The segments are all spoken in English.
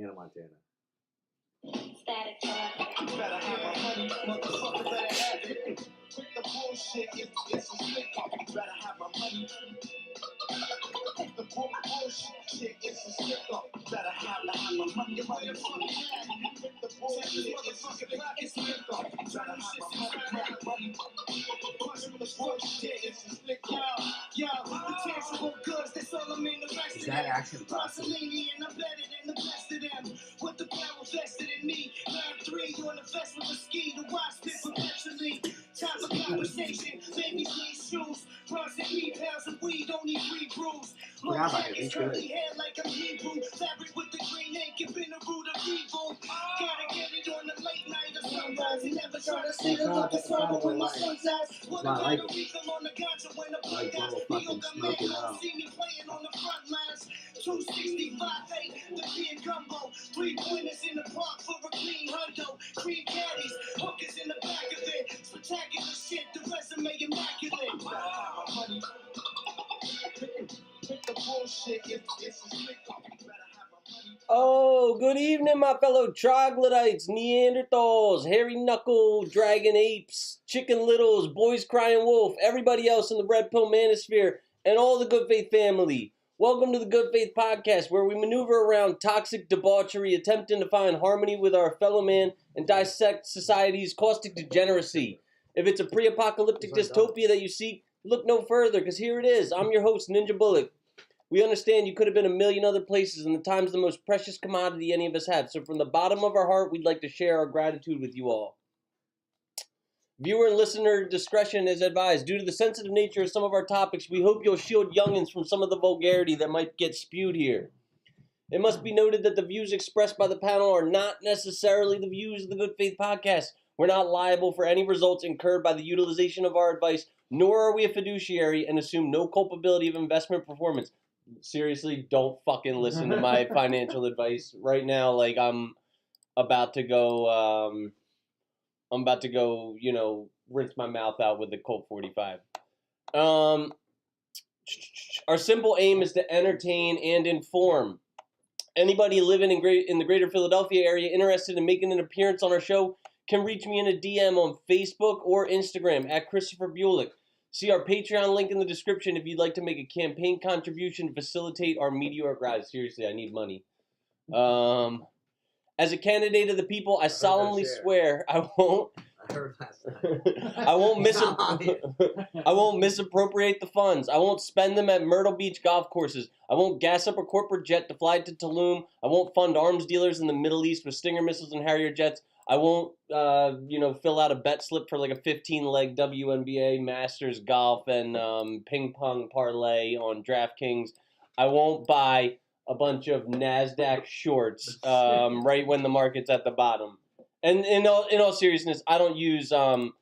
Hannah Montana. Static forever. You better have my money, motherfucker better have it. Quit the bullshit, it's a slick up. You better have my money. Quit the bullshit, it's a slick up. You better have my money. You better fucking have it. Quit the bullshit, it's a slick up. You better have my money. Quit the bullshit, it's a slick up. Yo, the tangible goods, that's all I'm invested in. Is that action? Rossellini, and I'm better than the best of them. With the power vested in me. 9-3 on the vest with a ski. The watch spit perpetually. Time for conversation. Babies need shoes. Bronze and me, pounds of weed. Don't need 3 brews. Long jackets, curly hair like I'm Hebrew. Fabric with the green ink. It been the root of evil. Gotta get it on the late night or sunrise. And never try to see the look of sorrow when my son's eyes. What a better refill on the ganja when the blood guys. Yoga man don't see me playing on the front lines. 265-8, the beer gumbo. 3 pointers in the park for a clean hundo. Cream caddies, hookers in the back of it. Spectacular shit, the resume immaculate. Money. Pick the bullshit, it's a slick up. You better have my money. Oh, good evening, my fellow troglodytes, Neanderthals, hairy knuckle, dragon apes, chicken littles, boys crying wolf, everybody else in the red pill manosphere, and all the Good Faith family. Welcome to the Good Faith Podcast, where we maneuver around toxic debauchery, attempting to find harmony with our fellow man and dissect society's caustic degeneracy. If it's a pre-apocalyptic dystopia that you seek, look no further, because here it is. I'm your host, Ninja Bullock. We understand you could have been a million other places, and the time's the most precious commodity any of us have. So from the bottom of our heart, we'd like to share our gratitude with you all. Viewer and listener discretion is advised. Due to the sensitive nature of some of our topics, we hope you'll shield youngins from some of the vulgarity that might get spewed here. It must be noted that the views expressed by the panel are not necessarily the views of the Good Faith Podcast. We're not liable for any results incurred by the utilization of our advice, nor are we a fiduciary and assume no culpability of investment performance. Seriously, don't fucking listen to my financial advice right now. Like, I'm about to go, rinse my mouth out with the Colt 45. Our simple aim is to entertain and inform. Anybody living in the greater Philadelphia area interested in making an appearance on our show can reach me in a DM on Facebook or Instagram at Christopher Bulick. See our Patreon link in the description if you'd like to make a campaign contribution to facilitate our meteoric rise. Seriously, I need money. As a candidate of the people, I solemnly swear I won't. I heard last night. I won't misappropriate the funds. I won't spend them at Myrtle Beach golf courses. I won't gas up a corporate jet to fly to Tulum. I won't fund arms dealers in the Middle East with Stinger missiles and Harrier jets. I won't, fill out a bet slip for like a 15-leg WNBA Masters golf and ping pong parlay on DraftKings. I won't buy a bunch of NASDAQ shorts right when the market's at the bottom. And in all seriousness, I don't use I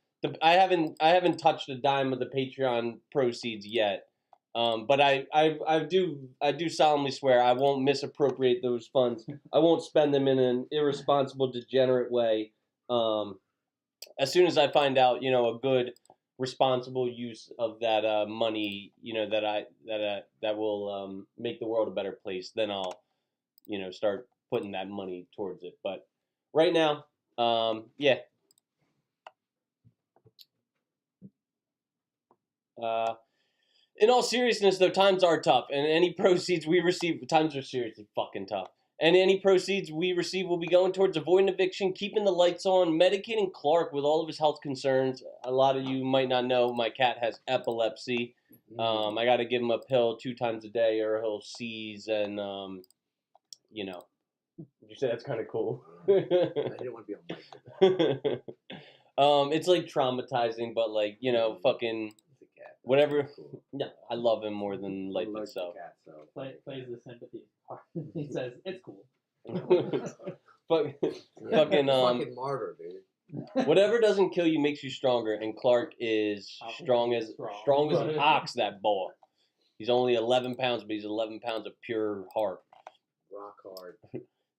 haven't touched a dime of the Patreon proceeds yet. But I do solemnly swear I won't misappropriate those funds. I won't spend them in an irresponsible, degenerate way. As soon as I find out, a good, responsible use of that money, that will make the world a better place, then I'll, start putting that money towards it. But right now, yeah. In all seriousness, though, times are tough, and any proceeds we receive, times are seriously fucking tough. And any proceeds we receive will be going towards avoiding eviction, keeping the lights on, medicating Clark with all of his health concerns. A lot of you might not know my cat has epilepsy. I got to give him a pill 2 times a day or he'll seize and, You say that's kind of cool. I didn't want to be on mic. It's like traumatizing, but like, fucking... Whatever. Cool. Yeah, I love him more than life itself. Plays the sympathy part. He says it's cool. Fucking martyr, dude. Whatever doesn't kill you makes you stronger, and Clark is strong as an ox. That boy. He's only 11 pounds, but he's 11 pounds of pure heart. Rock hard.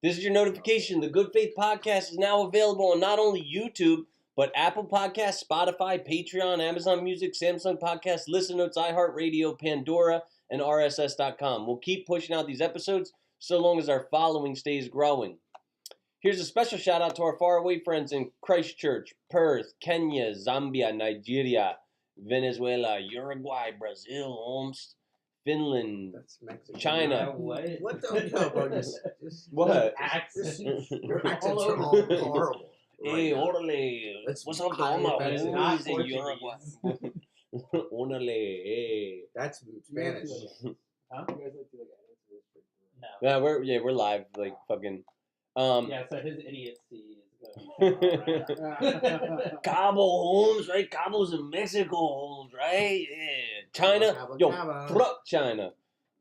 This is your notification. The Good Faith Podcast is now available on not only YouTube, but Apple Podcasts, Spotify, Patreon, Amazon Music, Samsung Podcasts, Listen Notes, iHeartRadio, Pandora, and RSS.com. We'll keep pushing out these episodes, so long as our following stays growing. Here's a special shout out to our faraway friends in Christchurch, Perth, Kenya, Zambia, Nigeria, Venezuela, Uruguay, Brazil, Holmes, Finland, That's Mexican. China. What the no, bro? Just What? Accents. Your accents All are over all the place. horrible. Hey, now. orale. That's What's up to highly all my offensive. Not homies in Portuguese. Uruguay? Orale, hey. That's Spanish. Huh? You guys like to like edit to this? No. Yeah, we're live, like fucking. Yeah, so his idiocy is good. Cabo Holmes, right? Cabo's in Mexico, Holmes, right? Yeah. China, Cabo, yo, Cabo. fuck China.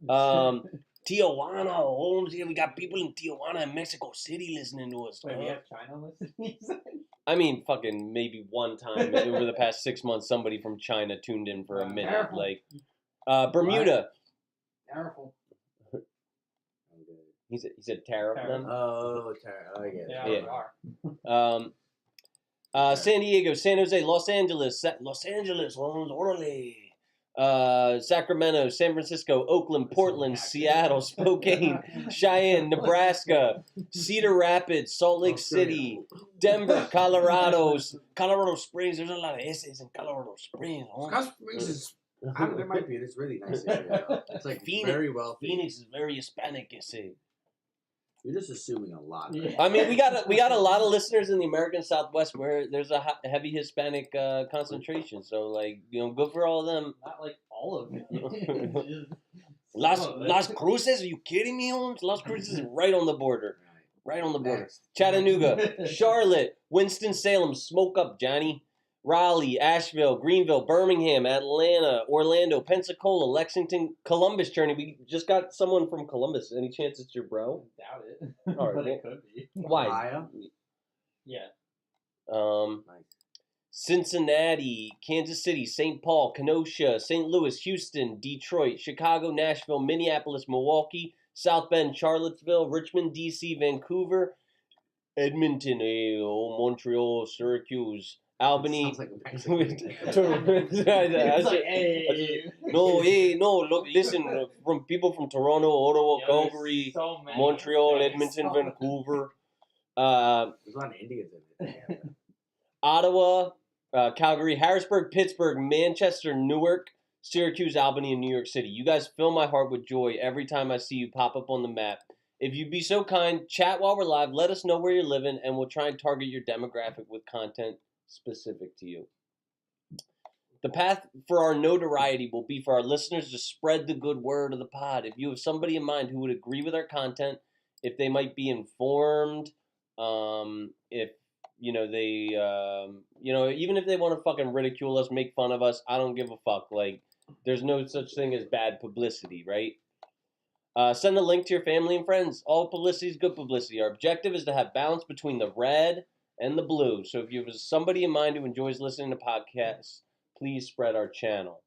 Tijuana, Holmes. Yeah, we got people in Tijuana and Mexico City listening to us. Wait, we have China listening? I mean, fucking maybe one time over the past 6 months, somebody from China tuned in for a minute. Careful. Like, Bermuda. Careful. He said tariff them. Oh, I get it. Yeah, Yeah. we are. San Diego, San Jose, Los Angeles, Holmes, orale. Sacramento, San Francisco, Oakland, Portland, Seattle, Spokane, Cheyenne, Nebraska, Cedar Rapids, Salt Lake City, Denver, Colorado Springs. There's a lot of S's in Colorado Springs. Scott Springs is. There might be. It's really nice area. Though. It's like Phoenix. very wealthy. Phoenix is very Hispanic, you see. You're just assuming a lot. Yeah. I mean, we got a lot of listeners in the American Southwest where there's a heavy Hispanic concentration. So, like, good for all of them. Not like all of it. Las Cruces? Are you kidding me, Holmes? Las Cruces is right on the border. Right on the border. Next. Chattanooga, Charlotte, Winston-Salem, smoke up, Johnny. Raleigh, Asheville, Greenville, Birmingham, Atlanta, Orlando, Pensacola, Lexington, Columbus, Journey. We just got someone from Columbus. Any chance it's your bro? Doubt it. All right, But well- it could be. Why? Ohio? Yeah. Nice. Cincinnati, Kansas City, St. Paul, Kenosha, St. Louis, Houston, Detroit, Chicago, Nashville, Minneapolis, Milwaukee, South Bend, Charlottesville, Richmond, D.C., Vancouver, Edmonton, Montreal, Syracuse, Albany. Sounds like a Mexican. It's like, hey. No, look, listen, from people from Toronto, Ottawa, Yeah, there's Calgary, so many. Montreal, There's Edmonton, so many. Vancouver, There's a lot of Indians in it. Yeah. Ottawa, Calgary, Harrisburg, Pittsburgh, Manchester, Newark, Syracuse, Albany, and New York City. You guys fill my heart with joy every time I see you pop up on the map. If you'd be so kind, chat while we're live, let us know where you're living, and we'll try and target your demographic with content specific to you. The path for our notoriety will be for our listeners to spread the good word of the pod. If you have somebody in mind who would agree with our content, if they might be informed, if they, even if they want to fucking ridicule us, make fun of us, I don't give a fuck. Like, there's no such thing as bad publicity, right? Send a link to your family and friends. All publicity is good publicity. Our objective is to have balance between the red and the blue. So if you have somebody in mind who enjoys listening to podcasts, please spread our channel.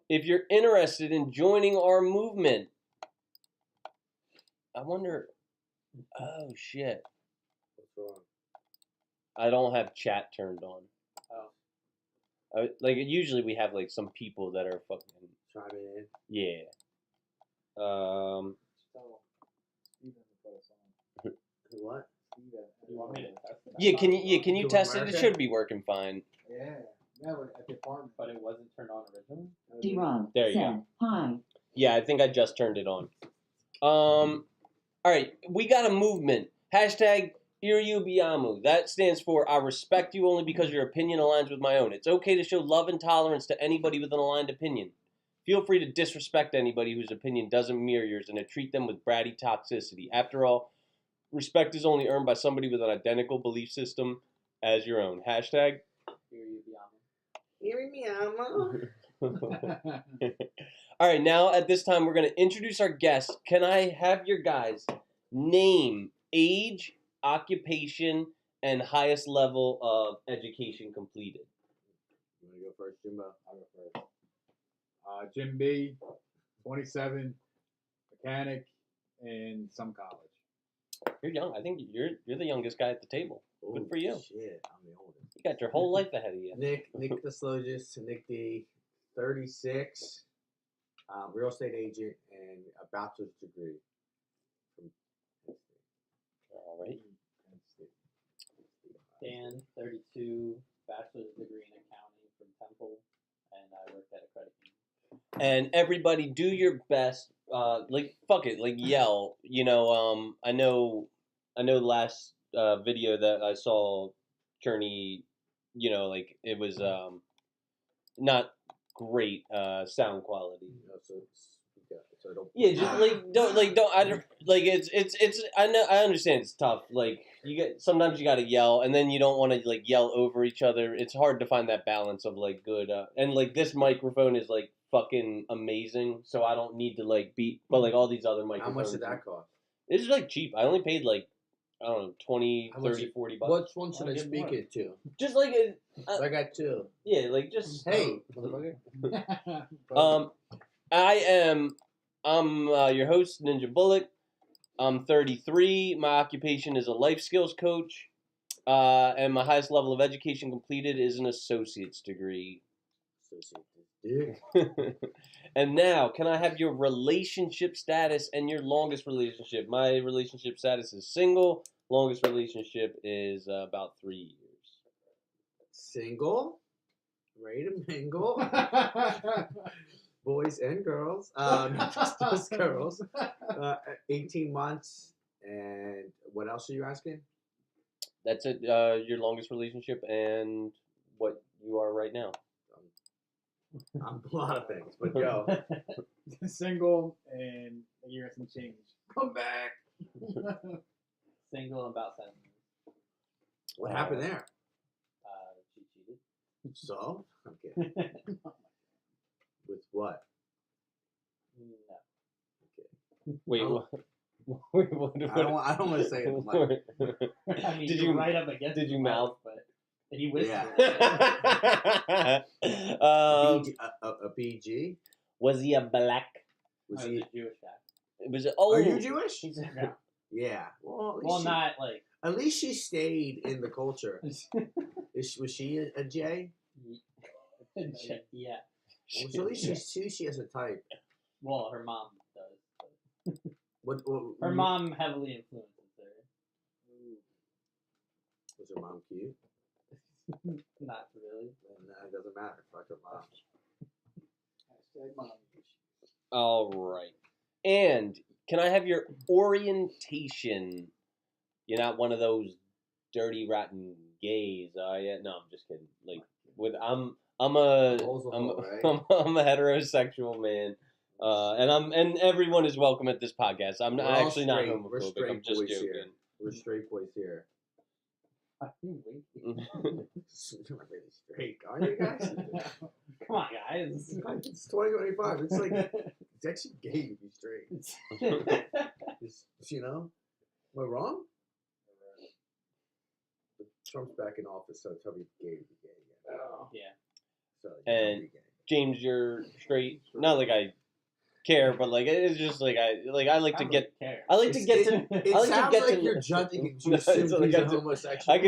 If you're interested in joining our movement, I wonder, oh shit, What's wrong? I don't have chat turned on. Oh. Usually we have like some people that are fucking, Chiming in. yeah. So, Steven to put us on. What? Steven. You want me to test it? Yeah, can you To test it? It America? should be working fine. Yeah. Never at the apartment. But it wasn't turned on originally? D-Rob There you said, hi. Yeah, I think I just turned it on. All right, we got a movement. Hashtag Iriubiamu. That stands for I respect you only because your opinion aligns with my own. It's okay to show love and tolerance to anybody with an aligned opinion. Feel free to disrespect anybody whose opinion doesn't mirror yours and to treat them with bratty toxicity. After all, respect is only earned by somebody with an identical belief system as your own. Hashtag Here you be on. All right, now at this time, we're going to introduce our guests. Can I have your guys' name, age, occupation, and highest level of education completed? You want to go first, Jimbo? I'll go first. Jim B, 27, mechanic, and some college. You're young. I think you're the youngest guy at the table. Good for you. Shit, I'm the oldest. You got your whole life ahead of you. Nick the Slogist, Nick D, 36, real estate agent, and a bachelor's degree. and everybody do your best. Like fuck it, like yell. You know, I know last video that I saw, Journey, you know, like it was not great sound quality. So don't. Yeah, just I don't like it's I know I understand it's tough. Like you get sometimes you got to yell, and then you don't want to like yell over each other. It's hard to find that balance of like good and like this microphone is like fucking amazing, so I don't need to like beat. But like all these other microphones, How much did that cost? It's like cheap. I only paid like I don't know 20, How much 30, it- 40 bucks. Which one should I'll I give speak more. it to? Just like I got two. yeah, like just Hey, motherfucker. I'm your host, Ninja Bullock. I'm 33. My occupation is a life skills coach. And my highest level of education completed is an associate's degree. And now, can I have your relationship status and your longest relationship? My relationship status is single. Longest relationship is about 3 years. Single, ready to mingle, boys and girls. Just girls. 18 months. And what else are you asking? That's it. Your longest relationship and what you are right now. I'm a lot of things, but go. Single and a year and some change. Come back. Single about 7 years. What happened there? She cheated. So? I'm kidding. With what? No. Wait, Oh. what? I don't want to say it. I mean, Did you're you- right up against did the you mic, mouth? But he whispered. A PG? Was he a black? Was I was he? a Jewish guy. Was Are you Jewish? He's No. Yeah. Well, at least Well, she, not like. At least she stayed in the culture. Was she a J? Yeah. Well, so at least she has a type. Well, her mom does. What Her mom heavily influences her. was her mom cute? Not really. Nah, it doesn't matter. Fuck her mom. Hashtag mom. All right. And can I have your orientation? You're not one of those dirty, rotten gays, are you? No, I'm just kidding. Like, I'm a Hole's a hole, right? I'm a heterosexual man, and everyone is welcome at this podcast. I'm We're all actually not straight. We're homophobic. straight I'm just boys joking. here. We're straight boys here. Are you winking? You're not really straight, are you guys? Come on, guys. It's 2025. It's like it's actually gay to be straight. You know, am I wrong? But Trump's back in office, so it's probably gay to be gay again. Yeah. So you And- don't be gay. James, you're straight. Not like I care, but like it's just like I like to get. Care. I like to get to. It I like to sounds get like to- you're judging him No, too soon it's like because I you're do- homosexual. I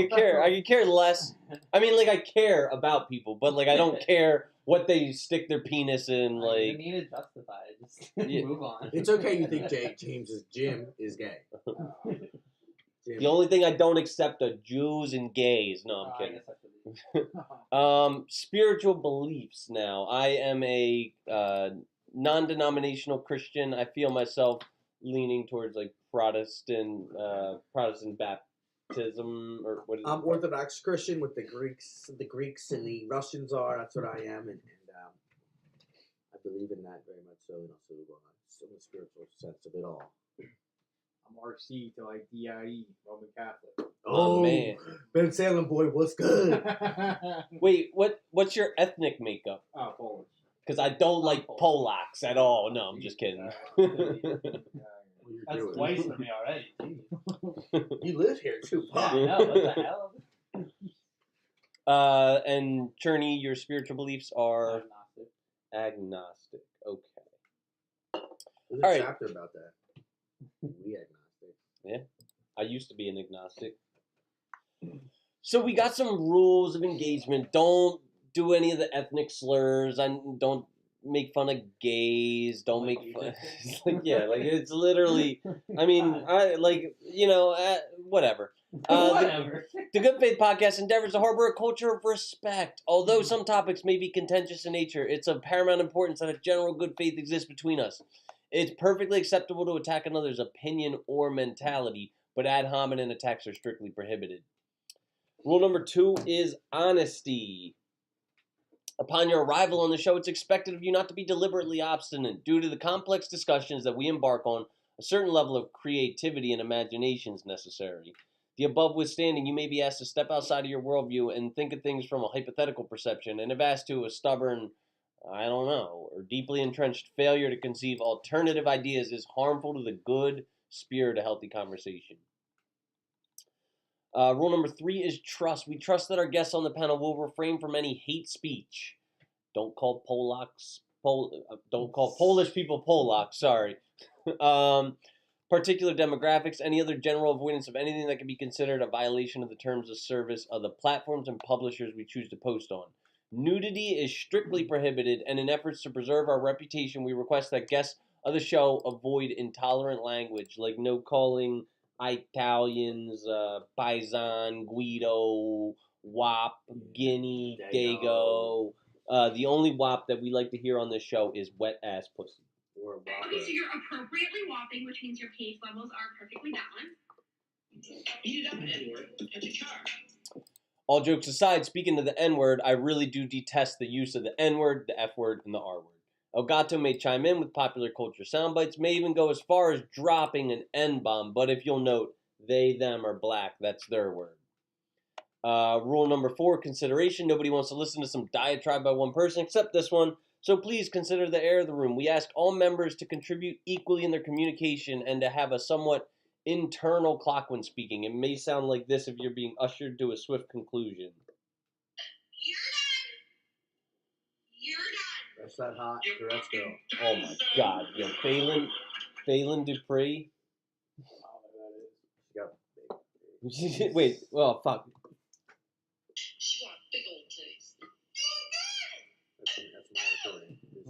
could care less. I mean, like I care about people, but like I don't care what they stick their penis in. You Like need to justify it. Just Yeah. move on. It's okay. You think James's Jim is gay? Jim. the only thing I don't accept are Jews and gays. No, I'm I kidding. guess I should leave. Spiritual beliefs. Now, I am a non-denominational Christian. I feel myself leaning towards like Protestant baptism or what is it? I'm Orthodox Christian with the Greeks and the Russians are. That's what I am, and I believe in that very much so. And also, in the spiritual sense of it all. I'm RC till I DIE, Roman Catholic. Oh, man. Ben Salem boy, what's good? Wait, what's your ethnic makeup? Oh, Polish. Because I don't like Polacks at all. No, I'm just kidding. That's twice for me already. Jeez. You live here too. Yeah, I know. What the hell? And Cherney, your spiritual beliefs are Agnostic. agnostic. Okay. There's All a right. chapter about that. We agnostic. I used to be an agnostic. So we got some rules of engagement. Don't do any of the ethnic slurs. I don't make fun of gays. Don't make fun. Like, yeah, like it's literally. I mean, I like whatever. Whatever. The Good Faith Podcast endeavors to harbor a culture of respect. Although some topics may be contentious in nature, it's of paramount importance that a general good faith exists between us. It's perfectly acceptable to attack another's opinion or mentality, but ad hominem attacks are strictly prohibited. Rule number 2 is honesty. Upon your arrival on the show, it's expected of you not to be deliberately obstinate. Due to the complex discussions that we embark on, a certain level of creativity and imagination is necessary. The above withstanding, you may be asked to step outside of your worldview and think of things from a hypothetical perception, and if asked to, a stubborn, I don't know, or deeply entrenched failure to conceive alternative ideas is harmful to the good spirit of healthy conversation. Rule number 3 is trust. We trust that our guests on the panel will refrain from any hate speech. Don't call Polish people Polacks. Sorry. Particular demographics, any other general avoidance of anything that can be considered a violation of the terms of service of the platforms and publishers we choose to post on. Nudity is strictly prohibited, and in efforts to preserve our reputation, we request that guests of the show avoid intolerant language, like no calling Italians, Paisan, Guido, Wop, Guinea, Dago. The only Wop that we like to hear on this show is wet ass pussy. Or Okay, so you're appropriately whopping, which means your pH levels are perfectly balanced. Beat it up, N-word. Catch a charge. All jokes aside, speaking of the N-word, I really do detest the use of the N-word, the F-word, and the R-word. Elgato may chime in with popular culture soundbites, may even go as far as dropping an N-bomb, but if you'll note, they, them are black, that's their word. Rule number 4, consideration. Nobody wants to listen to some diatribe by one person except this one, so please consider the air of the room. We ask all members to contribute equally in their communication and to have a somewhat internal clock when speaking. It may sound like this if you're being ushered to a swift conclusion. You're done. That's that hot Tourette's girl. Oh my god, yo, Phelan Dupree. She got Wait, well, fuck. She got big old titties. that's my recording. His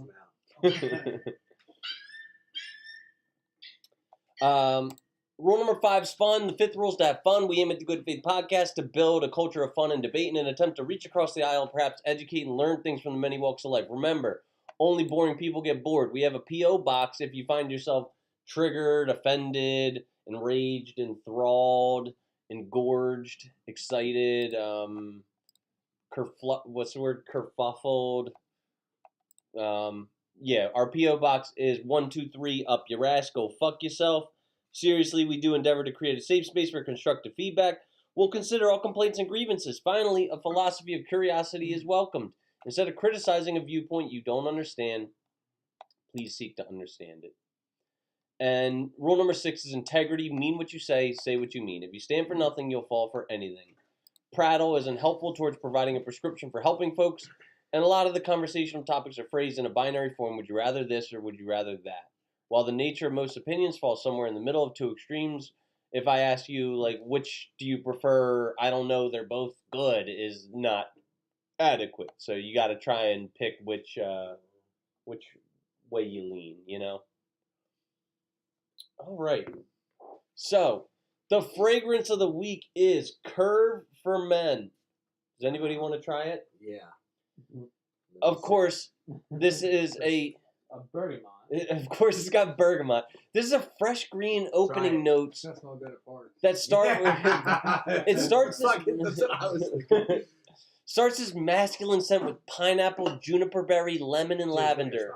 mouth. Rule number 5 is fun. The 5th rule is to have fun. We aim at the Good Faith Podcast to build a culture of fun and debate in an attempt to reach across the aisle and perhaps educate and learn things from the many walks of life. Remember, only boring people get bored. We have a P.O. box if you find yourself triggered, offended, enraged, enthralled, engorged, excited, what's the word? Kerfuffled. Yeah, our P.O. box is 123 up your ass. Go fuck yourself. Seriously, we do endeavor to create a safe space for constructive feedback. We'll consider all complaints and grievances. Finally, a philosophy of curiosity is welcomed. Instead of criticizing a viewpoint you don't understand, please seek to understand it. And rule number 6 is integrity. Mean what you say what you mean. If you stand for nothing, you'll fall for anything. Prattle isn't helpful towards providing a prescription for helping folks, and a lot of the conversational topics are phrased in a binary form. Would you rather this or would you rather that? While the nature of most opinions falls somewhere in the middle of two extremes, if I ask you, like, which do you prefer, I don't know, they're both good, is not adequate. So you got to try and pick which way you lean, you know? All right. So, the fragrance of the week is Curve for Men. Does anybody want to try it? Yeah. Of course, this is a bergamot. Of course, it's got bergamot. This is a fresh green opening notes That's not good at parties. that start with. It starts That's what I was thinking. starts this masculine scent with pineapple, juniper berry, lemon, and lavender.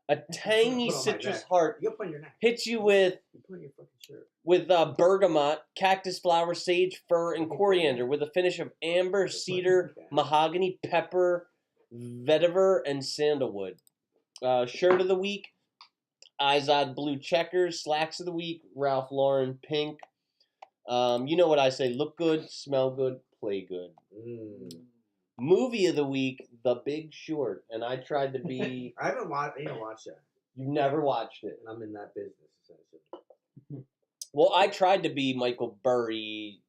A tangy Put on my citrus neck. heart You put on your neck. hits you with You put on your fucking shirt. bergamot, cactus flower, sage, fir, and coriander, with a finish of amber, cedar, mahogany, pepper, vetiver, and sandalwood. Shirt of the week, Izod blue checkers. Slacks of the week, Ralph Lauren pink. You know what I say, look good, smell good, play good. Movie of the week, The Big Short, and I tried to be... I haven't watched that. You've never watched it. And I'm in that business, essentially. Well, I tried to be Michael Burry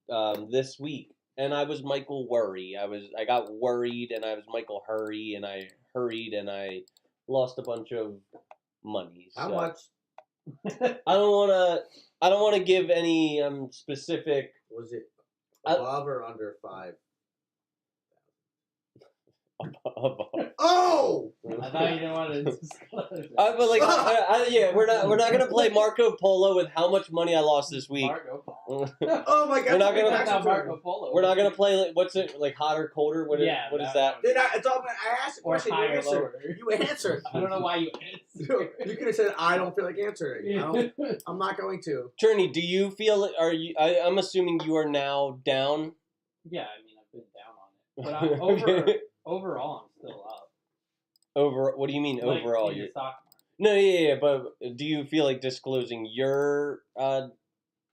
this week, and I was Michael Worry. I got worried, and I was Michael Hurry, and I hurried, and I lost a bunch of money. So. How much? I don't want to give any specific. Was it Above or under 5? Above. Oh! I thought you didn't want to disclose. But like, yeah, we're not gonna play Marco Polo with how much money I lost this week. Marco Polo. Oh my God! We're not gonna- That's not Marco Polo. We're not gonna play like what's it like hot or colder? What is that? Dude, it's all. I asked the Or question. You higher, answered. lower. You answered. I don't know why you answered. You could have said, "I don't feel like answering." I'm not going to. Journey, do you feel? Are you? I'm assuming you are now down. Yeah, I mean, I've been down on it. But Okay. overall, I'm still up. Over. What do you mean Like, overall? in the You're, stock no, yeah, but do you feel like disclosing your?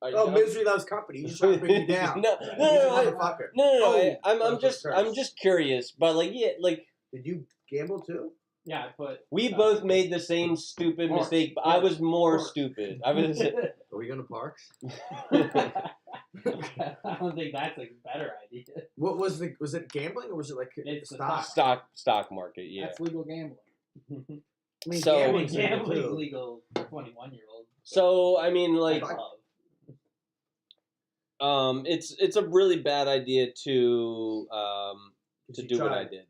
Misery loves company. He's just trying to bring you down. No, He's a no, motherfucker. no. Oh, I'm just curious. But like, yeah, like Did you gamble too? Yeah, I put. we both made the same stupid Horse, mistake. But I was more horse. stupid. I was. Are we going to Parks? I don't think that's a better idea. What was the? Was it gambling or was it like It's the stock? stock market. Yeah. That's legal gambling. I mean, So- gambling's legal, Gambling's too. legal for 21-year-olds. So I mean, like, Love. it's a really bad idea to You do what tried. I did.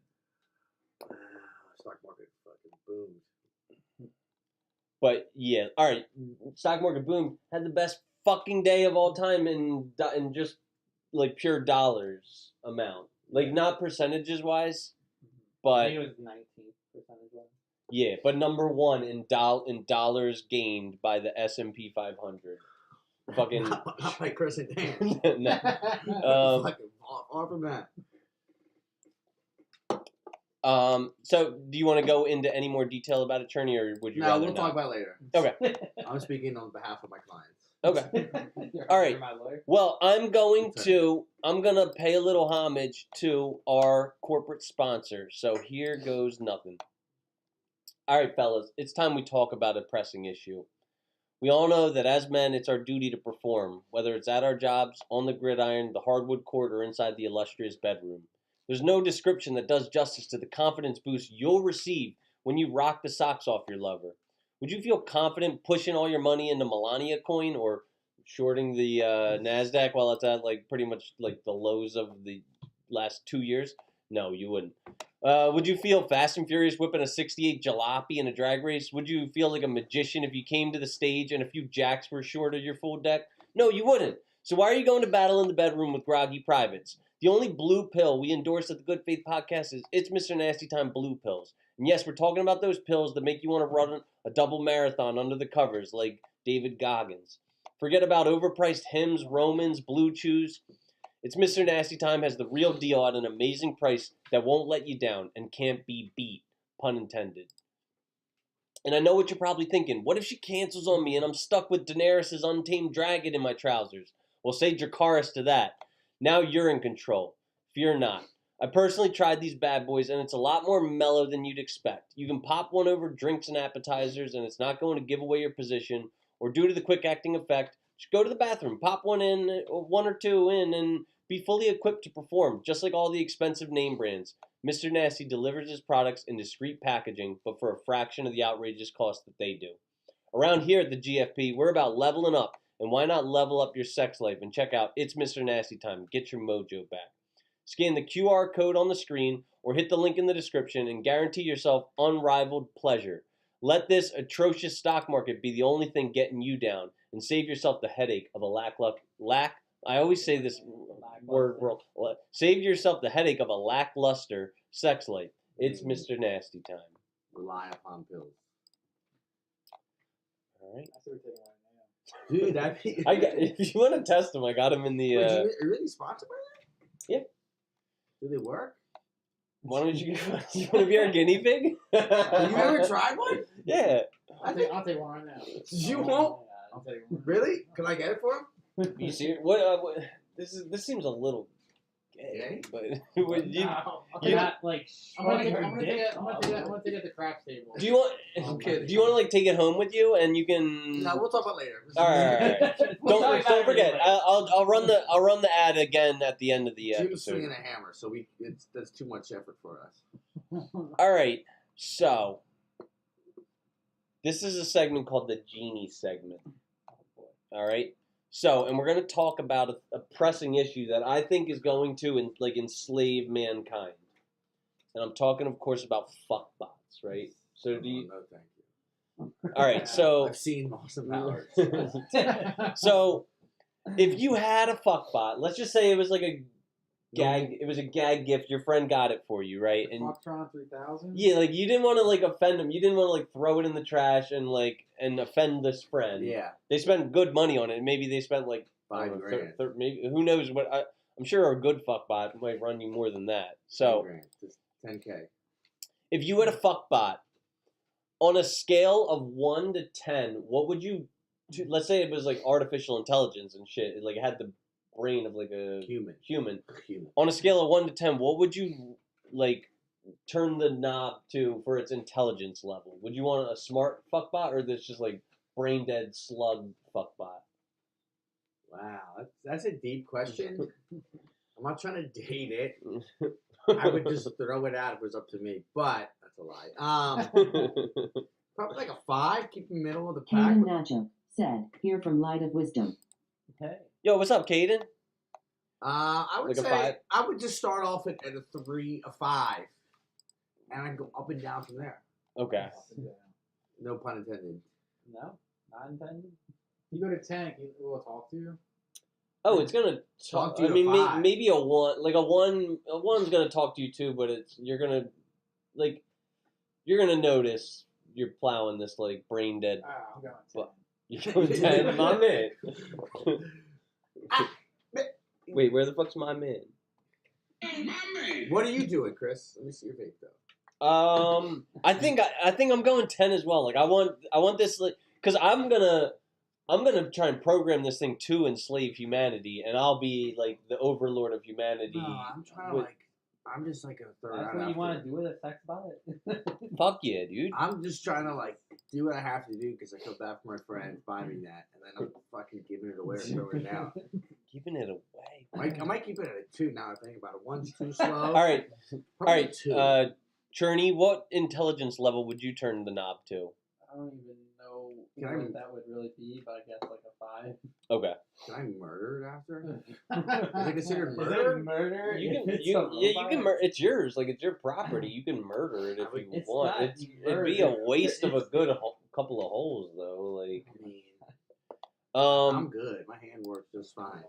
Stock market fucking boomed. But yeah, all right. Stock market boom had the best fucking day of all time in just like pure dollars amount, like not percentages wise, I but think it was 19% wise. yeah, but number one in dollars gained by the S&P 500. Fucking Not by Chris and Dan. no. Fucking far from that. So do you want to go into any more detail about attorney, or would you No, rather we'll not? talk about it later. Okay. I'm speaking on behalf of my clients. Okay. You're All right. my lawyer. Well, I'm gonna Okay. pay a little homage to our corporate sponsor. So here goes nothing. All right, fellas, it's time we talk about a pressing issue. We all know that as men, it's our duty to perform, whether it's at our jobs, on the gridiron, the hardwood court, or inside the illustrious bedroom. There's no description that does justice to the confidence boost you'll receive when you rock the socks off your lover. Would you feel confident pushing all your money into Melania coin or shorting the NASDAQ while it's at like pretty much like the lows of the last 2 years? No, you wouldn't. Would you feel fast and furious whipping a 68 jalopy in a drag race? Would you feel like a magician if you came to the stage and a few jacks were short of your full deck? No, you wouldn't. So why are you going to battle in the bedroom with groggy privates? The only blue pill we endorse at the Good Faith Podcast is It's Mr. Nasty Time Blue Pills. And yes, we're talking about those pills that make you want to run a double marathon under the covers like David Goggins. Forget about overpriced Hims, Romans, Blue Chews. It's Mr. Nasty Time has the real deal at an amazing price that won't let you down and can't be beat, pun intended. And I know what you're probably thinking. What if she cancels on me and I'm stuck with Daenerys' untamed dragon in my trousers? Well, say Dracarys to that. Now you're in control. Fear not. I personally tried these bad boys, and it's a lot more mellow than you'd expect. You can pop one over drinks and appetizers, and it's not going to give away your position, or due to the quick acting effect, just go to the bathroom, pop one in, or one or two in, and be fully equipped to perform, just like all the expensive name brands. Mr. Nasty delivers his products in discreet packaging, but for a fraction of the outrageous cost that they do. Around here at the GFP, we're about leveling up, and why not level up your sex life and check out It's Mr. Nasty Time. Get your mojo back. Scan the QR code on the screen or hit the link in the description and guarantee yourself unrivaled pleasure. Let this atrocious stock market be the only thing getting you down and save yourself the headache of a I always say this word wrong. Save yourself the headache of a lackluster sex life. It's Mr. Nasty Time. Rely upon pills. All right. I see we're taking one now. Dude, that'd be... If you want to test them, I got them in the. Wait, are you really sponsored by that? Yeah. Do they work? Why don't you want to be our guinea pig? Have you ever tried one? Yeah. I'll take one right now. You won't? I'll take one. Really? Can I get it for him? You serious? What? This seems a little gay, but would you? No. You're not like I'm gonna showing take her it dick. at the craps table. Do you want? I'm kidding. Do you want to like take it home with you and you can? No, we'll talk about it later. All right. We'll talk about Don't it forget. later. I'll run the ad again at the end of the Jim's swinging episode. a hammer, so that's too much effort for us. All right. So this is a segment called the Genie segment. All right. So, and we're going to talk about a pressing issue that I think is going to enslave mankind. And I'm talking, of course, about fuckbots, right? So do you? No, thank you. All right, so I've seen Austin Powers. so if you had a fuckbot, let's just say it was like a gag. It was a gag gift. Your friend got it for you, right? And Foxtron 3000? yeah, like you didn't want to like offend him. You didn't want to like throw it in the trash and offend this friend. Yeah, They spent good money on it. Maybe they spent like $5,000. maybe who knows what. I'm sure a good fuckbot might run you more than that. So $10,000, just $10K. if you had a fuckbot on a scale of 1 to 10, what would you? Let's say it was like artificial intelligence and shit. It had the brain of like a human. On a scale of 1 to 10, what would you turn the knob to for its intelligence level? Would you want a smart fuckbot or this just like brain dead slug fuckbot? Wow, that's a deep question. I'm not trying to date it. I would just throw it out if it was up to me, but that's a lie. Probably like a 5. Keep in the middle of the pack. Caden Nacho said, "Here from Light of Wisdom." Okay. Yo, what's up, Caden? I would Like a say 5? I would just start off at a 3, a 5, and I'd go up and down from there. Okay. No pun intended. No? Not intended? You go to 10, it will talk to you. Oh, it's gonna Talk talk. to you I mean, at 5. maybe a 1. Like a 1. A 1's gonna talk to you too, but you're gonna notice you're plowing this like brain dead. I'm going 10. You're going 10, my man. Wait, where the fuck's my man? What are you doing, Chris? Let me see your vape though. I think I'm going 10 as well. Like I want this because I'm gonna try and program this thing to enslave humanity, and I'll be like the overlord of humanity. No, I'm trying to I'm just like a third That's out what you after. want to do with a sex bot? Fuck yeah, dude. I'm just trying to do what I have to do because I feel bad for my friends buying me that, and then I'm fucking giving it away or throwing it out. Giving it away. I might keep it at a 2 now. I think about it. 1's too slow. All right, Probably 2. Cherney, what intelligence level would you turn the knob to? I don't even know Can I- what that would really be, but I guess like a 5. Okay. Can I murder it after? Is it considered Is murder? it murder? You can, It's you a robot? can it's yours. Like it's your property. You can murder it if you It's want. not It'd be a murder. waste of a It's- good couple of holes, though. Like, I mean, I'm um, good. My hand works just fine.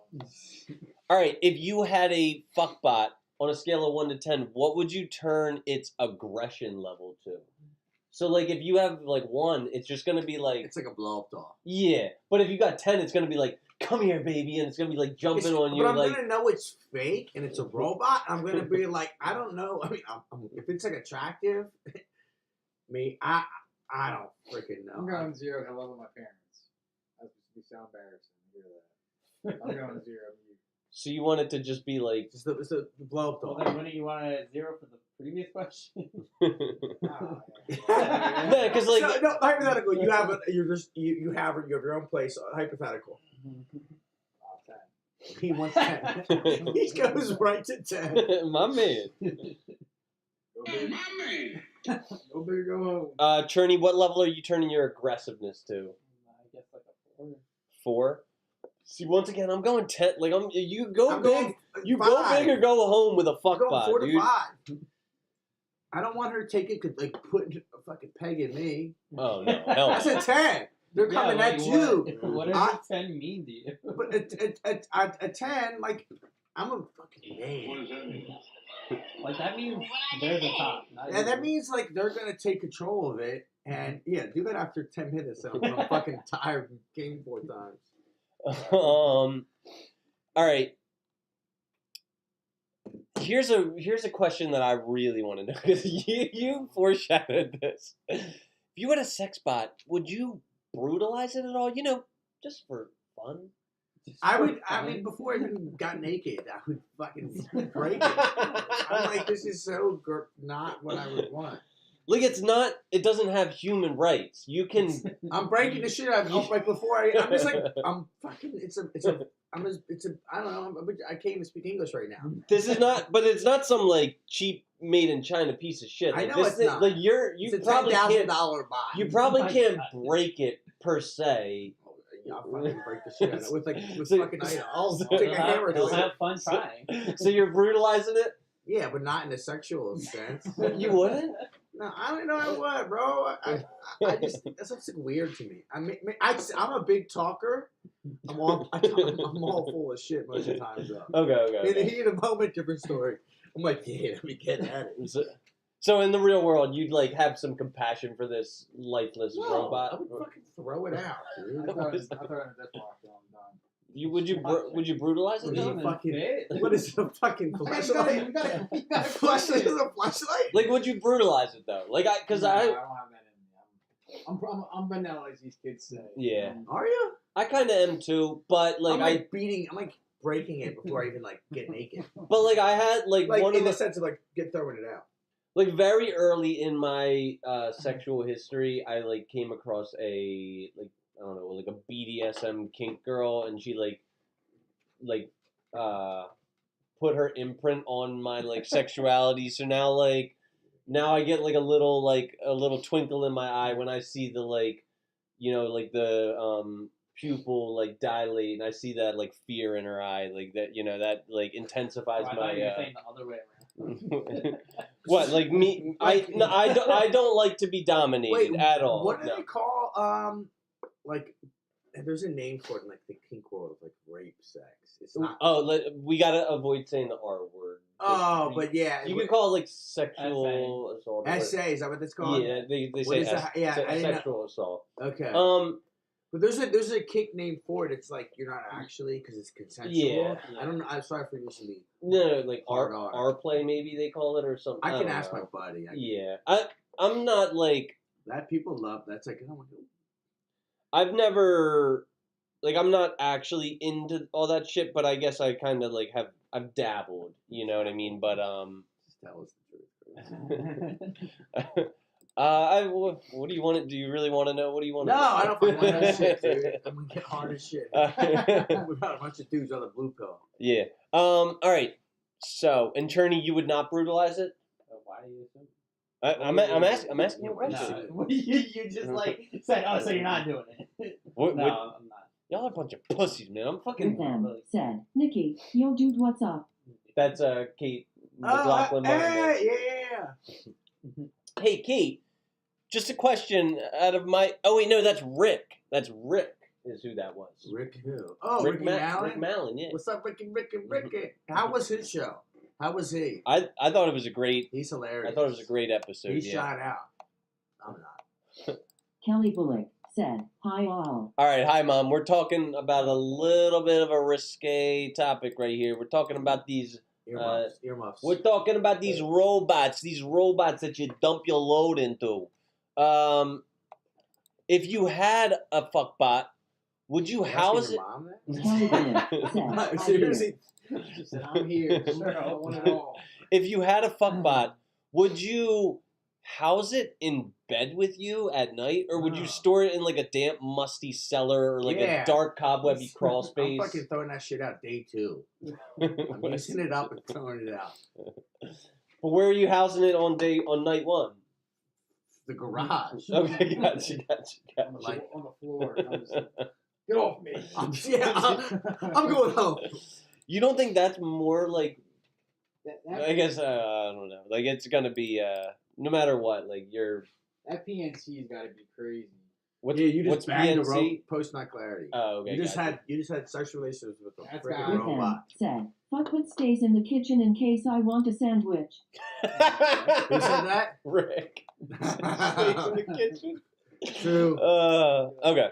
all right. If you had a fuckbot on a scale of 1 to 10, what would you turn its aggression level to? So, like, if you have like 1, it's just gonna be like, It's like a blow up doll. yeah. But if you got 10, it's gonna be like, come here, baby, and it's gonna be like jumping on you, But I'm like. gonna know it's fake and it's a robot. I'm gonna be like, I don't know. I mean, if it's like attractive, I don't freaking know. I'm going 0 because I love my parents. That would be so embarrassing to hear that. I'm going 0. So you want it to just be like. It's the blow up Well, doll. then wouldn't you want a 0 for the previous question? Yeah, 'cause, like- So, no, hypothetical. You have you have your own place. Hypothetical. He wants 10. He goes right to 10. My man. Go big, go home. Cherney, what level are you turning your aggressiveness to? I guess like a 4. 4? See, once again, I'm going 10. Like, you go I'm big. going You 5. go big or go home with a I'm going fuckbot, 4 to dude. 5. I don't want her to take it, put a fucking peg in me. Oh, no. Hell That's no. a 10. They're coming like, at you. What does I- a 10 mean to you? But a 10, like, I'm a fucking man. Like, that means they're the top. Not Yeah, you. that means, like, they're going to take control of it. And, yeah, do that after 10 minutes. So I'm fucking tired and game 4 times. All right. Here's a question that I really want to know because you foreshadowed this. If you had a sex bot, would you brutalize it at all? You know, just for fun. I mean, before I even got naked, I would fucking break it. I'm like, this is so not what I would want. Like it doesn't have human rights. You can. I'm breaking the shit out of it. Like before I'm just like, I'm fucking, I don't know, I can't even speak English right now. This is not, but it's not some like cheap made in China piece of shit. Like, I know this it's thing, not. Like you It's a probably $10,000 can't. buy. You probably Oh my can't God. break it per se. I'll fucking break the shit out of it with So- fucking item. I'll so- take a hammer to They'll it. have fun trying. So you're brutalizing it? Yeah, but not in a sexual sense. You wouldn't? No, I don't know I would, bro. I just that's something weird to me. I'm a big talker. I'm all full of shit most of the time. Though. Okay. In the heat of the moment, different story. I'm like, yeah, let me get at it. So in the real world, you'd like have some compassion for this lifeless No, robot. I would fucking throw it out, dude. I throw it in the dishwasher. I'm done. Would you brutalize it? Would you though? fucking, what is it, a fucking flashlight? You gotta Flashlight is a flashlight? Like, would you brutalize it though? Like, because No, I I don't have that in me. I'm vanilla, as these kids say. Yeah. Are you? I kind of am too, but like I'm like breaking it before I even like get naked. but like I had like Like one in of the the sense of like throwing it out. like very early in my sexual history, I like came across a like I don't know like a BDSM kink girl, and she like put her imprint on my like sexuality. So now I get like a little twinkle in my eye when I see the like like the pupil like dilate, and I see that like fear in her eye, like that that like intensifies I thought you were my. saying the other way around. What like me? I don't like to be dominated at all. What do no. they call like? There's a name for it in like the kink world, like rape sex. It's not. Oh, we gotta avoid saying the R word. Oh, but yeah, you can call it like sexual assault. SA. Is that what it's called? Yeah, they What say is that? Yeah, I didn't know. sexual assault. Okay. But there's a kink name for it. It's like you're not actually because it's consensual. Yeah. I don't know. I'm sorry for usually. no, like Hard R play maybe they call it or something. I can don't ask know. my buddy. Yeah, I'm not like That people love. That's like oh my God. I've never like I'm not actually into all that shit, but I guess I kind of like I've dabbled. You know what I mean? But Just tell us the truth. what do you want to? Do you really want to know? What do you want No, to know? I don't fucking want that shit, dude. I'm gonna get hard as shit. Without a bunch of dudes on the blue pill. Yeah. All right. So, in Cherney, you would not brutalize it? Why do you assume? I'm asking you a Yeah, question. No, you just like said, oh, so you're not doing it. What, No, what, I'm not. y'all are a bunch of pussies, man. I'm fucking. With them, said, Nikki, yo dude, what's up? That's Kate McLaughlin. Hey, yeah. Hey, Kate. Just a question out of my. Oh wait, no, that's Rick. That's Rick. Is who that was. Rick who? Oh, Ricky Mallon? Rick Mallon, yeah. What's up, Ricky? How was his show? How was he? I thought it was a great. He's hilarious. I thought it was a great episode. He yeah. shot out. I'm not. Kelly Bullock said, hi all. All right, hi mom. We're talking about a little bit of a risque topic right here. We're talking about these. Earmuffs. We're talking about these robots that you dump your load into. If you had a fuckbot, would you house it? Your mom that? Kelly Bullock said, hi Seriously? She said, I'm here. Sure, I want it all. If you had a fuckbot, would you house it in bed with you at night, or would you store it in like a damp, musty cellar or like a dark, cobwebby crawl space? I'm fucking throwing that shit out day 2. I'm using it up and throwing it out. But where are you housing it on night 1? The garage. Okay, gotcha. Like on the floor. And I'm just like, get off me. I'm going home. You don't think that's more like? That I guess I don't know. Like it's gonna be no matter what. Like you're. That PNC's got to be crazy. What's, Yeah, you just what's banged the PNC? post nut clarity. Oh, okay. You just had sexual relations with a That's freaking got- With robot. them, said, fuck what stays in the kitchen in case I want a sandwich. Who said that? Rick. Stays in the kitchen. True. Okay.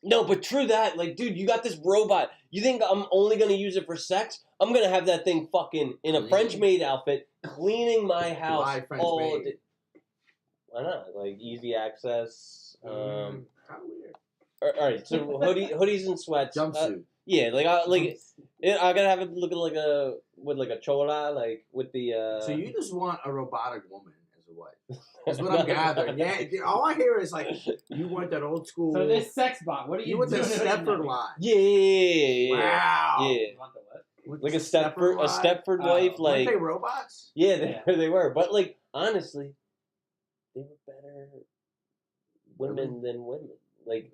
No, but true that. Like, dude, you got this robot. You think I'm only gonna use it for sex? I'm gonna have that thing fucking in a French maid outfit, cleaning my house Why French all maid? day. Why not? Like easy access. Kind of weird. All right. So hoodies and sweats. Jumpsuit. Yeah, like I gotta have it looking like a chola, like with the. So you just want a robotic woman as a wife? That's what I'm gathering. Yeah, dude, all I hear is like you want that old school. So this sex bot, what are you you want the doing? Stepford line. Yeah. Wow. Yeah. You want the what? Like a Stepford Oh. wife, Weren't like they robots? yeah, they were. But like honestly, they were better women than women. Like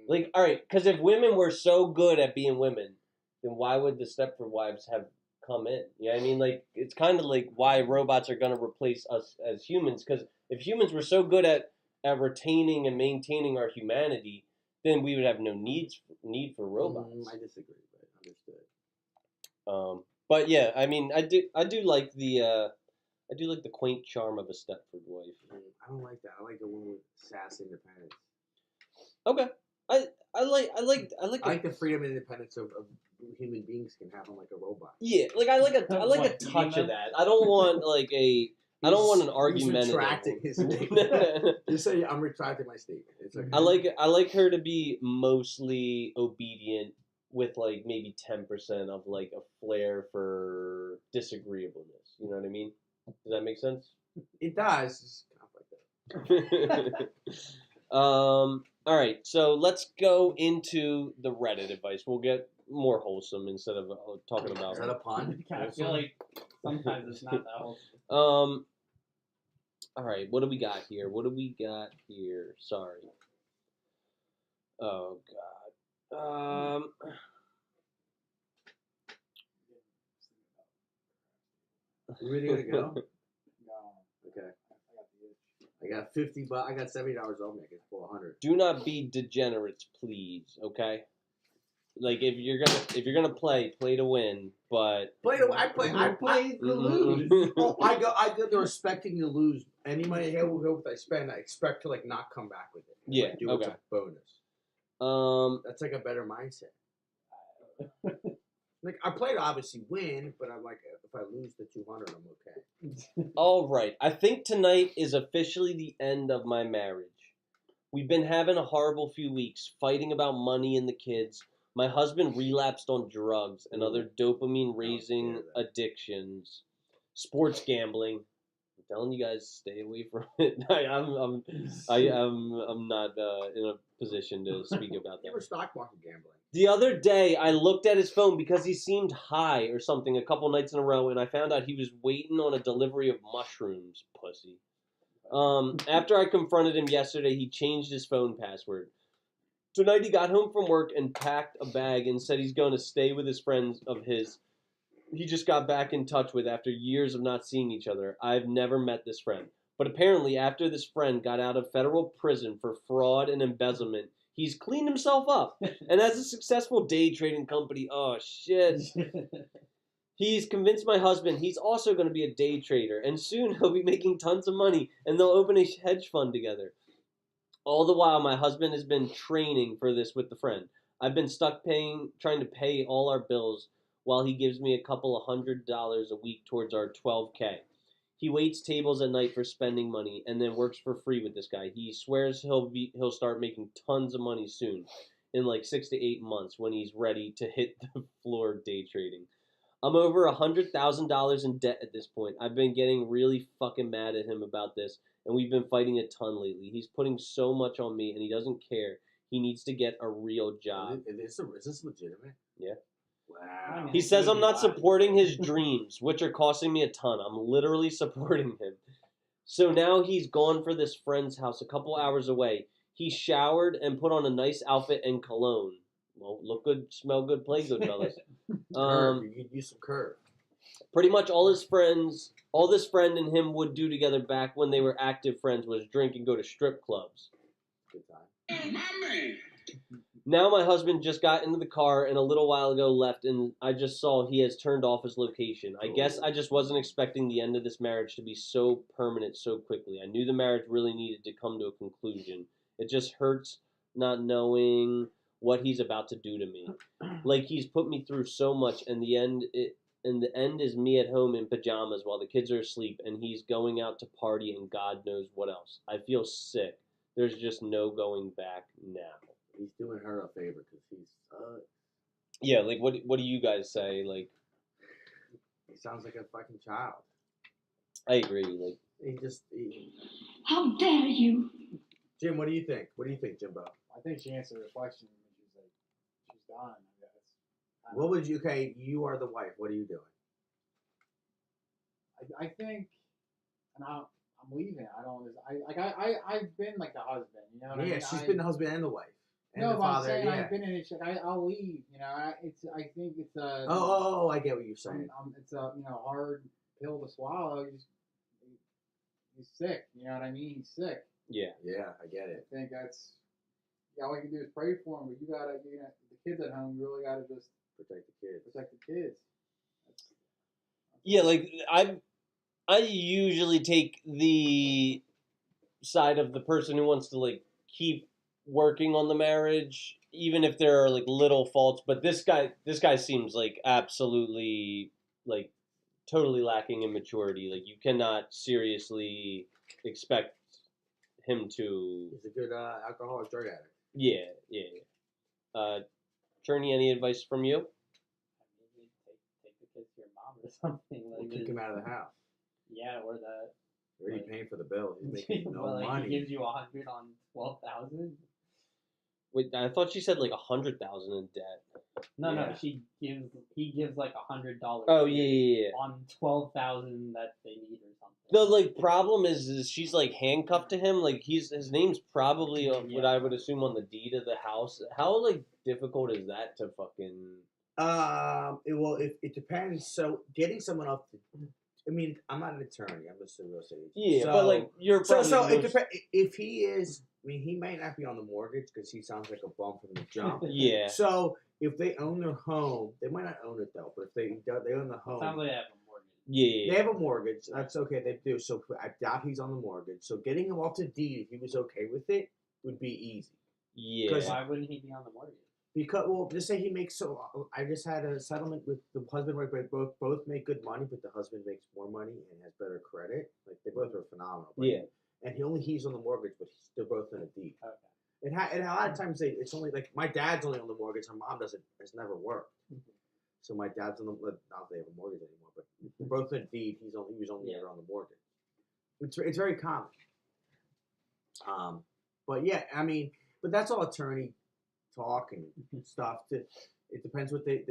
Like, all right, because if women were so good at being women, then why would the Stepford Wives have come in? You know what I mean? Like, it's kind of like why robots are going to replace us as humans. Because if humans were so good at retaining and maintaining our humanity, then we would have no need for robots. I disagree, but understood. But yeah, I mean, I do like the quaint charm of a Stepford wife. I don't like that. I like a woman with sass independence. Okay, I like the freedom and independence of human beings can have on like a robot. Yeah, like I like a touch of that. I don't want like I don't want an argument. He's retracting his statement. Just say I'm retracting my statement. It's okay. I like her to be mostly obedient with like maybe 10% of like a flair for disagreeableness. You know what I mean? Does that make sense? It does. It's kind of like that. All right, so let's go into the Reddit advice. We'll get more wholesome instead of talking about. Is that a pun? I feel like sometimes it's not that wholesome. All right, what do we got here? Sorry. Oh God. You ready to go? No. Okay. I got the itch. I got $50. I got $70 off me. I can pull 100. Do not be degenerates, please. Okay. Like if you're gonna play to win, but Play to I play to lose. I go there expecting to lose. Any money I spend, I expect to like not come back with it. Yeah, If I do okay. It's a bonus. That's like a better mindset. Like I play to obviously win, but I'm like if I lose the 200, I'm okay. All right. I think tonight is officially the end of my marriage. We've been having a horrible few weeks, fighting about money and the kids. My husband relapsed on drugs and other dopamine-raising addictions, sports gambling. I'm telling you guys, stay away from it. I'm not in a position to speak about that. You ever stock market gambling? The other day, I looked at his phone because he seemed high or something a couple nights in a row, and I found out he was waiting on a delivery of mushrooms, pussy. After I confronted him yesterday, he changed his phone password. Tonight he got home from work and packed a bag and said he's going to stay with his friends of his. He just got back in touch with after years of not seeing each other. I've never met this friend. But apparently after this friend got out of federal prison for fraud and embezzlement, he's cleaned himself up and has a successful day trading company. Oh, shit. He's convinced my husband he's also going to be a day trader, and soon he'll be making tons of money, and they'll open a hedge fund together. All the while, my husband has been training for this with the friend. I've been stuck trying to pay all our bills while he gives me a couple of $100 a week towards our $12K. He waits tables at night for spending money and then works for free with this guy. He swears he'll start making tons of money soon, in like 6 to 8 months when he's ready to hit the floor day trading. I'm over $100,000 in debt at this point. I've been getting really fucking mad at him about this, and we've been fighting a ton lately. He's putting so much on me, and he doesn't care. He needs to get a real job. Is this legitimate? Yeah. Wow. He says I'm not supporting his dreams, which are costing me a ton. I'm literally supporting him. So now he's gone for this friend's house a couple hours away. He showered and put on a nice outfit and cologne. Well, look good, smell good, play good, fellas. You could use some curve. Pretty much all this friend and him would do together back when they were active friends was drink and go to strip clubs. Good time. Now my husband just got into the car and a little while ago left, and I just saw he has turned off his location. I guess I just wasn't expecting the end of this marriage to be so permanent so quickly. I knew the marriage really needed to come to a conclusion. It just hurts not knowing what he's about to do to me. Like he's put me through so much, and the end is me at home in pajamas while the kids are asleep, and he's going out to party and God knows what else. I feel sick. There's just no going back now. He's doing her a favor because he's. Yeah, like what do you guys say? Like, He sounds like a fucking child. I agree. Like How dare you? Jim, what do you think? What do you think, Jimbo? I think she answered the question when she was like, she's done, I guess. What would you? Okay, you are the wife. What are you doing? I think, and I'm leaving. I've been like the husband, you know what I mean? Yeah, she's been the husband and the wife, And no, the but father, I'm saying yeah. I've been in it. I'll leave. You know, I think it's a. I get what you're saying. It's a hard pill to swallow. He's sick. You know what I mean? He's sick. Yeah. Yeah, I get it. I think that's. Yeah, all you can do is pray for him, but you gotta, the kids at home. You really gotta just Protect the kids. protect the kids. Yeah, like I usually take the side of the person who wants to like keep working on the marriage, even if there are like little faults. But this guy seems like absolutely like totally lacking in maturity. Like you cannot seriously expect him to. He's a good alcoholic drug addict. Yeah. Cherney, any advice from you? Maybe take the kids to your mom or something. We'll Like kick him out of the house. Yeah, or that. You're already Like- paying for the bill. He's making no well, like, money. He gives you 100 on 12,000. Wait, I thought she said like 100,000 in debt. No, Yeah. he gives like $100. Oh yeah. On 12,000 that they need or something. The like problem is she's like handcuffed to him. Like his name's probably what I would assume on the deed of the house. How like difficult is that to fucking? It depends. So getting someone up to, I mean, I'm not an attorney. I'm just a real estate agent. Yeah, so, but like you're so probably it depends. If he is, I mean, he might not be on the mortgage because he sounds like a bum from the jump. Yeah. So if they own their home, they might not own it though. But if they own the home, Sounds like they have a mortgage. Yeah. they have a mortgage. That's okay. They do. So I doubt he's on the mortgage. So getting him off the deed, if he was okay with it, would be easy. Yeah. Why wouldn't he be on the mortgage? Because just say he makes I just had a settlement with the husband and wife. Both make good money, but the husband makes more money and has better credit. Like they both are phenomenal. But, Yeah. And he's on the mortgage, but they're both on a deed. Okay. And a lot of times it's only like my dad's only on the mortgage. Her mom has never worked. So my dad's on the not that they have a mortgage anymore, but they're both on a deed. He was only ever on the mortgage. It's very common. But yeah, I mean, but that's all attorney talk and stuff. It depends what they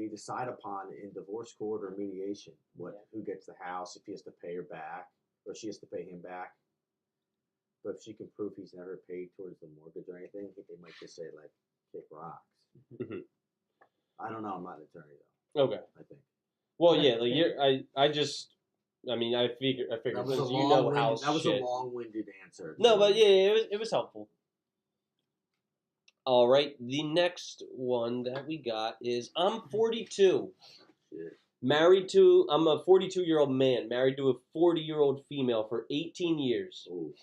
decide upon in divorce court or mediation. Who gets the house, if he has to pay her back or she has to pay him back. But if she can prove he's never paid towards the mortgage or anything, they might just say like kick rocks. I don't know. I'm not an attorney though. Okay. I think. Well, yeah. Like I figured That was since a you know house That was shit. a long-winded answer. No, but yeah, it was helpful. All right, the next one that we got is I'm 42. Shit. I'm a 42-year-old man, married to a 40-year-old female for 18 years. Ooh.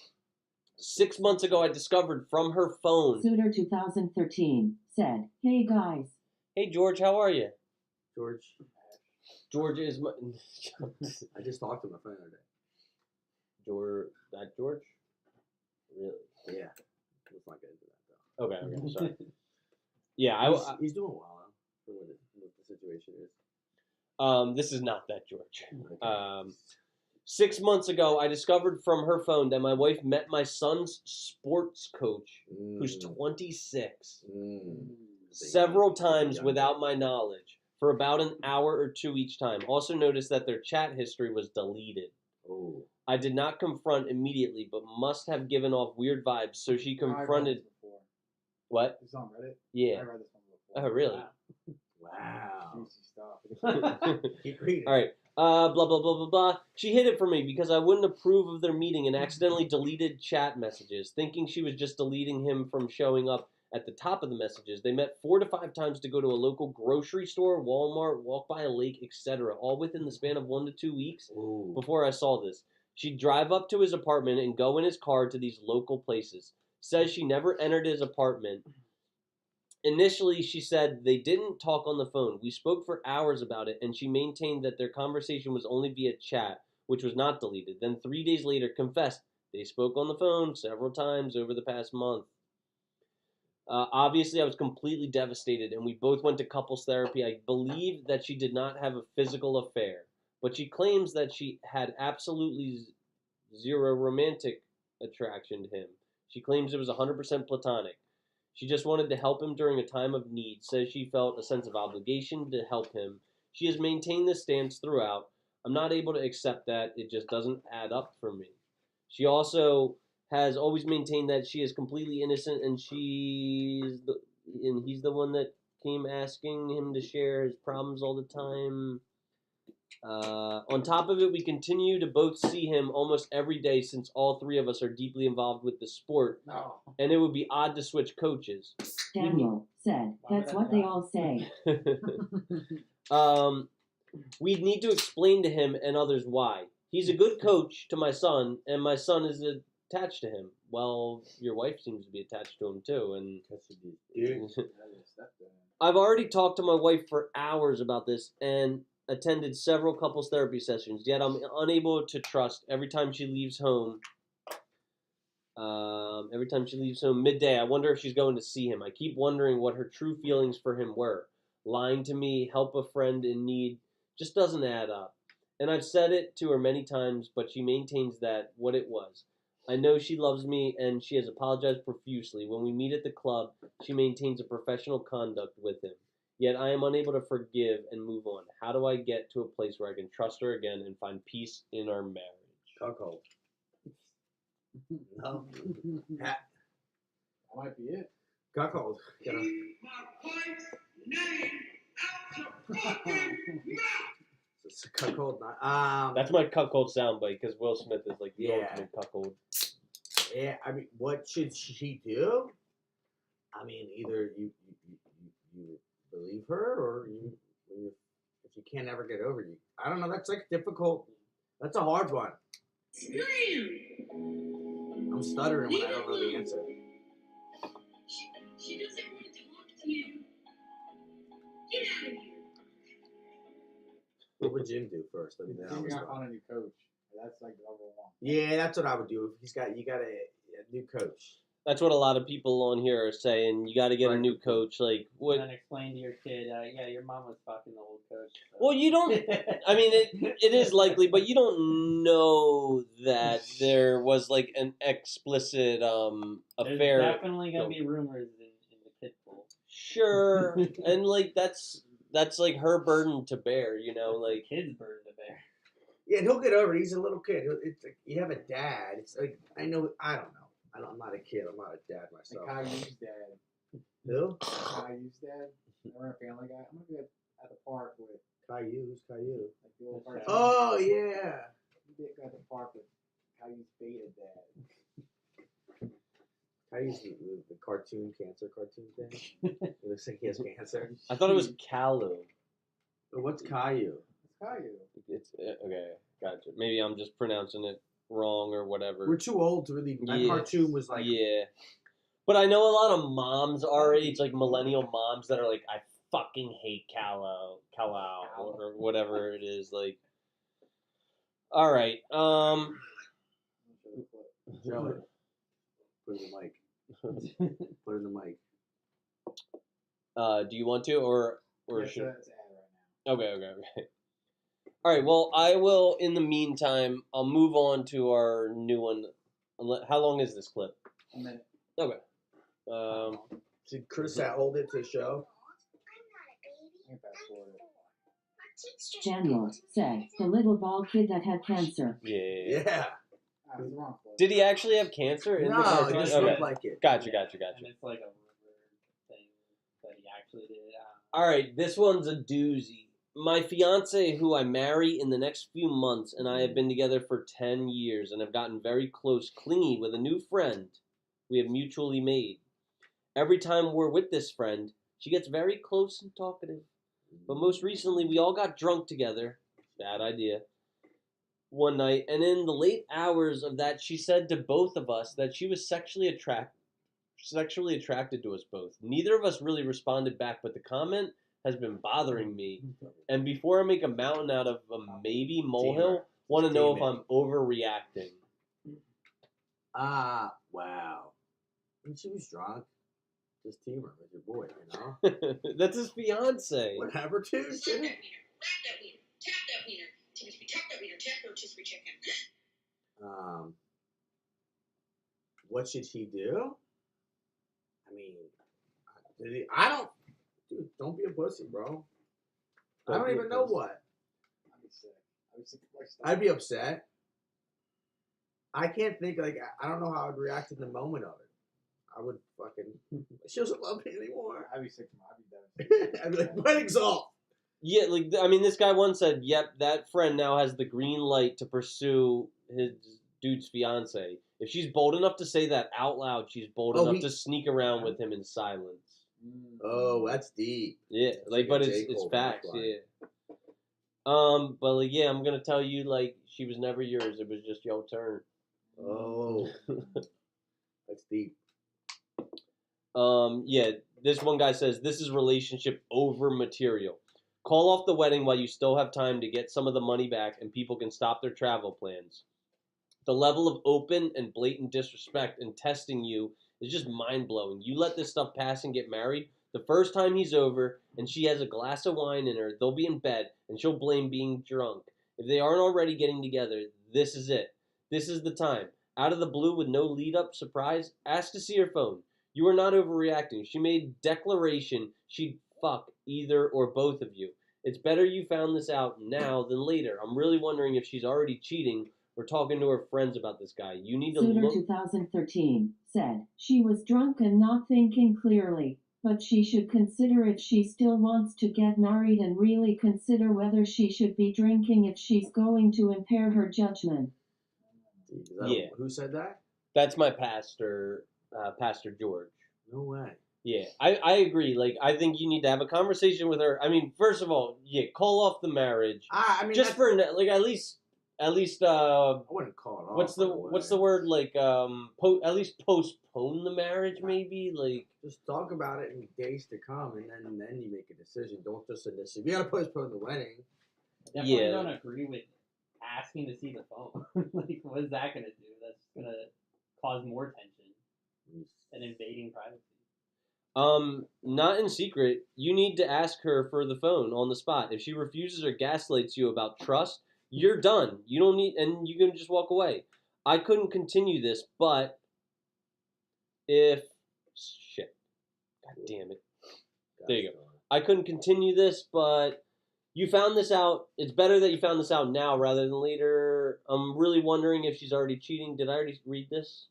6 months ago, I discovered from her phone. Suitor 2013 said, "Hey guys." Hey, George, how are you? George. George is my... I just talked to my friend the other day. George? Really? Yeah. Let's not get into that though. Okay, sorry. Yeah, He's doing well though, for what the situation is. this is not that George. Okay. 6 months ago, I discovered from her phone that my wife met my son's sports coach, who's 26, several times without my knowledge, for about an hour or two each time. Also noticed that their chat history was deleted. Oh. I did not confront immediately, but must have given off weird vibes, so she confronted... I read this before. What? It's on Reddit. Yeah. I read this one before. Oh, really? Wow. Juicy stuff. Keep reading. All right. Blah, blah, blah, blah, blah. She hid it from me because I wouldn't approve of their meeting and accidentally deleted chat messages, thinking she was just deleting him from showing up at the top of the messages. They met 4 to 5 times to go to a local grocery store, Walmart, walk by a lake, etc., all within the span of 1 to 2 weeks Ooh. before I saw this. She'd drive up to his apartment and go in his car to these local places. Says she never entered his apartment. Initially, she said they didn't talk on the phone. We spoke for hours about it, and she maintained that their conversation was only via chat, which was not deleted. Then 3 days later, confessed they spoke on the phone several times over the past month. Obviously, I was completely devastated, and we both went to couples therapy. I believe that she did not have a physical affair, but she claims that she had absolutely zero romantic attraction to him. She claims it was 100% platonic. She just wanted to help him during a time of need, says she felt a sense of obligation to help him. She has maintained this stance throughout. I'm not able to accept that. It just doesn't add up for me. She also has always maintained that she is completely innocent, and he's the one that came asking him to share his problems all the time. On top of it, we continue to both see him almost every day since all three of us are deeply involved with the sport, No. and it would be odd to switch coaches. Daniel said, that's what they all say. We need to explain to him and others why. He's a good coach to my son, and my son is attached to him. Well, your wife seems to be attached to him too, and I've already talked to my wife for hours about this and attended several couples therapy sessions, yet I'm unable to trust every time she leaves home. Midday, I wonder if she's going to see him. I keep wondering what her true feelings for him were. Lying to me, help a friend in need, just doesn't add up. And I've said it to her many times, but she maintains that what it was. I know she loves me, and she has apologized profusely. When we meet at the club, she maintains a professional conduct with him. Yet I am unable to forgive and move on. How do I get to a place where I can trust her again and find peace in our marriage? Cuckold. No. That might be it. Cuckold. You know. My wife's name out your fucking mouth! It's a cuckold. That's my cuckold soundbite, because Will Smith is like the Yeah. ultimate cuckold. Yeah, I mean, what should she do? I mean, either you believe her, or if you can't ever get over you. I don't know. That's like difficult. That's a hard one. Scream! I'm stuttering when I don't know the answer. She doesn't want to talk to you. Get out of here. What would Jim do first? I mean, that You're was not fun. on a new coach. That's like number one. Yeah, that's what I would do. If you got a new coach. That's what a lot of people on here are saying. You got to get a new coach. Like what? And then explain to your kid, yeah, your mom was fucking the old coach. So. Well, you don't. I mean, it is likely, but you don't know that there was like an explicit There's affair. definitely gonna be rumors in the kid pool. Sure, and like that's like her burden to bear. You know, like Kid's burden to bear. Yeah, and he'll get over it. He's a little kid. It's like, you have a dad. It's like I don't know. I'm not a kid. I'm not a dad myself. Like Caillou's dad. Who? Caillou's dad. Remember Family Guy? I'm gonna be at the park with Caillou. Who's Caillou? like the old cartoon. Oh yeah. He did go at the park with Caillou's beta dad. Caillou's the cartoon cancer cartoon thing. It looks like he has cancer. I thought it was Kalu. But what's Caillou? It's Caillou. It's okay. Gotcha. Maybe I'm just pronouncing it wrong or whatever. We're too old to really. That cartoon was like. Yeah. But I know a lot of moms our age, like millennial moms, that are like, I fucking hate Kal-El, or whatever it is. Like, all right. Joey, put in the mic. Put in the mic. Do you want to, or Yes, should? that's ad right now. Okay. All right. Well, I will. In the meantime, I'll move on to our new one. How long is this clip? A minute. Okay. Should Chris hold it to show? I can fast forward it. Daniel said, the little bald kid that had cancer. Yeah. Yeah. Ah, it was the wrong clip. Did he actually have cancer in the No, cartoon? it just Okay. looked like it. Gotcha. And it's like a rumor thing that he actually did. All right, this one's a doozy. My fiance, who I marry in the next few months, and I have been together for 10 years and have gotten very close, clingy with a new friend we have mutually made. Every time we're with this friend, she gets very close and talkative. But most recently, we all got drunk together. Bad idea. One night, and in the late hours of that, she said to both of us that she was sexually attracted to us both. Neither of us really responded back, but the comment has been bothering me. And before I make a mountain out of a maybe molehill, want to know if I'm overreacting. Wow. And she was drunk. Just team her with your boy, you know? That's his fiance. Whatever, dude. Slap that wiener. Rap that wiener. Tap that wiener. Tippity tap that wiener. Tap no rotisserie chicken. What should he do? I mean, dude, don't be a pussy, bro. I don't even know what. I'd be sick. I'd be sick. I'd be upset. I can't think, like, I don't know how I'd react in the moment of it. I would fucking, she doesn't love me anymore. I'd be sick to my. I'd be devastated. I'd be like, wedding's off. Yeah, like, I mean, this guy once said, yep, that friend now has the green light to pursue his dude's fiance. If she's bold enough to say that out loud, she's bold enough to sneak around with him in silence. Oh, that's deep. Yeah, like, but it's facts, yeah. But like, yeah, I'm gonna tell you, like, she was never yours. It was just your turn. Oh, that's deep. Yeah, this one guy says, this is relationship over material. Call off the wedding while you still have time to get some of the money back and people can stop their travel plans. The level of open and blatant disrespect and testing you is just mind-blowing. You let this stuff pass and get married, the first time he's over and she has a glass of wine in her, they'll be in bed and she'll blame being drunk. If they aren't already getting together, this is it. This is the time. Out of the blue with no lead-up surprise, ask to see her phone. You are not overreacting. She made declaration she'd fuck either or both of you. It's better you found this out now than later. I'm really wondering if she's already cheating or talking to her friends about this guy. You need to Suitor look... 2013 said, she was drunk and not thinking clearly, but she should consider if she still wants to get married and really consider whether she should be drinking if she's going to impair her judgment. Yeah. Who said that? That's my pastor, Pastor George. No way. Yeah, I agree. Like, I think you need to have a conversation with her. I mean, first of all, yeah, call off the marriage. I mean, just for like at least. I wouldn't call it off. What's the word, like at least postpone the marriage, maybe, like, just talk about it in days to come, and then you make a decision. Don't just initially. We gotta postpone the wedding. Definitely don't agree with asking to see the phone. Like, what is that gonna do? That's gonna cause more tension and invading privacy. Not in secret. You need to ask her for the phone on the spot. If she refuses or gaslights you about trust, you're done. You don't need, and you can just walk away. I couldn't continue this, but if shit, god damn it, there you go. I couldn't continue this, but you found this out. It's better that you found this out now rather than later. I'm really wondering if she's already cheating. Did I already read this?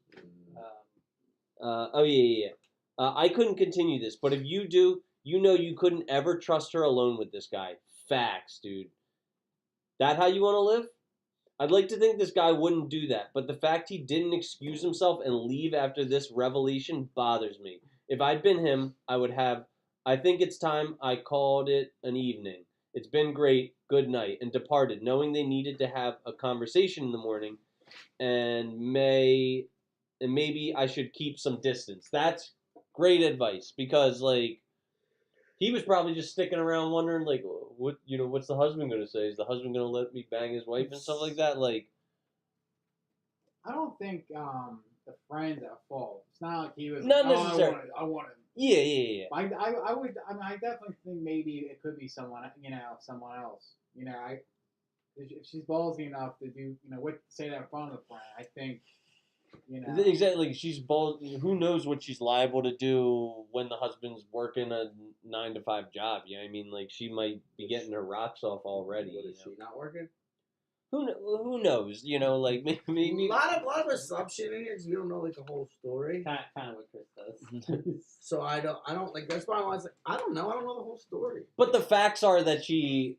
Oh yeah. I couldn't continue this, but if you do, you know you couldn't ever trust her alone with this guy. Facts, dude. That how you want to live? I'd like to think this guy wouldn't do that, but the fact he didn't excuse himself and leave after this revelation bothers me. If I'd been him, I would have, I think it's time I called it an evening. It's been great, good night, and departed, knowing they needed to have a conversation in the morning, and maybe I should keep some distance. That's great advice, because, like, he was probably just sticking around wondering, like, what's the husband going to say? Is the husband going to let me bang his wife and stuff like that? Like, I don't think the friend's at fault. It's not like he was not like, necessarily. I want him. Yeah. I definitely think maybe it could be someone else. If she's ballsy enough to do, say that in front of the friend, I think, Exactly. She's bold. Who knows what she's liable to do when the husband's working a 9-to-5 job? You know what I mean? Like, she might be getting her rocks off already. What, is she not working? Who knows? Like, maybe a lot of assumption in here because we don't know, like, the whole story. Kind of what Chris does. So I don't like. That's why I was like, I don't know the whole story. But the facts are that she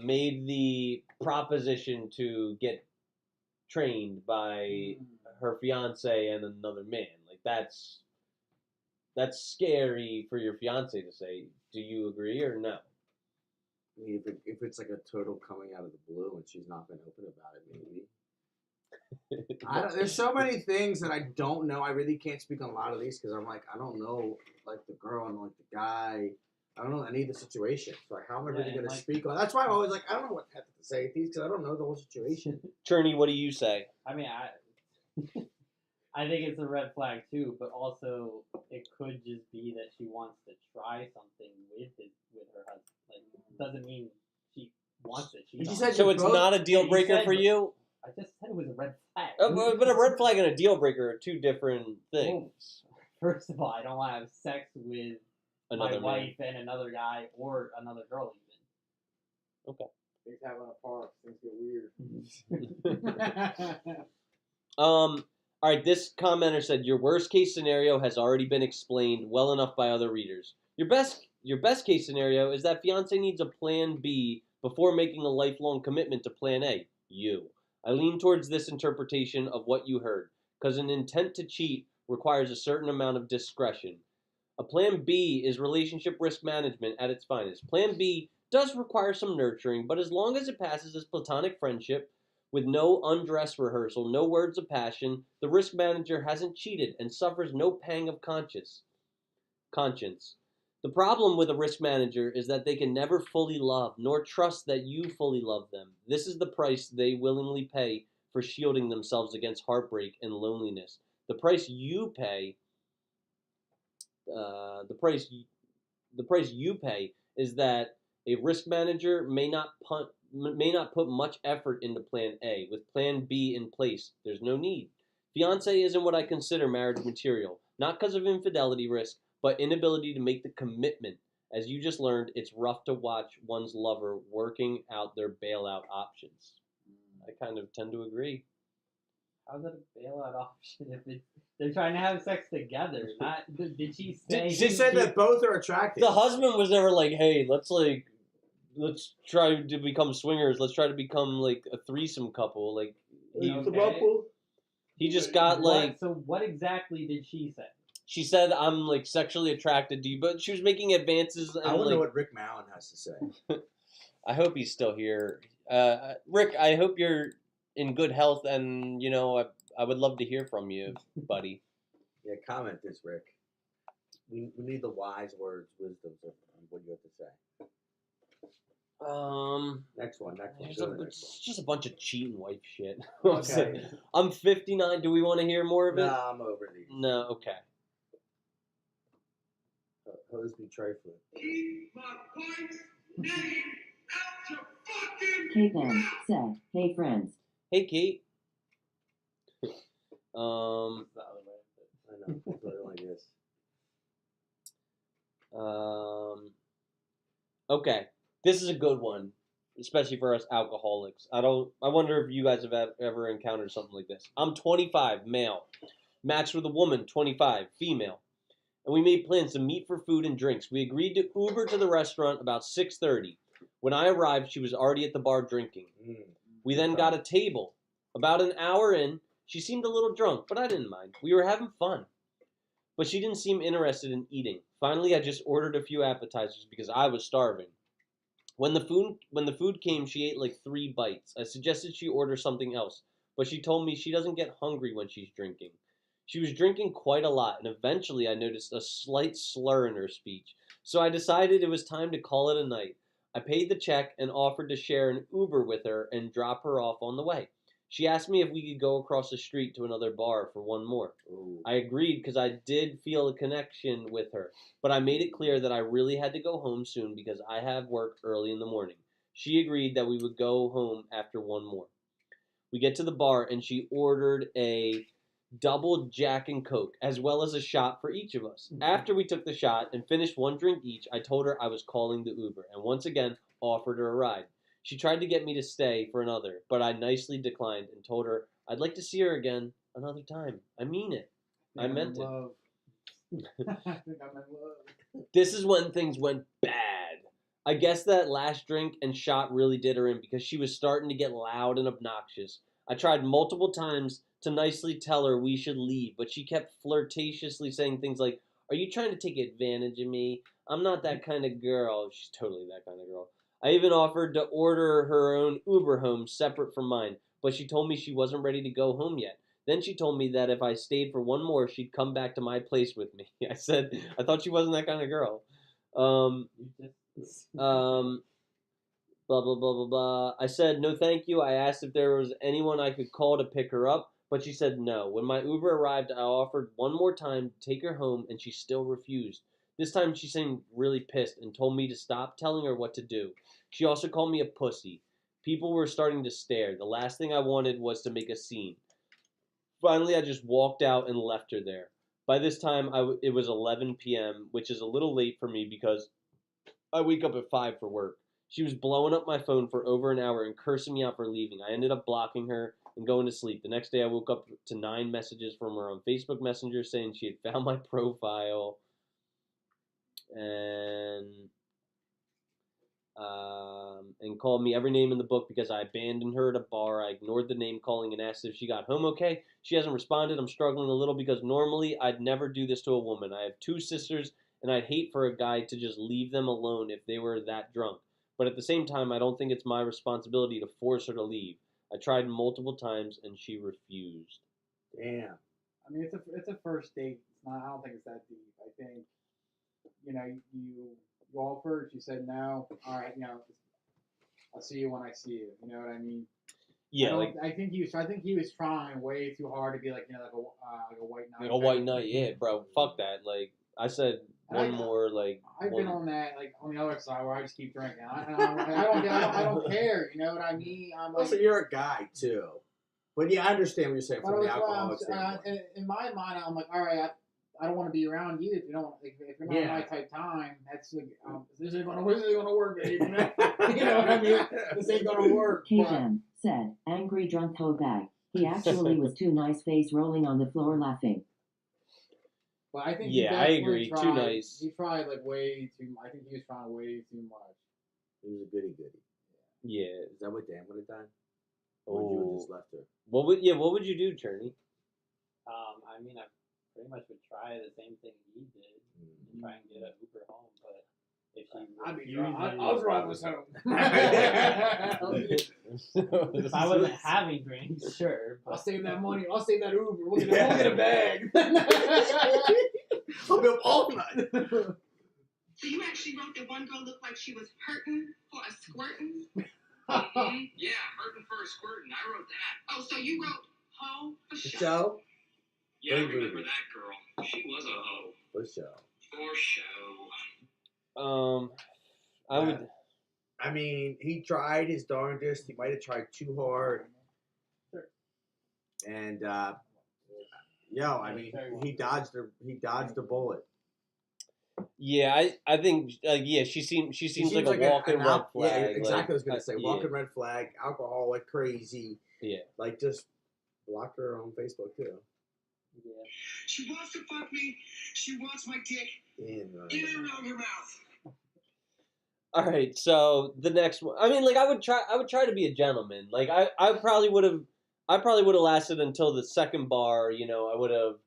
made the proposition to get trained by her fiance and another man. Like, that's scary for your fiance to say. Do you agree or no? I mean, if it's like a total coming out of the blue and she's not been open about it, maybe. There's so many things that I don't know. I really can't speak on a lot of these because I'm like, I don't know, like, the girl and, like, the guy. I don't know any of the situations. Like, how am I really going to speak on? That's why I'm always like, I don't know what to say at these because I don't know the whole situation. Cherney, what do you say? I mean, I think it's a red flag too, but also it could just be that she wants to try something with her husband. Like, doesn't mean she wants it. She said so it's not a deal breaker for you? I just said it was a red flag. But a red flag and a deal breaker are two different things. Well, first of all, I don't want to have sex with another my wife and another guy or another girl even. Things happen apart. Things get weird. All right, this commenter said your worst case scenario has already been explained well enough by other readers. Your best case scenario is that fiance needs a plan B before making a lifelong commitment to plan A. You. I lean towards this interpretation of what you heard, because an intent to cheat requires a certain amount of discretion. A plan B is relationship risk management at its finest. Plan B does require some nurturing, but as long as it passes as platonic friendship, with no undress rehearsal, no words of passion, the risk manager hasn't cheated and suffers no pang of conscience. The problem with a risk manager is that they can never fully love, nor trust that you fully love them. This is the price they willingly pay for shielding themselves against heartbreak and loneliness. The price you pay, the price you pay is that a risk manager may not put much effort into Plan A. With Plan B in place, there's no need. Fiance isn't what I consider marriage material, not because of infidelity risk, but inability to make the commitment. As you just learned, it's rough to watch one's lover working out their bailout options. I kind of tend to agree. How's that a bailout option if they're trying to have sex together? Not did she say? She said that both are attractive. The husband was never like, "Hey, let's try to become swingers. Let's try to become like a threesome couple." Like he just got like. So what exactly did she say? She said, "I'm like sexually attracted to you," but she was making advances. And, I want to know what Rick Mallon has to say. I hope he's still here. Rick, I hope you're in good health, and you know, I would love to hear from you, buddy. Yeah, comment this, Rick. We need the wise words, wisdoms of what you have to say. Next one. It's just a bunch of cheating wife shit. Okay. I'm 59. Do we want to hear more of it? No, I'm over these. No, okay. Hosby trifling. Keep my wife's name out your fucking Kate then said, "Hey friends." Hey, Kate. I know. That's what I like this. Okay. This is a good one, especially for us alcoholics. I wonder if you guys have ever encountered something like this. I'm 25, male. Matched with a woman, 25, female. And we made plans to meet for food and drinks. We agreed to Uber to the restaurant about 6:30. When I arrived, she was already at the bar drinking. We then got a table. About an hour in, she seemed a little drunk, but I didn't mind. We were having fun. But she didn't seem interested in eating. Finally, I just ordered a few appetizers because I was starving. When the food came, she ate like 3 bites. I suggested she order something else, but she told me she doesn't get hungry when she's drinking. She was drinking quite a lot, and eventually I noticed a slight slur in her speech. So I decided it was time to call it a night. I paid the check and offered to share an Uber with her and drop her off on the way. She asked me if we could go across the street to another bar for one more. Ooh. I agreed because I did feel a connection with her, but I made it clear that I really had to go home soon because I have work early in the morning. She agreed that we would go home after one more. We get to the bar and she ordered a double Jack and Coke, as well as a shot for each of us. After we took the shot and finished one drink each, I told her I was calling the Uber, and once again offered her a ride. She tried to get me to stay for another, but I nicely declined and told her I'd like to see her again another time. I mean it. I meant it. I think I'm in love. This is when things went bad. I guess that last drink and shot really did her in because she was starting to get loud and obnoxious. I tried multiple times to nicely tell her we should leave, but she kept flirtatiously saying things like, "Are you trying to take advantage of me? I'm not that kind of girl." She's totally that kind of girl. I even offered to order her own Uber home separate from mine, but she told me she wasn't ready to go home yet. Then she told me that if I stayed for one more, she'd come back to my place with me. I said, I thought she wasn't that kind of girl. Blah, blah, blah, blah, blah. I said, no, thank you. I asked if there was anyone I could call to pick her up, but she said no. When my Uber arrived, I offered one more time to take her home, and she still refused. This time she seemed really pissed and told me to stop telling her what to do. She also called me a pussy. People were starting to stare. The last thing I wanted was to make a scene. Finally, I just walked out and left her there. By this time, it was 11 p.m., which is a little late for me because I wake up at 5 for work. She was blowing up my phone for over an hour and cursing me out for leaving. I ended up blocking her and going to sleep. The next day, I woke up to 9 messages from her on Facebook Messenger saying she had found my profile and called me every name in the book because I abandoned her at a bar. I ignored the name calling and asked if she got home okay. She hasn't responded. I'm struggling a little because normally I'd never do this to a woman. I have 2 sisters, and I'd hate for a guy to just leave them alone if they were that drunk. But at the same time, I don't think it's my responsibility to force her to leave. I tried multiple times, and she refused. Damn. I mean, it's a first date. It's not. I don't think it's that deep. I think, you offered. She said no. All right, I'll see you when I see you. You know what I mean? Yeah, I think he was trying way too hard to be like a white knight. Like a white knight, yeah, bro. Fuck that. Like I said, I've one been on that, like on the other side where I just keep drinking. I don't care. You know what I mean? I'm Also, you're a guy too, but yeah, I understand what you're saying from the alcoholic standpoint. in my mind, I'm like, all right, I don't want to be around you if you don't. If you're not my type time, that's this isn't gonna work, babe. You know what I mean? This ain't gonna work. K-Dem said, angry drunk hoe bag. He actually was too nice, face rolling on the floor laughing. But I think I agree. Tried, too nice. He tried like way too. I think he was trying way too much. He was a goody. Yeah. Is that what Dan would have done? Or would you have just left her? What would you do, Cherney? I mean, I pretty much would try the same thing he did and try and get an Uber home, but if she I'll drive us home. If I wasn't having drinks, sure. I'll save that money. I'll save that Uber. We'll get a bag. I'll be up all night. So you actually wrote that one girl looked like she was hurting for a squirtin'? Yeah, hurting for a squirtin'. I wrote that. Oh, so you wrote hoe for show? Show? Yeah, I remember that girl. She was a hoe. For show. For show. I would. I mean, he tried his darndest. He might have tried too hard. And I mean, he dodged the bullet. Yeah, I think she seems like a walking red flag. Yeah, exactly. Like, I was gonna say walking red flag, alcoholic, crazy. Yeah. Like just block her on Facebook too. Yeah. She wants to fuck me. She wants my dick. In around her mouth. All right, so the next one. I mean, like I would try to be a gentleman. Like I probably would have lasted until the second bar. I would have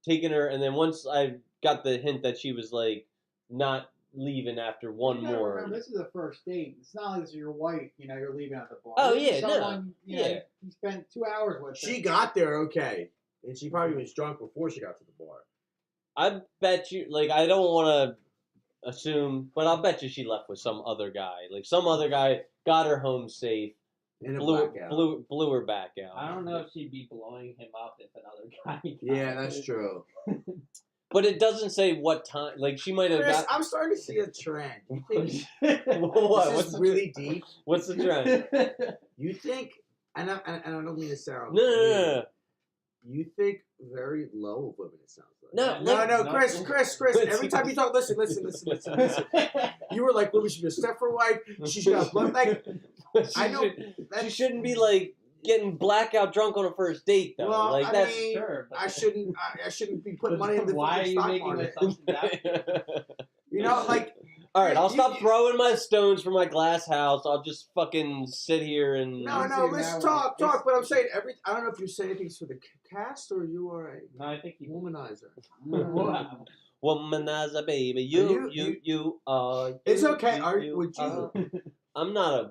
taken her, and then once I got the hint that she was like not leaving after one more. Remember, this is a first date. It's not like this is your wife. You're leaving at the bar. Oh This is yeah, someone, yeah. You spent 2 hours with. She got there okay, and she probably was drunk before she got to the bar. I bet you. Like I don't want to assume, but I'll bet you she left with some other guy. Like some other guy got her home safe. In a blew her back out. I don't know if she'd be blowing him up if another guy. Yeah, that's true. But it doesn't say what time. Like she might have Chris, got. I'm starting to see a trend. You think What? this is really deep? What's the trend? You think? And I don't mean to sound. No. You think very low of women. It sounds like. No, Chris. Every time you talk, listen. You were like, "Well, she be a stepford wife. She's got blood." Like, I know she shouldn't be like getting blackout drunk on a first date though. Well, like that's sure. I shouldn't be putting money in the Why are you stock making market. assumptions? Like. All right, I'll stop throwing my stones from my glass house. I'll just fucking sit here and. No, let's talk. But I'm saying I don't know if you say things for the cast or you are a No, I think you womanizer. Womanizer, baby. You are. It's okay. Would you? I'm not a.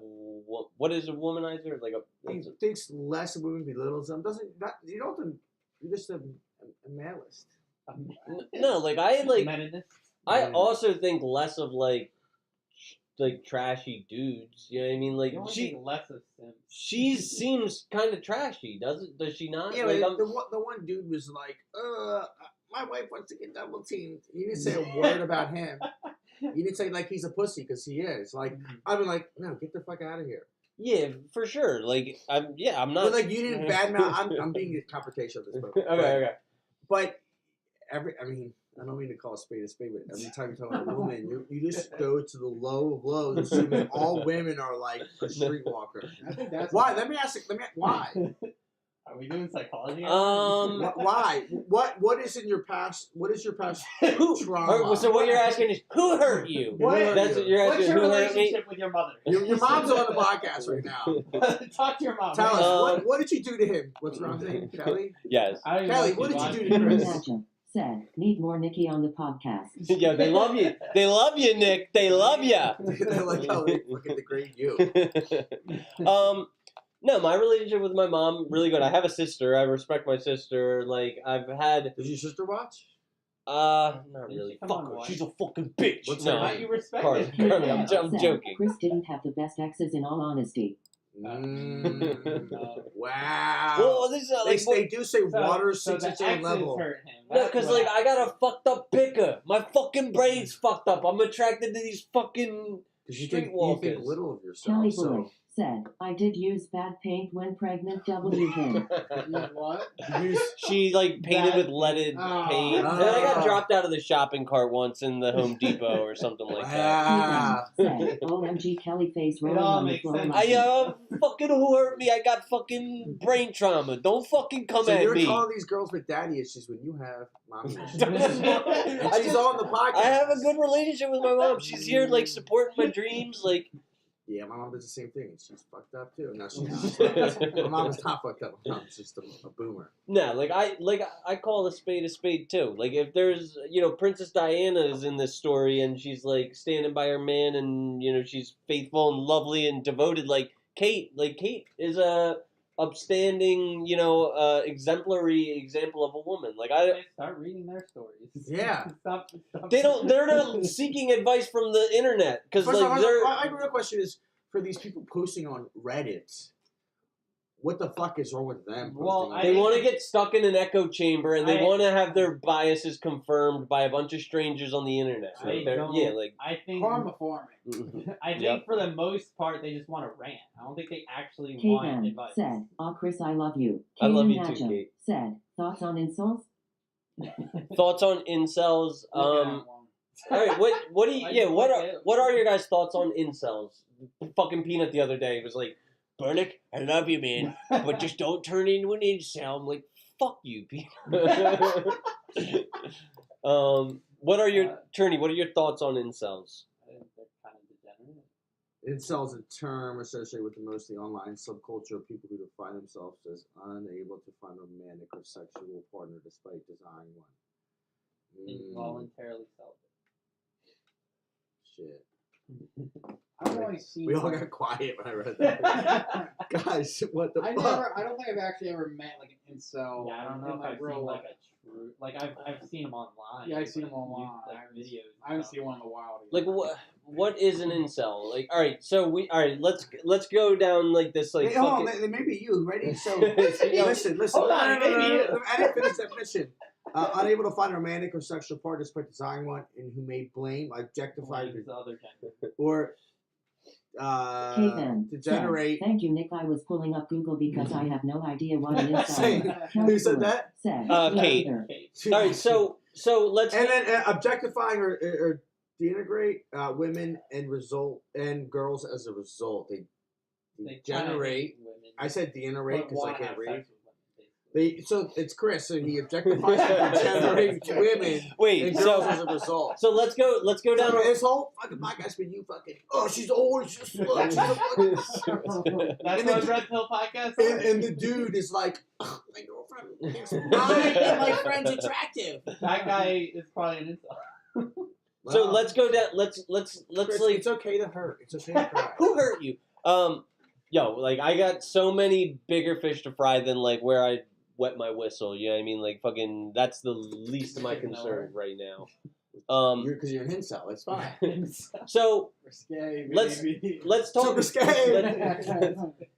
What is a womanizer? Like He thinks less of women, belittles them. You're just a maleist. No, like I like. Meninist? I also think less of like trashy dudes. You know what I mean? Like You only think less of simps. she seems kind of trashy, does she not? Yeah, like, but the one dude was like, my wife wants to get double teamed. He didn't say a word about him. He didn't say like he's a pussy because he is. Like I've been like, no, get the fuck out of here. Yeah, for sure. Like I'm not. But like you didn't badmouth. I'm being confrontational at this point. Okay. But I don't mean to call a spade, but every time you talk about a woman, you just go to the low of lows, assuming all women are like a streetwalker. I think that's Why? Why? Are we doing psychology? Why? What is in your past? What is your past trauma? So what you're asking is, who hurt you? That's what you're What's asking. your Who hurt me? relationship with your mother? Your mom's on the podcast right now. Talk to your mom. Tell right? us, what did you do to him? What's wrong with him? Kelly? Yes. I don't even Kelly, know what if did you watch do to it. Chris? Naja said, need more Nikki on the podcast. Yeah, they love you. They love you, Nick. They love you. They like how they fucking degrade you. No, my relationship with my mom really good. I have a sister. I respect my sister. Like I've had. Does your sister watch? Not Did really. she come Fuck on her. watch? She's a fucking bitch. What's no, her How you respect Carly, it? Carly, I'm Said, joking. Chris didn't have the best exes in all honesty. Wow. Well, this is not like they do say water sinks the its own exes level. hurt him. no, That's because what like I got a fucked up picker. My fucking brain's fucked up. I'm attracted to these fucking Because you think streetwalkers. little of Kelly yourself. Bullock said, I did use bad paint when pregnant. W him. What? She like painted with leaded Oh. paint. And I got Oh. dropped out of the shopping cart once in the Home Depot or something like that. Wow. Said, OMG Kelly face rolling all on the makes floor. sense. Fucking who hurt me? I got fucking brain trauma. Don't fucking come So at you're me. calling these girls with daddy issues when you have mommy issues. I And she's just- on the podcast. I have a good relationship with my mom. She's here, like, supporting my dreams. Like, Yeah, my mom does the same thing. And she's fucked up too. No, she's not. My mom is not fucked up. My mom's just a boomer. no, I call a spade too. Like, if there's, Princess Diana is in this story and she's like standing by her man and she's faithful and lovely and devoted. Like Kate is a upstanding, exemplary example of a woman. Like Start reading their stories. Yeah. Stop. they're not seeking advice from the internet because First like off, they're. my real question is for these people posting on Reddit. What the fuck is wrong with them? Well, posting on They Reddit? want to get stuck in an echo chamber, and they I- want to have their biases confirmed by a bunch of strangers on the internet. I Like, they're- don't- yeah, like. I think. Karma farming. I think Yep. for the most part they just want to rant. I don't think they actually want Kagan advice. said, Chris, I love you. I love you Kanan too, Naja Kate. said, thoughts on insults? Thoughts on incels? Look at that one. All right, what do you? Why Yeah, you what look are at it? what are your guys' thoughts on incels? Fucking Peanut the other day was like, Bernick, I love you, man, but just don't turn into an incel. I'm like, fuck you, Peanut. What are your Turney? What are your thoughts on incels? I think they're kind of degenerate. Incels a term associated with the mostly online subculture of people who define themselves as unable to find a romantic or sexual partner despite desiring one. Involuntarily celibate. Shit. I've only seen. We all got quiet when I read that. Guys, what the I fuck? don't think I've actually ever met like an incel. Yeah, I don't know in if my I've real seen life. like a true. Like I've seen them online. Yeah, I've seen like, them online. Like videos. I haven't seen one in a while. Like what is an incel? Like, all right, let's go down like this like. Hey, hold on, fucking- they may be you. Ready? So, Yeah. listen. Hold on, No, maybe you. I didn't finish that mission. Unable to find a romantic or sexual partner despite desiring one, and who may blame, objectify, Blames the other gender. or Kagan degenerate. said, thank you, Nick. I was pulling up Google because I have no idea what an Say, incel is. who said that? Said, Kate. neither. Okay. All right, so let's. And then objectifying or denigrate women and girls as a result. They They generate. women. I said denigrate but because I wanna can't have read. sex with women, basically. So it's Chris. So he objectifies and degenerates women Wait, and girls as a result. so let's go down. So this whole fucking podcast been you fucking. Oh, she's old. She's a slut. She's a fucking. That's And what the- Red Pill podcast is. And the dude is like, oh, my girlfriend is fine and my friend's attractive. That guy is probably an incel. So Wow. let's go down. Let's Chris, like. it's okay to hurt. It's okay to cry. Who hurt you? Like I got so many bigger fish to fry than like where I wet my whistle. You know what I mean? Like fucking. That's the least of my concern right now. Because you're an incel. It's fine. So Risque, Let's- maybe. let's talk. Too risque.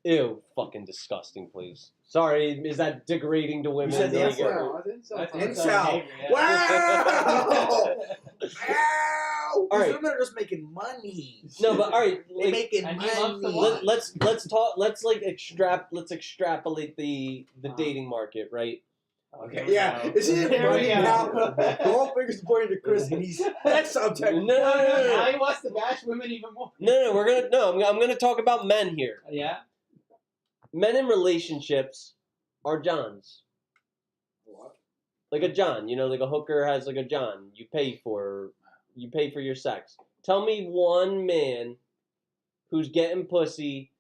Ew, fucking disgusting, please. Sorry, is that degrading to women? You said the Like, incel. That's Incel. behavior, yeah. Wow! Wow! All right. These women are just making money. No, but all right. They're Like, making and he loves to money. watch. let's talk. Let's like extrapolate the dating market, right? Okay, yeah. Is he Here we running go. now? All fingers pointing to Chris, and he's that subject. No, no, no, no, Now no. he wants to bash women even more. I'm gonna talk about men here. Yeah. Men in relationships are Johns. What? Like a John, like a hooker has like a John. You pay for your sex. Tell me one man who's getting pussy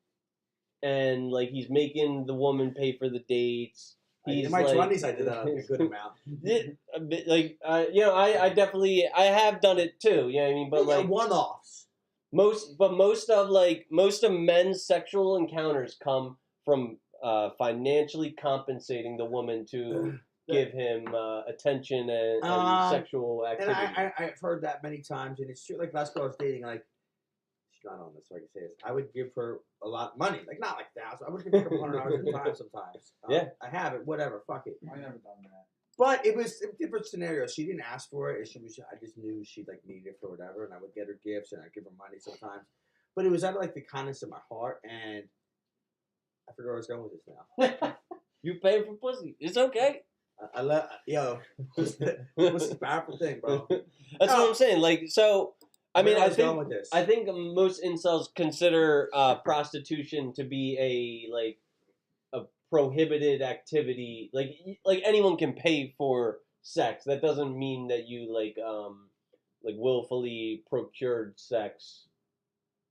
and like he's making the woman pay for the dates. In my 20s, I did that a good amount. I definitely have done it too. You know what I mean? But like one-offs. Most of men's sexual encounters come from financially compensating the woman to give him attention and sexual activity. And I've heard that many times, and it's true. Like last girl I was dating, like she's not on this, so I can say this. I would give her a lot of money, like not like $1,000. I would give her $100 at a time sometimes. Yeah, I have it. Whatever, fuck it. I never done that. But it was a different scenario. She didn't ask for it. I just knew she like needed it for whatever, and I would get her gifts and I'd give her money sometimes. But it was out of like the kindness of my heart, and I forget where I was going with this now. You pay for pussy. It's okay. I love pussy is a powerful thing, bro. That's what I'm saying. Like, so I mean, I think with this. I think most incels consider prostitution to be a prohibited activity. Like anyone can pay for sex. That doesn't mean that you like willfully procured sex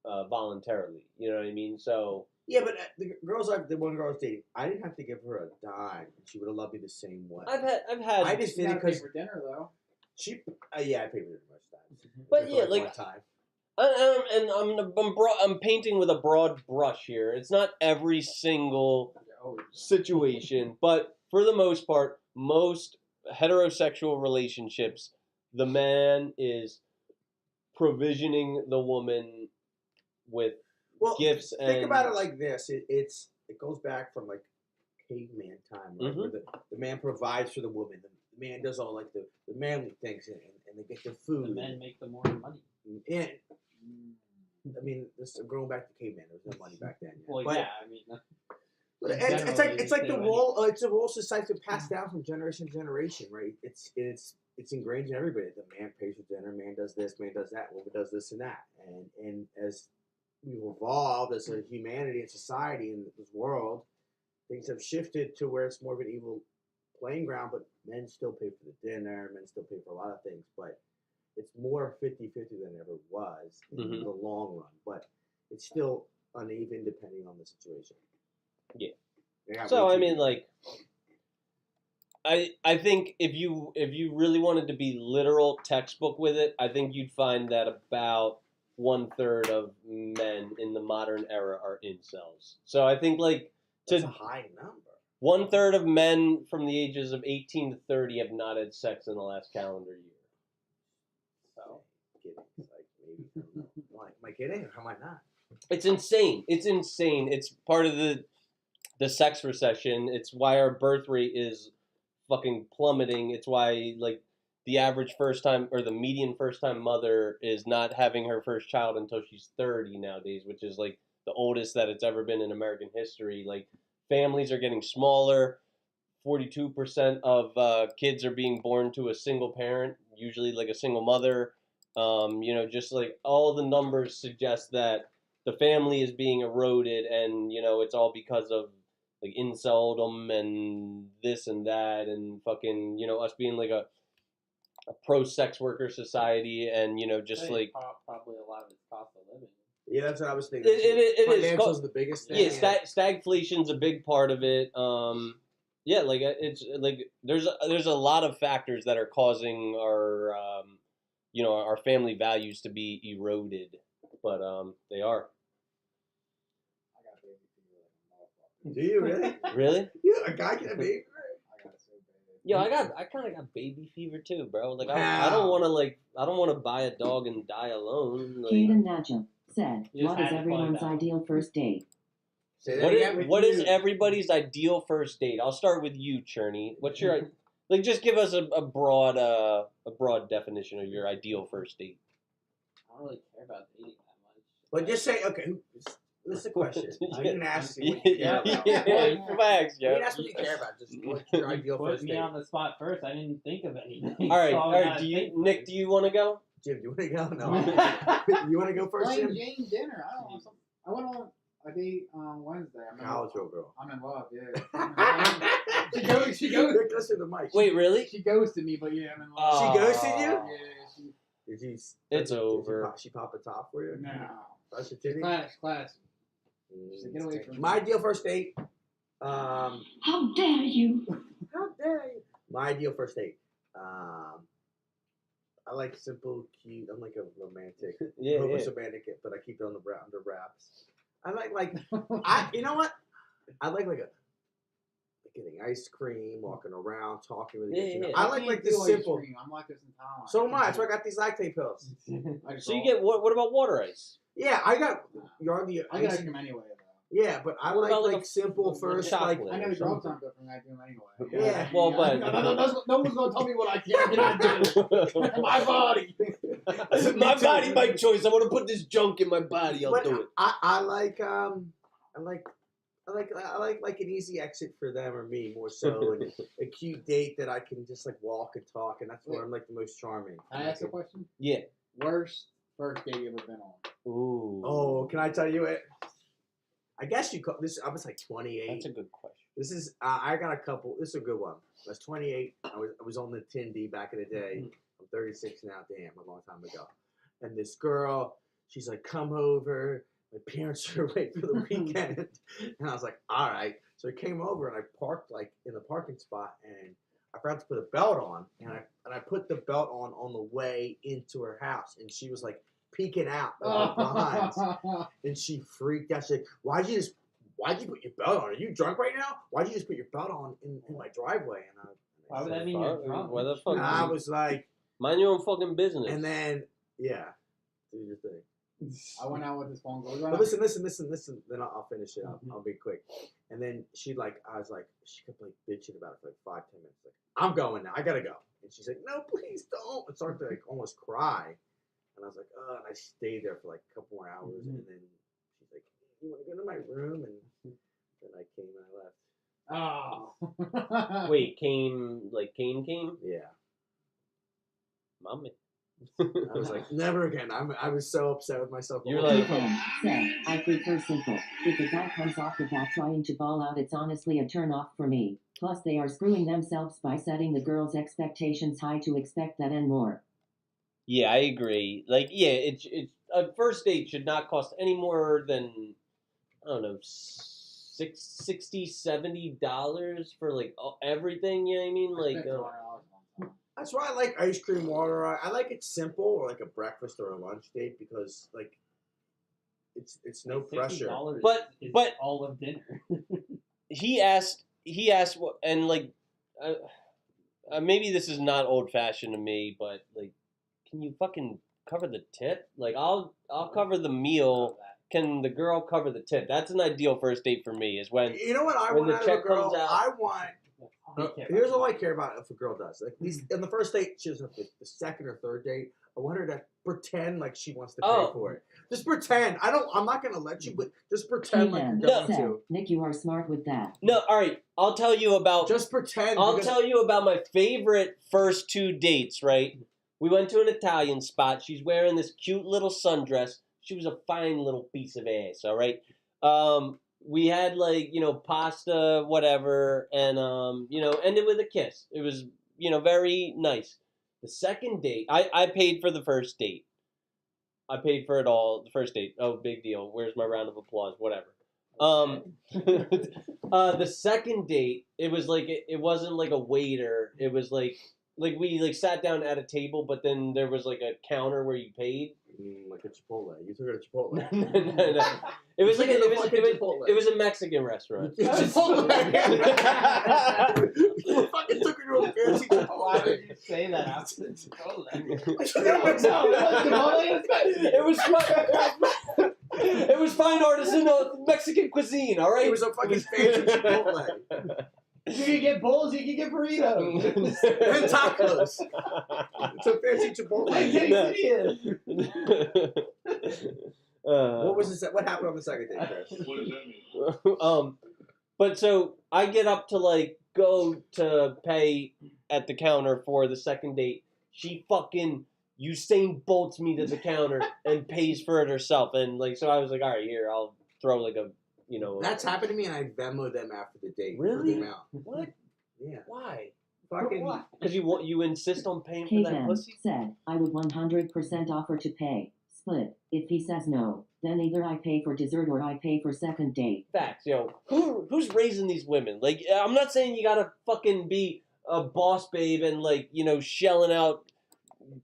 voluntarily. You know what I mean? So yeah, but the one girl I was dating, I didn't have to give her a dime. She would have loved me the same way. I've had. I just did it because for dinner though. She, I paid for dinner most times. But yeah, one time. I'm painting with a broad brush here. It's not every single situation, but for the most part, most heterosexual relationships, the man is provisioning the woman with gifts. Think about it like this: it goes back from like caveman time, right? Where the man provides for the woman. The man does all like the manly things, and they get the food. The men make the more money. And I mean, going back to caveman, there was no money back then. Well, but, yeah, I mean. But it's like the role. It's a role society passed down from generation to generation, right? It's ingrained in everybody. The man pays for dinner, man does this, man does that, woman does this and that, and as we've evolved as a humanity and society in this world, things have shifted to where it's more of an equal playing ground. But men still pay for the dinner, men still pay for a lot of things, but it's more 50-50 than it ever was in the long run. But it's still uneven depending on the situation. Yeah. So I mean, like, I think if you really wanted to be literal textbook with it, I think you'd find that about 1/3 of men in the modern era are incels. So I think like that's a high number. 1/3 of men from the ages of 18 to 30 have not had sex in the last calendar year. So, like maybe am I kidding or am I not? It's insane. It's part of the sex recession. It's why our birth rate is fucking plummeting. It's why like the average the median first time mother is not having her first child until she's 30 nowadays, which is like the oldest that it's ever been in American history. Like families are getting smaller. 42% of kids are being born to a single parent, usually like a single mother. Just like all the numbers suggest that the family is being eroded, and it's all because of like inceldom and this and that, and fucking us being like a pro sex worker society, and like probably a lot of it's cost of living. Yeah, that's what I was thinking. It is. Financial's the biggest thing. Yeah, stagflation's a big part of it. Yeah, like it's like there's a lot of factors that are causing our our family values to be eroded, but they are. Do you really? Really? You a guy can have baby? Yo, I kind of got baby fever too, bro. Like I don't want to buy a dog and die alone. Like, Kaden Najib said, "What is everyone's ideal first date?" What is everybody's ideal first date? I'll start with you, Cherney. What's your like? Just give us a broad definition of your ideal first date. I don't really care about dating that much. But just say okay. This is a question. I didn't ask you what you care about. Yeah, relax, Joe. I didn't ask what you care about. Just what's your ideal first date? Put me on the spot first. I didn't think of anything. All right. Nick, do you want to go? Jim, do you want to go? No. You want to go first, Plain Jim? Jane dinner. I don't want some. I want I date on Wednesday. College girl. I'm in love, yeah. She goes. Close to the mic. Wait, really? She ghosted me, but yeah, I'm in love. She ghosted you? Yeah, Did you? It's over. She pop a top for you? No. That's your titty? Class. She said, get away from me. My ideal first date. How dare you? How dare you? My ideal first date. I like simple, cute. I'm like a romantic. Yeah. romantic, but I keep it under wraps. I like you know what? I like getting ice cream, walking around, talking with Yeah. I like the simple. I'm like this intolerant. So am I. That's why I got these lactate pills. So you get what about water ice? Yeah, I got. You're on the. I gotta drink them anyway, though. Yeah, but I What about, like like, simple first. Like chocolate? I know or drugs something. aren't good for me. I do them anyway. Yeah. Well, but no one's gonna tell me what I can and cannot do. My body. my body, my choice. I want to put this junk in my body. I'll but do it. I like an easy exit for them or me more so, and a cute date that I can just like walk and talk, and that's where I'm like the most charming. Can I ask a question? Yeah. Worst first date you ever been on? Ooh. Oh, can I tell you it? I guess you call this. I was like 28. That's a good question. This is I got a couple. This is a good one. I was 28. I was on the Tindy back in the day. I'm 36 now. Damn, a long time ago. And this girl, she's like, "Come over. My parents are away for the weekend." And I was like, "All right." So I came over and I parked like in the parking spot, and I forgot to put a belt on, and I put the belt on the way into her house, and she was like peeking out behind, and she freaked out. She's like, why'd you put your belt on? Are you drunk right now? Why'd you just put your belt on in my driveway? And Why would that mean you're drunk? Why the fuck? and I was like, Mind your own fucking business. and then yeah, do your thing. I went out with this phone call. But listen. Then I'll finish it. I'll be quick. And then she kept like bitching about it for like 5-10 minutes. Like, I'm going now. I gotta go. And she's like, no, please don't. And started to like almost cry. And I was like, oh, and I stayed there for like a couple more hours. And then she's like, you want to go to my room? And then I came and I left. Oh. Wait, came? Yeah. Mommy. I was like, never again. I was so upset with myself. You're like, Said, I prefer simple. If a guy comes off the bat trying to ball out, it's honestly a turn off for me. Plus, they are screwing themselves by setting the girl's expectations high to expect that and more. yeah, I agree. Like, yeah, it's a first date should not cost any more than, I don't know, $60, $70 for like everything. You know what I mean? Like, that's why I like ice cream water. I like it simple, or like a breakfast or a lunch date, because like it's no pressure. $60 is But- all of dinner. he asked what, and like, maybe this is not old fashioned to me, but like, can you fucking cover the tip? Like, I'll cover the meal. Can the girl cover the tip? That's an ideal first date for me. Is when You know what I when want the out of a check girl? comes out. I want. Here's all I care about if a girl does. Like on the first date, she doesn't. The second or third date, I want her to pretend like she wants to pay for it. Just pretend. I'm not gonna let you, but just pretend like you're going Said, to. Nick, you are smart with that. No, all right. I'll tell you about. Just pretend. I'll tell you about my favorite first 2 dates. Right, we went to an Italian spot. She's wearing this cute little sundress. She was a fine little piece of ass. All right. We had like, pasta, whatever, and ended with a kiss. It was, very nice. The second date, I paid for the first date. I paid for it all. The first date. Oh, big deal. Where's my round of applause? Whatever. The second date, it was like it wasn't like a waiter. It was like we like sat down at a table, but then there was like a counter where you paid. Like a Chipotle. You took her to Chipotle. No. It was like Chipotle. it was a Mexican restaurant. Chipotle. You fucking took her to a fancy Chipotle. Why would you say that after Chipotle? It was fine artisanal Mexican cuisine. All right. It was a fucking fancy Chipotle. You can get bowls, you can get burritos. And tacos. It's a fancy Chipotle. What was this? What happened on the second date, Chris? What does that mean? But so I get up to like go to pay at the counter for the second date. She fucking Usain Bolts me to the counter and pays for it herself. And like, so I was like, all right, here, I'll throw like a, That's happened to me, and I Venmo them after the date. For Really? the amount. What? Yeah. Why? Fucking. Because you insist on paying for that K-Ben pussy? said, I would 100% offer to pay. Split. If he says no, then either I pay for dessert or I pay for second date. Facts, who's raising these women? Like, I'm not saying you gotta fucking be a boss babe and like, shelling out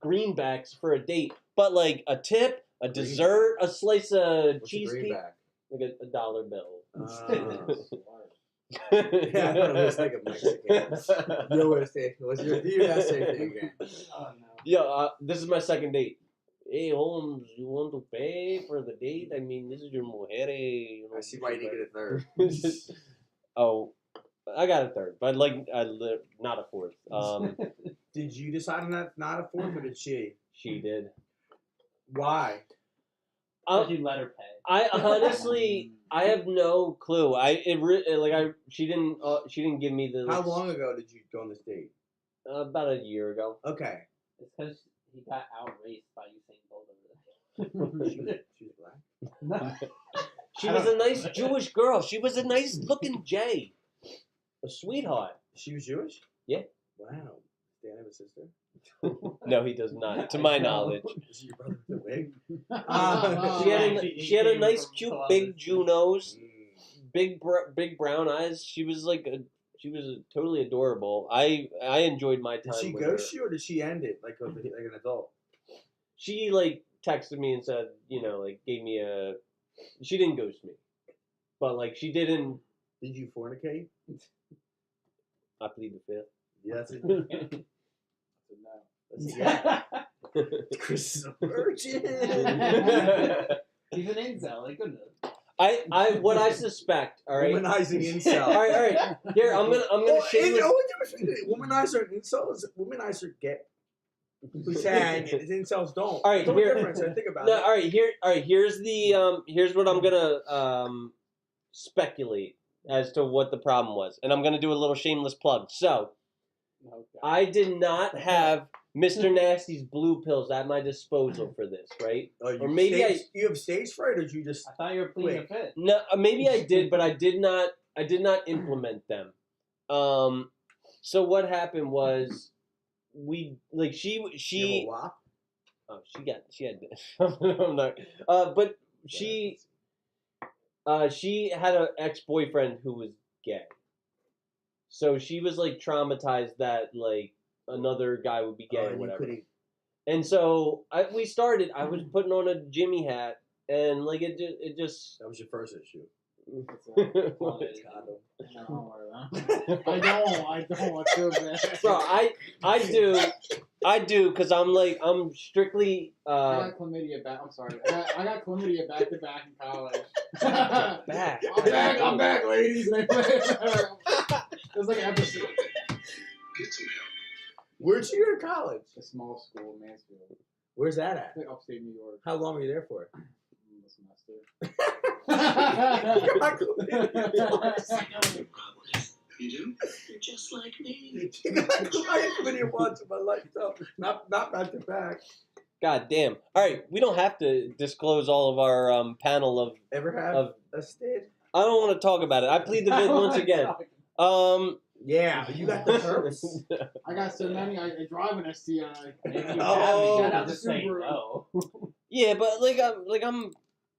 greenbacks for a date, but like a tip, a dessert, a slice of What's a cheesecake, greenback? like a dollar bill. Yeah, I thought it was like a Mexican. What's your view that same thing again? Oh no. Yeah, this is my second date. Hey Holmes, you want to pay for the date? I mean, this is your mujer. I see why you didn't get a third. Oh, I got a third, but like not a fourth. Did you decide on that? Not a fourth, or did she? She did. Why? Did you let her pay? I honestly, I have no clue. She didn't give me the. How long ago did you go on this date? About a year ago. Okay. It's because he got outraced by Usain Bolt over there. She was black. She was a nice Jewish girl. She was a nice looking J. A sweetheart. She was Jewish? Yeah. Wow. Dan have a sister? No, he does not, to my knowledge. Is she your brother with the wig? She had a nice, cute, big Jew nose, Mm. big brown eyes. She was totally adorable. I enjoyed my time. Did she with ghost her. you, or did she end it like an adult? She like texted me and said, gave me a. She didn't ghost me, but like she didn't. Did you fornicate? I plead the fifth. Yes. No. Yeah. Chris is a virgin. He's an incel. He couldn't I what I suspect. All right. Womanizing incel. All right. Here, I'm gonna shave this. Womanizer and incels. Womanizer get tag, and incels don't. All right, There's here. a difference. I think about No, it. all right. Here's the here's what I'm gonna speculate as to what the problem was, and I'm gonna do a little shameless plug. So, I did not have Mr. Nasty's blue pills at my disposal for this, right? Oh, Or maybe you have stage fright, or did you just? I thought you were pleading a fifth. No, maybe I did, but I did not implement them. So what happened was she You have a wop? oh she had I'm not but she had an ex-boyfriend who was gay. So she was like traumatized that like another guy would be gay or whatever. And so I was putting on a Jimmy hat, and like it just That was your first issue. I don't. I feel bad. Bro, I do, because I'm strictly I got chlamydia back. I'm sorry. I got chlamydia back to back in college. back. I'm back, ladies. It was like an episode. Get some help. Where'd you go to college? A small school, Mansfield. Where's that at? Like upstate New York. How long were you there for? A semester. You do? You're just like me. I got chlamydia once in my life, so not back to back. God damn. All right, we don't have to disclose all of our panel of. Ever have a stid? I don't want to talk about it. I plead the fifth once again. Yeah, you got the herpes. I got so many. I drive an STI. Oh, shout out to Just say Subaru. no. Yeah, but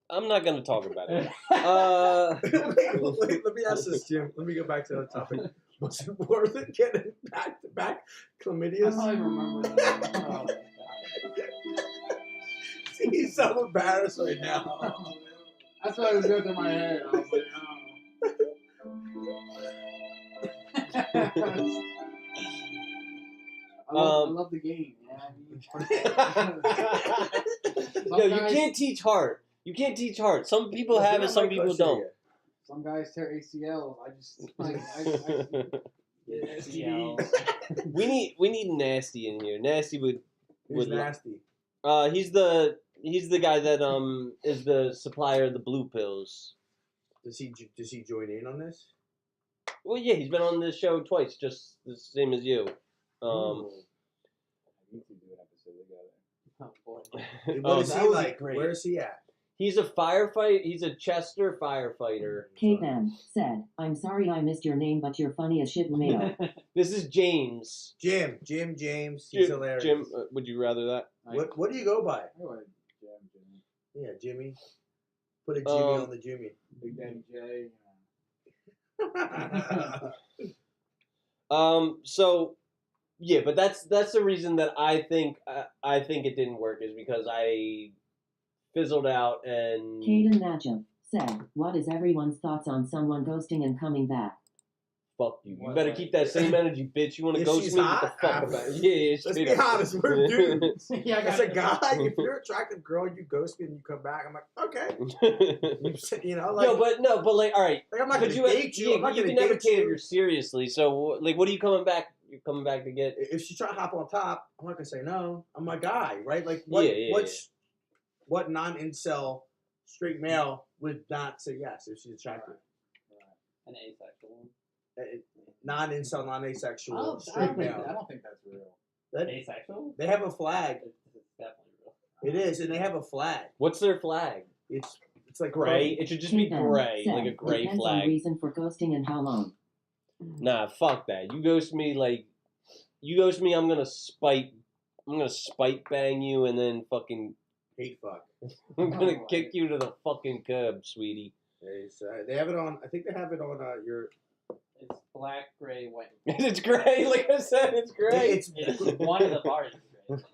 I'm not gonna talk about it. Wait, let me ask this, Jim. Let me go back to the topic. Was it worth it getting back-to-back I chlamydias? don't even remember that. Oh, my God. He's so embarrassed right now. That's what was going through my head. I was like, I love the game. No, you can't teach heart. You can't teach heart. Some people have it, some people don't. Some guys tear ACLs. I just We need Nasty in here. Nasty Who's would nasty? he's the guy that is the supplier of the blue pills. Does he join in on this? Well, yeah, he's been on this show twice, just the same as you. need to do an episode together. Oh boy. What is that he would be like? great. Where is he at? He's a firefighter. He's a Chester firefighter. Caveman said, I'm sorry I missed your name, but you're funny as shit, Mayo. This is James. James. He's hilarious. Jim, would you rather that? What do you go by? I would Jimmy. Yeah, Jimmy. Put a Jimmy on the Jimmy. Big Daddy J. So, yeah, but that's the reason that I think it didn't work is because I fizzled out and. Caden Najib said, what is everyone's thoughts on someone ghosting and coming back? Fuck you. You better keep that same energy, bitch. You want to If ghost she's me? hot, What the fuck about it? Yeah, Let's straight be up. honest, we're dudes. Yeah, As a guy, if you're an attractive girl, you ghost me and you come back, I'm like, okay. You know, like, Yo, but like, all right. like I'm not But gonna date you. I'm not you gonna can never date cater you. her seriously. So, like, what are you coming back? You're coming back to get? If she try to hop on top, I'm not gonna say no. I'm a guy, right? Like, what? Yeah. What non-incel straight male would not say yes if she's attractive? An asexual. Non-incel, I non-asexual don't straight think male. that's real. Asexual? They have a flag. It's definitely real. It is, and they have a flag. What's their flag? It's like Gray. It should just be Caveman gray, said, like a gray depends on flag. reason for ghosting and how long. Nah, fuck that. You ghost me, I'm gonna spite bang you and then fucking hate fuck. I'm gonna kick you to the fucking curb, sweetie. They have it on. I think they have it on your. It's black, gray, white. It's gray, like I said, it's gray. It's One of the bars is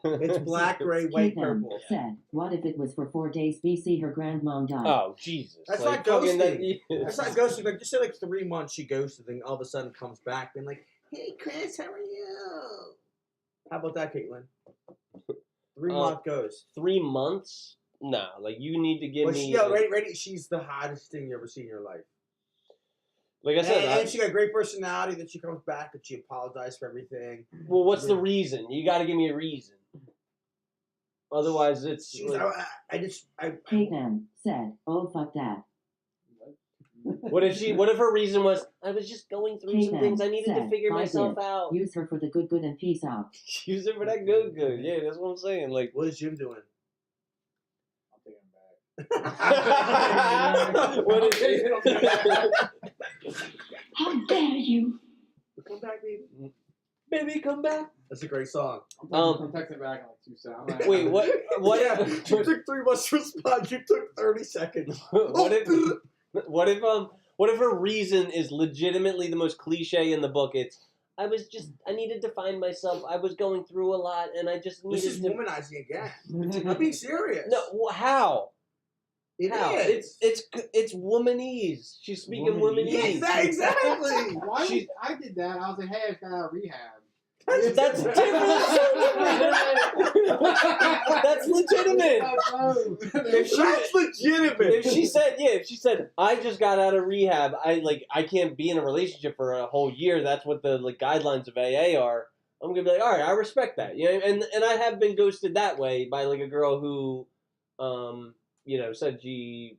gray. it's black, gray, white, Caveman purple. said, what if it was for 4 days BC her grandmom died? Oh Jesus! That's like, not fucking ghosting. That's not ghosting. Like just say like 3 months she ghosted, then all of a sudden comes back, being like, "Hey Chris, how are you?" How about that, Caitlin? 3-month ghost. 3 months? Nah, like you need to give Well, me. ready. She's the hottest thing you ever seen in your life. Like I said, and she got a great personality. Then she comes back and she apologized for everything. well, what's the reason? You got to give me a reason. Otherwise, it's. She's, like, Caveman said, oh fuck that. what if her reason was I was just going through some Caveman things I needed to said, figure "I myself did. out. Use her for the good and peace out. Use it for that good. Yeah, that's what I'm saying. Like, what is Jim doing? what is it? How dare you? Come back, baby. Baby, come back. That's a great song. I'm texting back in like 2 seconds. Wait, what? What? Yeah, you took 3 months to respond. You took 30 seconds. What if her reason is legitimately the most cliche in the book? It's I needed to find myself. I was going through a lot, and I just needed This is to. womanizing again. I'm being serious. No, how? How? Is. It's womanese. She's speaking womanese. Yeah, exactly. Why I did that? I was like, hey, I got out of rehab. That's different. That's legitimate. That's legitimate. If she said, I just got out of rehab, I can't be in a relationship for a whole year. That's what the guidelines of AA are. I'm gonna be like, all right, I respect that. You know, and I have been ghosted that way by like a girl who, said she,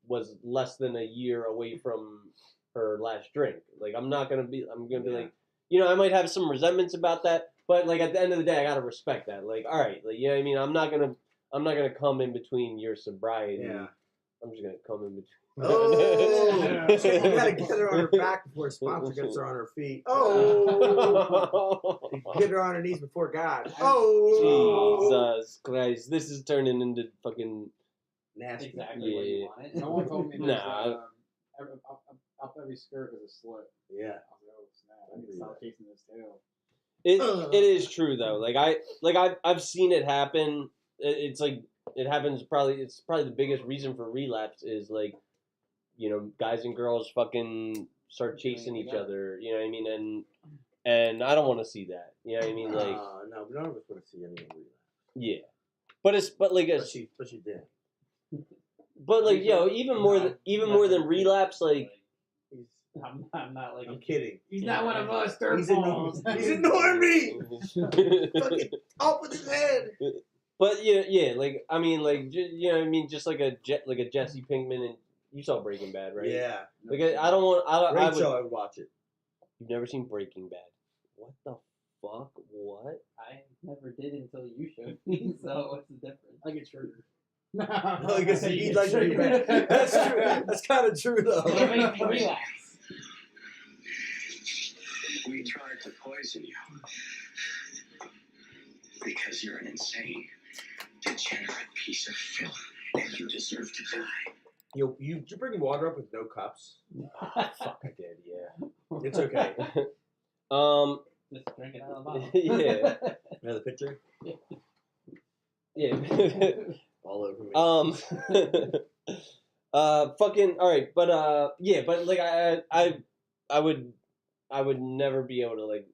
was less than a year away from her last drink. Like I'm gonna be like. I might have some resentments about that, but like at the end of the day, I gotta respect that. Like, all right, like, I mean, I'm not gonna come in between your sobriety. Yeah. I'm just gonna come in between. Oh, so you gotta get her on her back before a sponsor gets her on her feet. Oh, get her on her knees before God. Oh, Jesus Christ! This is turning into fucking nasty. Exactly what you wanted. No one told me Nah. up every skirt is a slit. Yeah. I was like, oh snap! I need to stop chasing this tail. It is true though. I've seen it happen. It's like it happens. It's probably the biggest reason for relapse is like, guys and girls fucking start chasing each other. You know what I mean? And I don't want to see that. You know what I mean? Like, no, we don't ever want to see anyone relapse. yeah, but She did. But like, even more than relapse, like. I'm not like. I'm kidding. He's not one of us. He's ignoring me. Fucking off with his head. But yeah, like I mean, like just like a Jesse Pinkman, and you saw Breaking Bad, right? Yeah. Like I would watch it. You've never seen Breaking Bad? What the fuck? What? I never did until you showed me. So what's the difference? I get triggered. No, because he'd like to be back. That's true. That's kind of true, though. Relax. We tried to poison you because you're an insane, degenerate piece of filth, and you deserve to die. You bring water up with no cups? Fuck, I did, yeah. It's okay. Just drink it out of the bottle. Yeah. Another picture? Yeah. All over me. Fucking, alright, but, yeah, but, like, I would never be able to, like,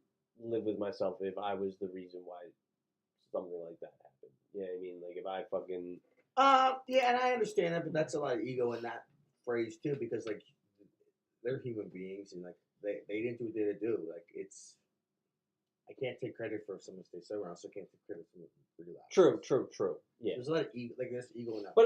live with myself if I was the reason why something like that happened. You know what I mean? Like, if I fucking... Yeah, and I understand that, but that's a lot of ego in that phrase, too, because, like, they're human beings, and, like, they didn't do what they had to do. Like, it's... I can't take credit for someone stay sober. I also can't take credit for someone relapse. True. Yeah. There's a lot of ego, like there's ego in that. But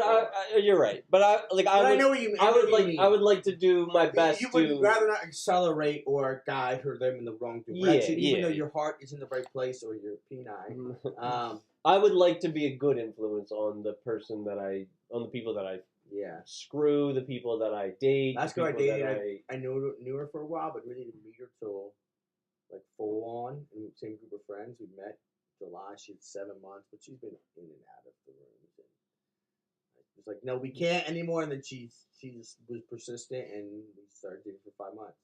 you're right. But I know what you mean. I would like to do my best. You would rather not accelerate or guide them in the wrong direction, even though your heart is in the right place or your penile. I would like to be a good influence on the people that I screw, the people that I date. That's who I dated. I knew her for a while, but really didn't meet her till like full on in the same group of friends. We met July. She had 7 months, but she's been in and out of the rooms. And I was like, no, we can't anymore. And then she just was persistent, and we started dating for 5 months.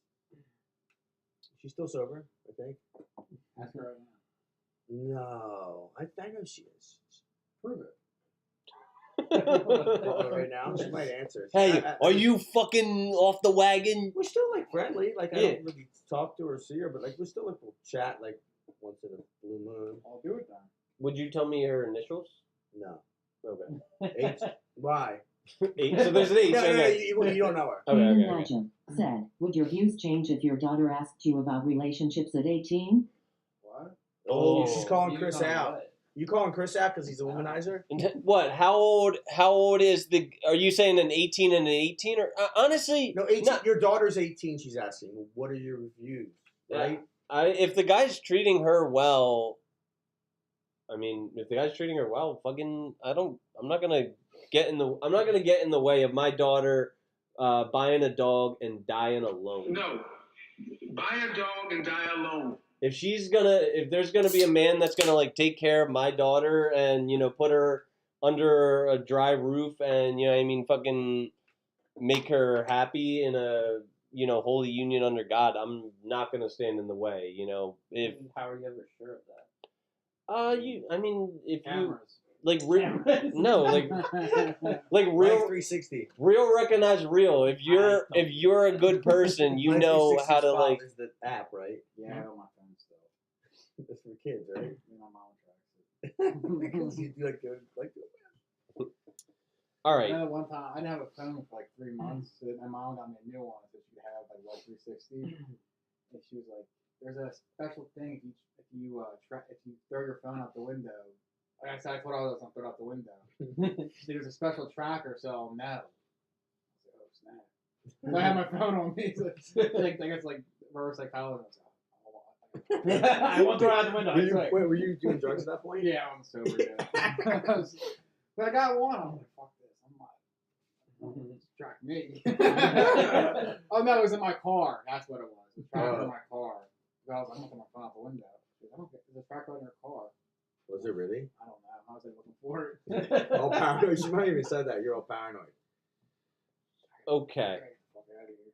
She's still sober, I think. Ask her right now. No, I know she is. Prove it. Right now, she might answer. Hey, are you fucking off the wagon? We're still like friendly. Like I don't really talk to her or see her, but like we're still like we'll chat like once in a blue moon. I'll do it then. Would you tell me her initials? No. Okay. H. Why? H. So there's an H. No, Okay. you don't know her. Amy Legend said, would your views change if your daughter asked you about relationships at 18? What? Oh, she's calling You Chris know out. what? You calling Chris out because he's a womanizer? What? How old is the? Are you saying an 18 and an 18? Or honestly, No, 18. Your daughter's 18. She's asking, what are your views? Right? If the guy's treating her well, I mean, if the guy's treating her well, fucking, I'm not gonna get in the way of my daughter buying a dog and dying alone. No. Buy a dog and die alone. If there's gonna be a man that's gonna like take care of my daughter and put her under a dry roof and fucking make her happy in a holy union under God, I'm not gonna stand in the way. If How are you ever sure of that? if Cameras. you like real 360. real recognize real. If you're a good person, you know how to like. Is the app, right? Yeah, I know my phone still. That's for kids, right? My mom tracks it. Because you like to. All I right. know one time I didn't have a phone for like 3 months. So my mom got me a new one so she could have like 360. And she was like, "There's a special thing if you throw your phone out the window." Like I said, I thought I was gonna throw it out the window. There's a special tracker, so I'll know. I was like, "Oh snap!" I had my phone on me. So it's like I guess like reverse psychology. I won't throw it out the window. Were you doing drugs at that point? Yeah, I'm sober. Yeah. But I got one. I'm like, fuck this. I'm not. Track me. Oh no, it was in my car. That's what it was. It was tracker in my car. So I was like, I'm not gonna phone out the window. I don't get there's a tracker in your car. Was it really? I don't know. How was I looking for it? All paranoid. You might even said that. You're all paranoid. Okay. Fuck out of here.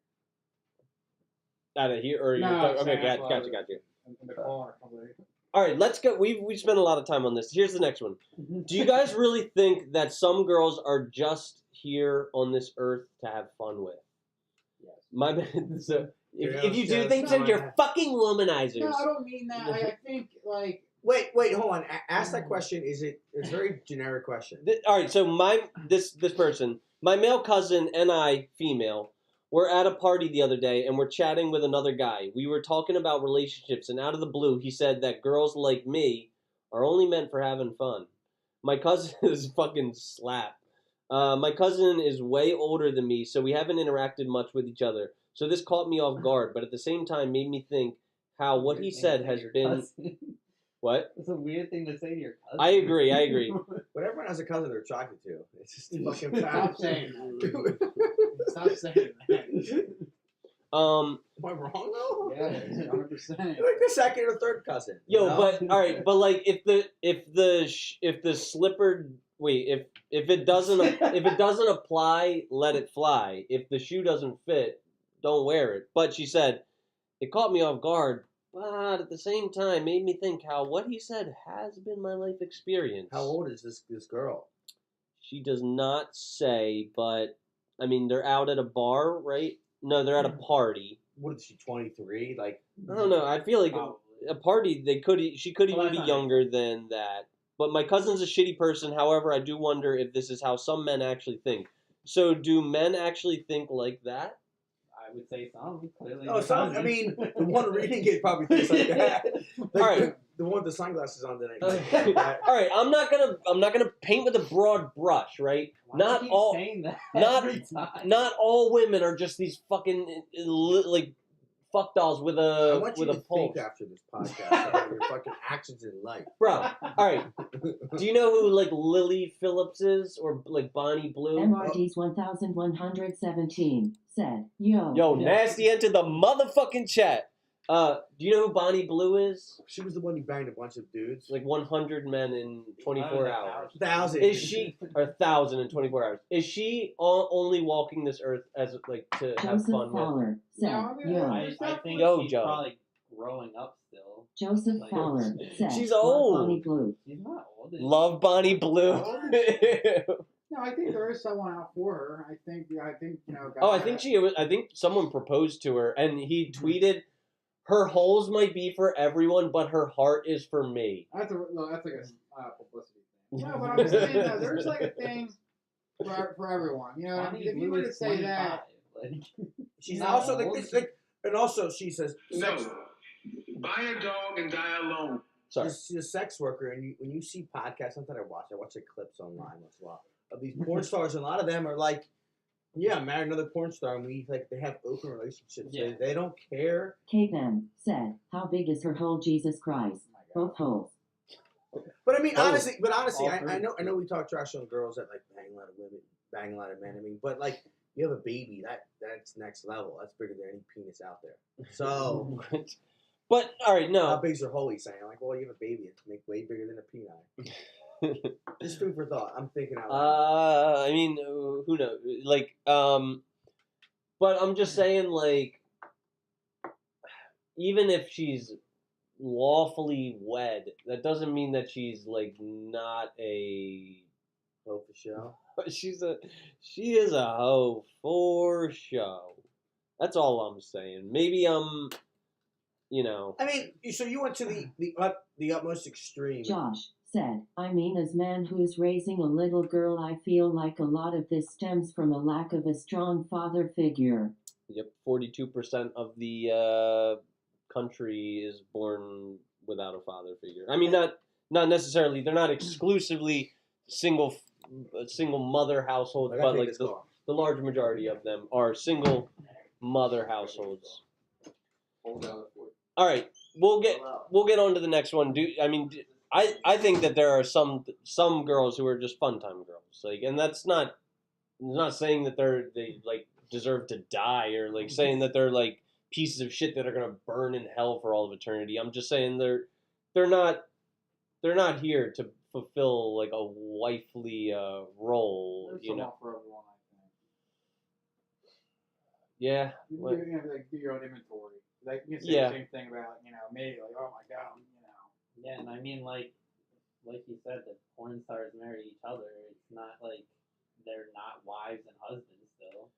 Out of here, or No, okay, that's got why you. In the car. Probably. All right, let's go. We spent a lot of time on this. Here's the next one. Do you guys really think that some girls are just here on this earth to have fun with? Yes. My bad. So if you do Yes, think so, you're fucking womanizers. No, I don't mean that. I think like. Wait, hold on. Ask that question. It's a very generic question. All right, so this person, my male cousin and I, female, were at a party the other day and we're chatting with another guy. We were talking about relationships, and out of the blue, he said that girls like me are only meant for having fun. My cousin is fucking slap. My cousin is way older than me, so we haven't interacted much with each other. So this caught me off guard, but at the same time made me think how what he said has been... What? It's a weird thing to say to your cousin. I agree. But everyone has a cousin they're attracted to. It's just fucking Stop fact. saying that. Stop saying that. Am I wrong though? Yeah, 100%. Like the second or third cousin. you Yo, know? but all right, but like if the slipper if it doesn't apply, let it fly. If the shoe doesn't fit, don't wear it. But she said it caught me off guard, but at the same time made me think how what he said has been my life experience. How old is this girl? She does not say, but I mean they're out at a bar, right? No, they're at a party. What is she? 23? Like I don't know. I feel like Probably. a party. She could Well, even that's be not younger than that. But my cousin's a shitty person. However, I do wonder if this is how some men actually think. So, do men actually think like that? I would say some. Clearly. no, your some. cousin. I mean, the one reading it probably thinks like that. Like, All right. the one with the sunglasses on tonight. All right, I'm not gonna paint with a broad brush, right? Why do you Not keep all saying that not- every time? not all women are just these fucking like fuck dolls with I a want you with to a pulse. think after this podcast about your fucking actions in life. Bro, all right. Do you know who like Lily Phillips is or like Bonnie Blue? MRD's 1117 said, Yo. Yo, Nasty entered the motherfucking chat. Do you know who Bonnie Blue is? She was the one who banged a bunch of dudes. Like 100 men in 24 hours. 1,000. Is she or 1,000 in 24 hours? Is she only walking this earth as like to have Joseph fun with? Fowler said, No, I mean, Yo. I think Yo, she's Joe. probably growing up still. Joseph Like, Fowler said, She's "Love old. Bonnie Blue. She's not old. is she? Love Bonnie Blue. No, I think there is someone out for her. I think you know. Oh, I think someone proposed to her, and he tweeted, "Her holes might be for everyone, but her heart is for me." That's like a publicity thing. No, but I'm saying that there's like a thing for everyone. You know, Bonnie if you Blue were to is say that, 25. Like, She's not also old. and also she says sex, No. Buy a dog and die alone. Sorry. she's a sex worker, and when you see podcasts, sometimes I watch the clips online once in a while of these porn stars, and a lot of them are like, yeah, I'm married another porn star, and they have open relationships. Yeah. They don't care. K-Them said, How big is her hole, Jesus Christ? Both holes. But I mean, Oh, honestly, all I three. know we talk trash on girls that like bang a lot of women, bang a lot of men. I mean, but like you have a baby, that's next level. That's bigger than any penis out there. So But all right, how no. big's your hole? He's saying like, well, you have a baby, it's make way bigger than a penis. Just food for thought. I'm thinking out loud. I mean, who knows? Like, but I'm just saying, like, even if she's lawfully wed, that doesn't mean that she's like not a. Hoe for show. She is a hoe for show. That's all I'm saying. Maybe I'm, you know. I mean, so you went to the utmost extreme. Josh said, I mean, as man who's raising a little girl, I feel like a lot of this stems from a lack of a strong father figure. Yep, 42% of the country is born without a father figure. I mean, not necessarily. They're not exclusively single mother households, I gotta but take like this the call. large majority of them are single mother households. Hold on for it. All right, we'll get on to the next one. I think that there are some girls who are just fun time girls, like, and that's not saying that they like deserve to die or like saying that they're like pieces of shit that are gonna burn in hell for all of eternity. I'm just saying they're not here to fulfill like a wifely role, there's you someone know. for everyone. I think. Yeah. You like- have to like, do your own inventory. Like you can say Yeah. the same thing about me. Like, oh my god, Yeah, and I mean, like you said, that porn stars marry each other. It's not like they're not wives and husbands still.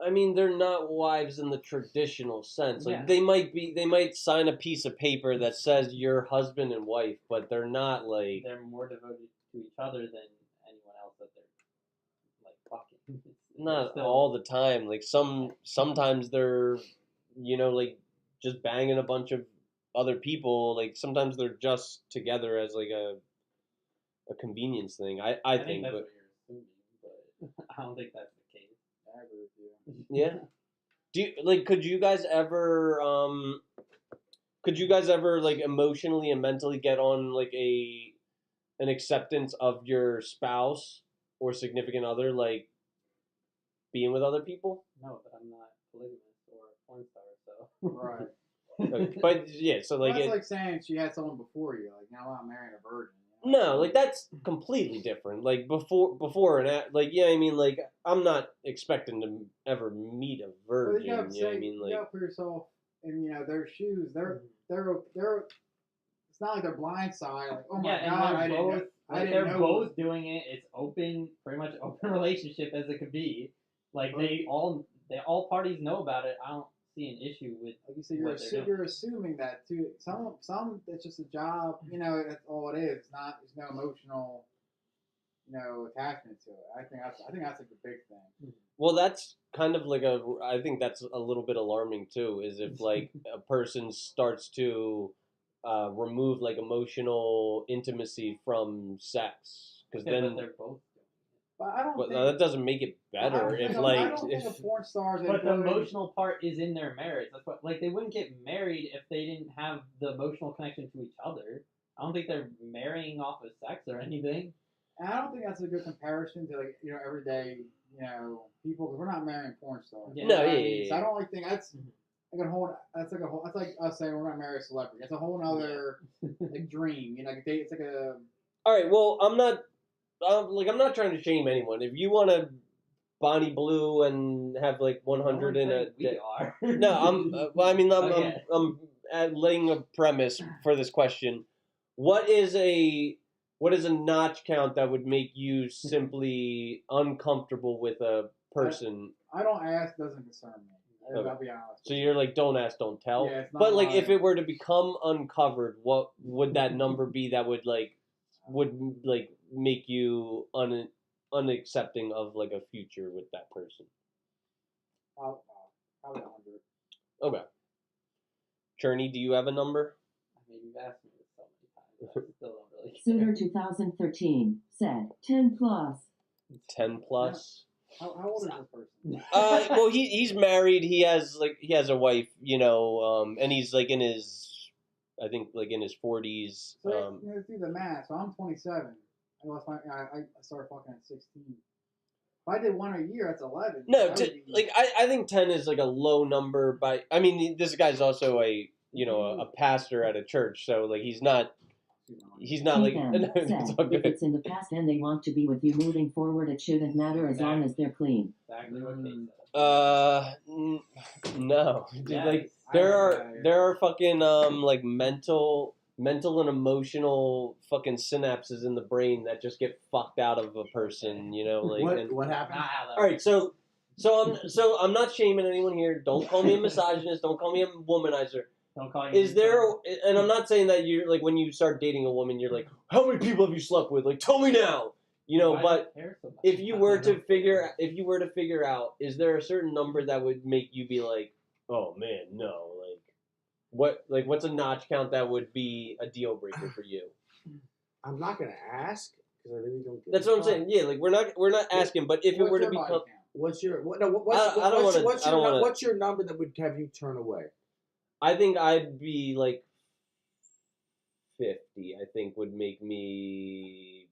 I mean, they're not wives in the traditional sense. Like Yeah. they might sign a piece of paper that says you're husband and wife, but they're not like. They're more devoted to each other than anyone else that they're like fucking. Not still- all the time. Like sometimes they're, you know, like just banging a bunch of other people. Like sometimes they're just together as like a convenience thing. I think, that's but what you're assuming, but I don't think that's the case. I agree with you. yeah. Do you, like? Could you guys ever could you guys ever like emotionally and mentally get on like an acceptance of your spouse or significant other like being with other people? No, but I'm not polygamous or a porn star, so. Right. But yeah, so like Well, that's like saying she had someone before you. Like, I'm not marrying a virgin. no, like that's completely different. Like before and at, like yeah, I mean like I'm not expecting to ever meet a virgin. You gotta You know what I mean? you Like gotta put yourself in, their shoes. They're. It's not like they're blindsided. Like, oh my god, I didn't know. They're both doing it. It's open, pretty much open relationship as it could be. Like all parties know about it. I don't see an issue with. Like you said, you're assuming that too. Some it's just a job. That's all it is. It's not. There's no emotional, attachment to it. I think that's like the big thing. well, that's kind of like I think that's a little bit alarming too. Is if like a person starts to remove like emotional intimacy from sex, because then but they're both. But I don't. But think, that doesn't make it better. I don't think a porn star. But the emotional part is in their marriage. That's what. Like they wouldn't get married if they didn't have the emotional connection to each other. I don't think they're marrying off of sex or anything. And I don't think that's a good comparison to like everyday people, because we're not marrying porn stars. Yeah. No, So I don't like think that's like a whole. That's like us saying we're gonna marry a celebrity. That's a whole other like dream. It's like a. All right. Well, I'm not trying to shame anyone. If you want to Bonnie Blue and have like 100 in a we are. no, I'm laying a premise for this question. What is a notch count that would make you simply uncomfortable with a person? I don't ask. Doesn't concern me. Okay. I'll be honest. So you're like, don't ask, don't tell. Yeah, it's not but like, mine. if it were to become uncovered, what would that number be that would make you unaccepting of like a future with that person? Probably 100. Okay. Cherney, do you have a number? I mean, you've asked me this so many times. I still don't really. Suitor 2013 said 10 plus. 10 plus. How old is this person? Well, he's married. He has a wife, and he's like in his, I think like in his 40s. So let's do the math. So I'm 27. I started fucking at 16. If I did one a year, that's 11. No, I think 10 is like a low number. I mean, this guy's also a pastor at a church, so like he's not like. It's all If good. it's in the past and they want to be with you moving forward, it shouldn't matter as long as they're clean. Exactly what Kate said. No, Yes. like there are fucking like mental and emotional fucking synapses in the brain that just get fucked out of a person, like What happened? all right, so I'm not shaming anyone here. Don't call me a misogynist. Don't call me a womanizer. Don't call you. Is there? And I'm not saying that you're like when you start dating a woman, you're like, how many people have you slept with? Like, tell me now. But if you were to figure out, is there a certain number that would make you be like, oh man, no, what's a notch count that would be a deal breaker for you? I'm not gonna ask because I really don't. That's what I'm saying. Yeah, like we're not asking, but if it were to become, what's your number that would have you turn away? I think I'd be like 50. I think would make me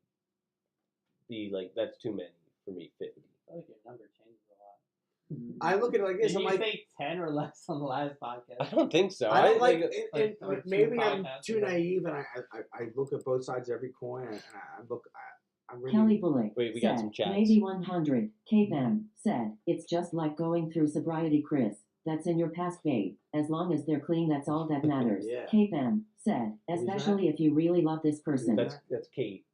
be like, that's too many for me. 50. I feel like your number changes a lot. I look at it like this. Did I'm you like, say 10 or less on the last podcast? I don't think so. I don't like maybe two I'm podcasts too ago. naive, and I look at both sides of every coin, and I'm really. Kelly Bullock Wait, we got said, some chats. maybe 100. KBM said, it's just like going through sobriety, Chris. That's in your past, babe. As long as they're clean, that's all that matters. Yeah. KBM said, especially if you really love this person. That's Kate.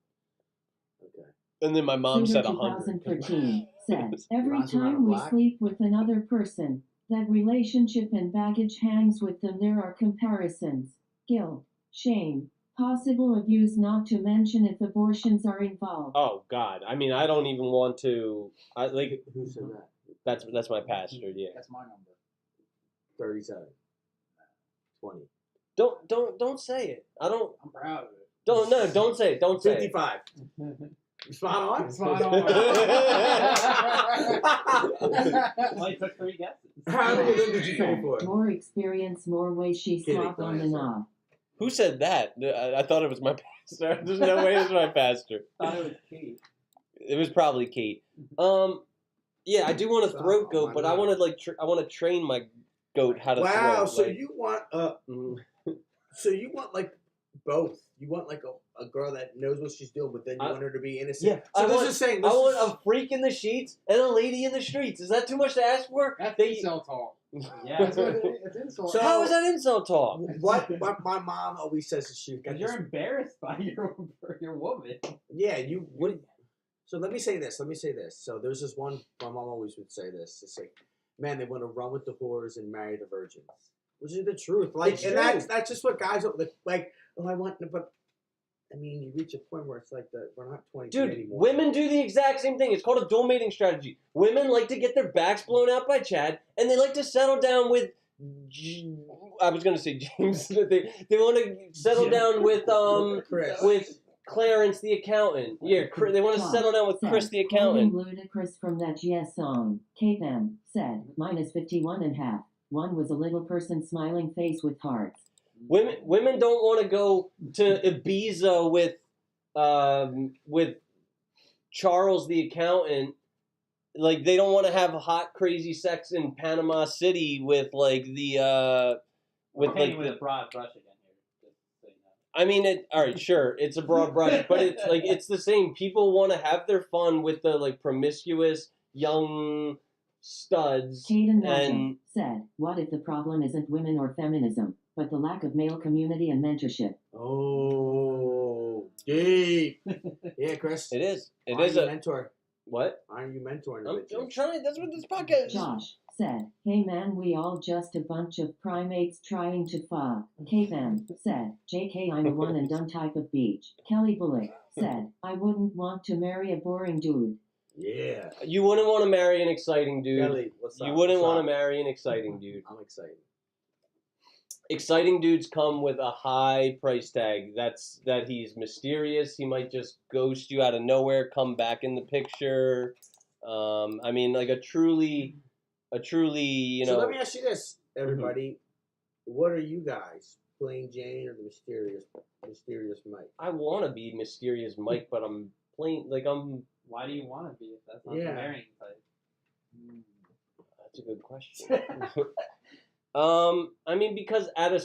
Okay. And then my mom Suitor said 100. 2013 said, every Roger time we Black. sleep with another person, that relationship and baggage hangs with them. There are comparisons, guilt, shame, possible abuse, not to mention if abortions are involved. Oh God! I mean, I don't even want to. Who said that? That's my pastor. Yeah. That's my number. 37. 20. Don't say it. I don't. I'm proud of it. Don't say it. Don't say it. 55. Spot on. Spot on. Well, you took 3 guesses. How many of them did you pay for? More experience, more ways she's Kidding, top on the don't knob. Who said that? I thought it was my pastor. There's no way it's my pastor. I thought it was Kate. It was probably Kate. Yeah, I do want a throat goat, but I want to I want to train my goat how to throat. Wow, so like, you want so you want like both. You want like a girl that knows what she's doing, but then you want her to be innocent. Yeah, So I this want, is saying I want a freak in the sheets and a lady in the streets. Is that too much to ask for? That's They- insult talk. Yeah. That's what it's insult. So- How is that insult talk? what my mom always says is she got Because you're embarrassed by your woman. yeah, you what so let me say this. So there's this one my mom always would say this. It's like, man, they want to run with the whores and marry the virgins. Which is the truth. Like It's and true. that's just what guys are like, oh I want but I mean you reach a point where it's like we're not 22 Dude, anymore. women do the exact same thing. It's called a dual mating strategy. Women like to get their backs blown out by Chad, and they like to settle down with. I was gonna say James. They want to settle down with Chris. with Clarence the accountant. Yeah, they want to settle down with Chris the accountant. Quoting Ludacris from that Yes song, KM said, minus 51.5. One was a little person smiling face with hearts. Women don't want to go to Ibiza with Charles the accountant. Like they don't want to have hot crazy sex in Panama City with like the with like with a broad brush again here. Just so you know. I mean, all right, sure, it's a broad brush, but it's like it's the same. People want to have their fun with the like promiscuous young studs. Caden Nugent And said, what if the problem isn't women or feminism, but the lack of male community and mentorship? Oh, deep. Yeah, Chris. it is. It Why is are you a mentor. what? Why are you mentoring the bitches? I'm trying. That's what this podcast is. Josh said, hey man, we all just a bunch of primates trying to fuck. K-Van said, JK, I'm a one and done type of beach. Kelly Bullock said, I wouldn't want to marry a boring dude. Yeah. You wouldn't want to marry an exciting dude. Kelly, what's up? You wouldn't What's want up? to marry an exciting dude. I'm excited. Exciting dudes come with a high price tag. That he's mysterious. He might just ghost you out of nowhere, come back in the picture. I mean, like a truly, you So know. let me ask you this, everybody. What are you guys? Plain Jane or the mysterious Mike? I want to be mysterious Mike, but I'm plain like I'm. Why do you want to be if that's not Yeah. the marrying type? That's a good question. I mean, because at a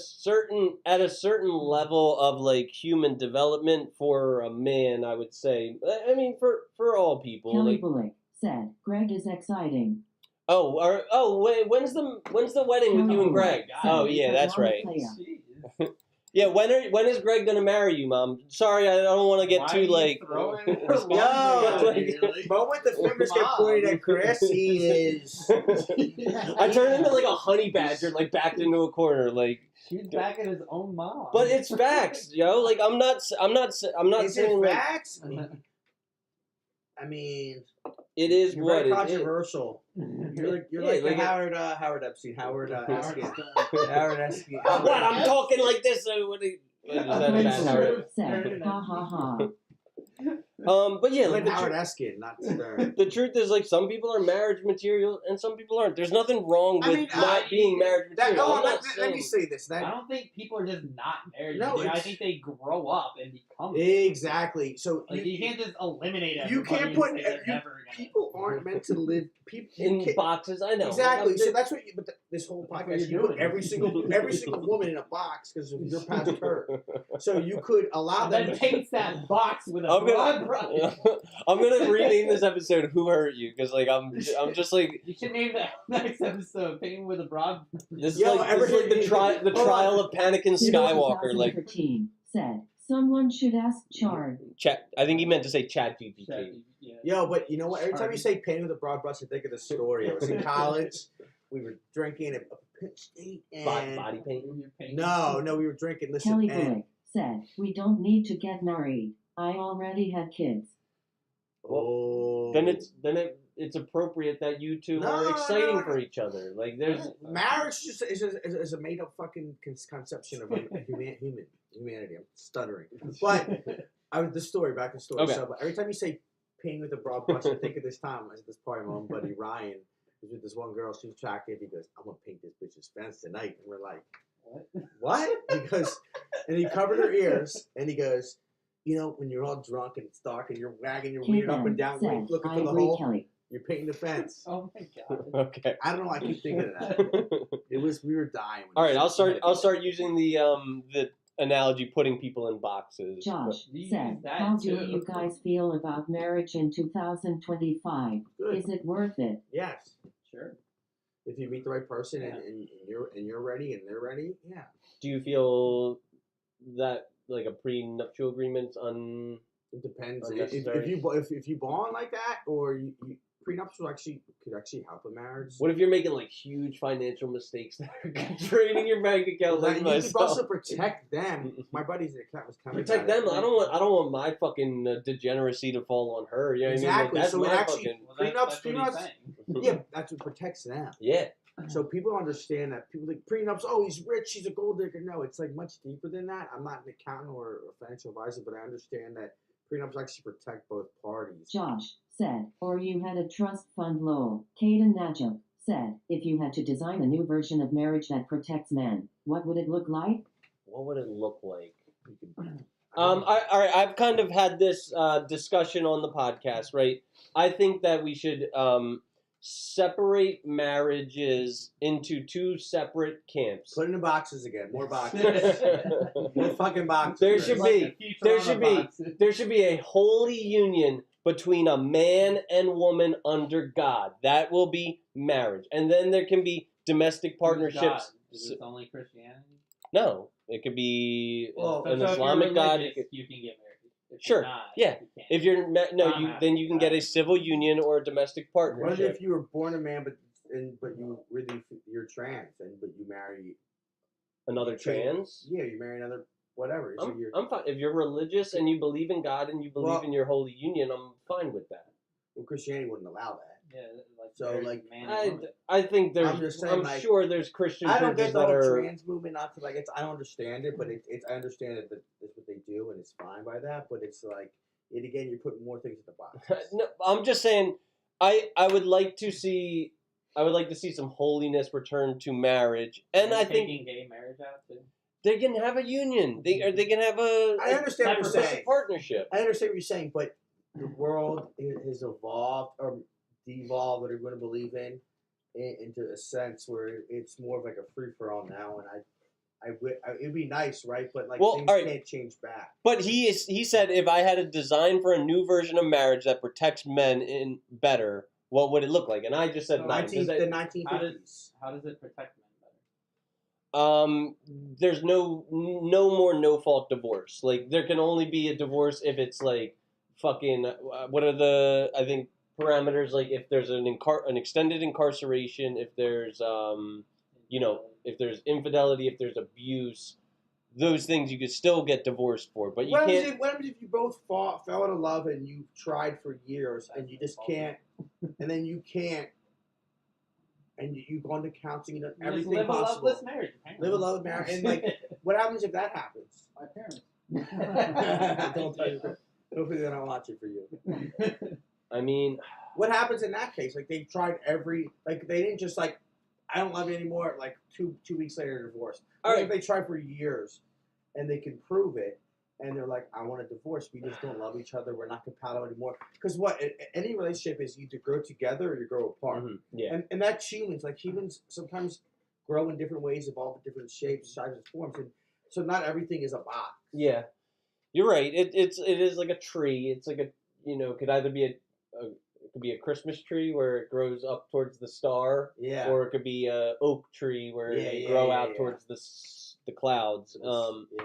certain level of like human development for a man, I would say. I mean, for all people. Kelly Like, Bullock said, Greg is exciting. wait, when's the wedding with you and Greg? Oh yeah, that's right. Yeah, when is Greg gonna marry you, Mom? Sorry, I don't want to get too like. Yo, the moment the fingers get pointed at Chris, he is. I turned into like a honey badger, like backed into a corner, like. He's back at his own mom. But it's facts, yo. Like I'm not Is saying it like facts? I mean, it is you're what very it is. controversial. You're Yeah, like like Howard Epstein, Howard Eskin. Howard Eskin. What? I'm talking like this. What is that about Howard? Said, ha ha ha. But yeah, Like like Howard Eskin, not Stern. the truth is, like some people are marriage material and some people aren't. There's nothing wrong with not being marriage material. I'm not let me saying. say this. I don't think people are just not married. No, I it's- think they grow up and become. Exactly. So Like you can't just eliminate everybody. you can't and put say they're never gonna. people aren't meant to live. People In boxes, I know. Exactly. Like, So that's what. But this whole That's what podcast, you're you put doing. every single woman in a box because you're past her. So you could allow And them. then paints that box with a I'm broad gonna, brush. I'm gonna rename this episode "Who Hurt You" because like I'm just like You should name that next episode "Painting with a Broad." this is Yo, like, this is like the trial of Panikan Skywalker. Like 2013 said, someone should ask Chard. chat. I think he meant to say Chat GPT. Yeah. Yo, but you know what? Every time you say painting with a broad brush, I think of the story. I was in college. We were drinking at Penn State, and Body painting. no, we were drinking. Listen, Kelly and Bullock said, we don't need to get married. I already had kids. oh, Then it's appropriate that you two No, are no, exciting no. for each other. Like there's marriage is a made up fucking conception of humanity. I'm stuttering, but back to the story. Okay. So every time you say painting with a broad brush. I think at this time, at this party, my own buddy Ryan was with this one girl. She's attractive. He goes, "I'm gonna paint this bitch's fence tonight." And we're like, "What?" And he covered her ears, and he goes, "You know, when you're all drunk and it's dark and you're wagging your weird up and down, said, looking I for the agree, hole, Kelly. you're painting the fence." Oh my god. Okay. I don't know. I keep thinking of that. We were dying. All right, I'll start using the analogy putting people in boxes. Josh You said, use that how do too. you guys feel about marriage in 2025? Good. Is it worth it? Yes. Sure. If you meet the right person Yeah. and you're ready and they're ready, yeah. Do you feel that like a prenuptial agreement's It depends. Unnecessary. If you bond like that, or you prenuptial could actually help a marriage. What if you're making like huge financial mistakes that are draining your bank account? Well, Like you could myself. also protect them. My buddy's account was coming. Protect them. I don't want my fucking degeneracy to fall on her. You know what Exactly. I mean? Like, that's So it my actually- fucking. Well, that's what he's prenups- saying. Yeah, that's what protects them. Yeah. So people understand that. People think prenups. Oh, he's rich. He's a gold digger. No, it's like much deeper than that. I'm not an accountant or a financial advisor, but I understand that prenups actually protect both parties. Josh said, or you had a trust fund lol. Caden Najib said, if you had to design a new version of marriage that protects men, what would it look like? What would it look like? All All right. I've kind of had this discussion on the podcast, right? I think that we should separate marriages into two separate camps. Put it in boxes again. More boxes. More fucking boxes. There Chris. should Like be- the there Futurama should be- boxes. There should be a holy union between a man and woman under God. That will be marriage. And then there can be domestic Who's partnerships. God? Is this only Christianity? No, it could be Well, an So if Islamic you're God. religious, It could- you can get married. If Sure, You're not, yeah. You can't. if you're then you can get a Not- civil union or a domestic What partnership. if you were born a man, but you're trans, but you marry Another trans. Yeah, you marry another whatever. So I'm fine if you're religious and you believe in God and you believe Well- in your holy union. I'm fine with that. well, Christianity wouldn't allow that. Yeah, like So, there's like, man and woman. I think there's. I'm just saying, like, sure there's Christian I don't churches get the that whole are. trans movement. Not to I don't understand it, but I understand that that's what they do, and it's fine by that. But it's like, again, you're putting more things in the box. No, I'm just saying. I would like to see. I would like to see some holiness return to marriage, and Are you I think taking gay marriage out too. they can have a union. They can have a. I understand what you're separate saying. partnership. I understand what you're saying, but the world has evolved or devolved, whatever you want to believe in, into a sense where it's more of like a free for all now. And it'd be nice, right? But like Well, things all right. can't change back. But he said if I had a design for a new version of marriage that protects men in better, what would it look like? And I just said So no. Does that- The 1950s. How does it protect men better? There's no more no fault divorce. Like there can only be a divorce if it's like fucking what are the I think parameters, like if there's an extended incarceration, if there's if there's infidelity, if there's abuse, those things you could still get divorced for, but you What happens can't. if you both fell out of love and you tried for years and you just can't, and then you can't, and you go into counseling, you know, You everything just live possible. a loveless marriage. apparently. Live a loveless marriage, and like, what happens if that happens? My parents. Don't tell you. Hopefully they don't watch it for you. I mean, What happens in that case? Like they've tried they didn't just like, I don't love you anymore. Like two weeks later, divorce. All What right. if they try for years, and they can prove it, and they're like, I want a divorce. We just don't love each other. We're not compatible anymore. Because any relationship is you either grow together or you grow apart. yeah. And that's humans. Like humans sometimes grow in different ways, evolve in different shapes, sizes, forms, and so not everything is a box. Yeah, you're right. It is like a tree. It's like it could either be it could be a Christmas tree where it grows up towards the star, Yeah. or it could be a oak tree where they grow out towards the clouds. Yeah.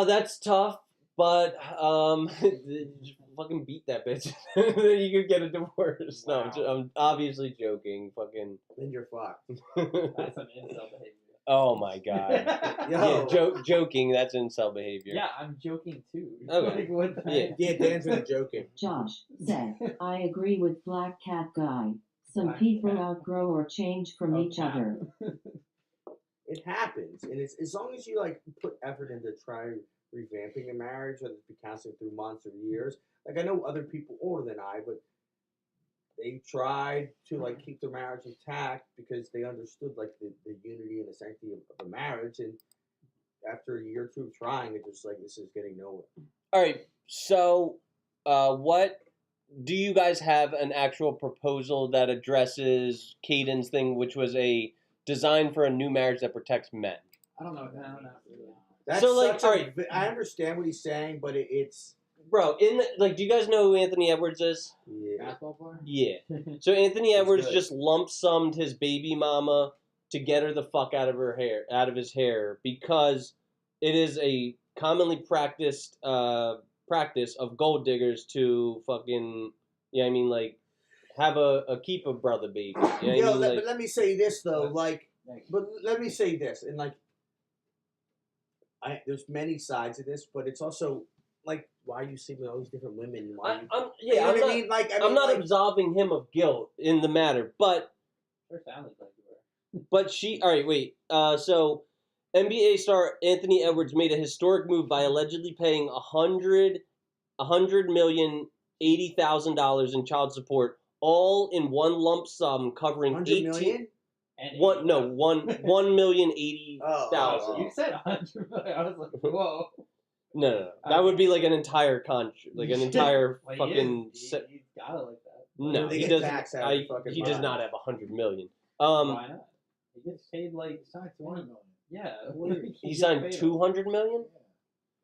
That's tough, but just fucking beat that bitch. Then you could get a divorce. No, Wow. I'm obviously joking. Fucking. Then you're fucked. That's some incel behavior. Oh my god. Yo. Yeah, joking. That's incel behavior. Yeah, I'm joking too. Okay. Like, what the Yeah. heck? Yeah, Dan's been joking. Josh said, I agree with Black Cat Guy. Some Black people cat. outgrow or change from each Okay. other. It happens, and it's as long as you like put effort into trying revamping a marriage, whether it be counseling through months or years. Like I know other people older than I, but they tried to like keep their marriage intact because they understood like the unity and the sanctity of the marriage, and after a year or two of trying, it just like this is getting nowhere. All right. So, what do you guys have an actual proposal that addresses Caden's thing, which was a design for a new marriage that protects men? I don't know. That's So, like, such a, alright. I understand what he's saying, but it's Bro, do you guys know who Anthony Edwards is? yeah. Basketball player? Yeah. So Anthony Edwards good. just lump summed his baby mama to get her the fuck out of his hair, because it is a commonly practiced practice of gold diggers to fucking, yeah, I mean, like, have a keep a brother baby. You know what I Yo, mean? but let me say this though, like, Thank you. but let me say this, and like, there's many sides of this, but it's also like, why are you sleeping with all these different women? Why? You know what I mean? Like, I'm not like, absolving him of guilt in the matter, but Her sounded like you were. But she, all right, wait. So NBA star Anthony Edwards made a historic move by allegedly paying $100,080,000 in child support, all in one lump sum, covering 100 million? And 1,080,000. You said 100 million. I was like, whoa. No. That would be like an entire like an entire Well, fucking. he's got it like that. No, They he get doesn't. taxed out of the fucking He does bottom. not have 100 million. Why not? He gets paid like He signed 200 million. yeah. He signed 200 million.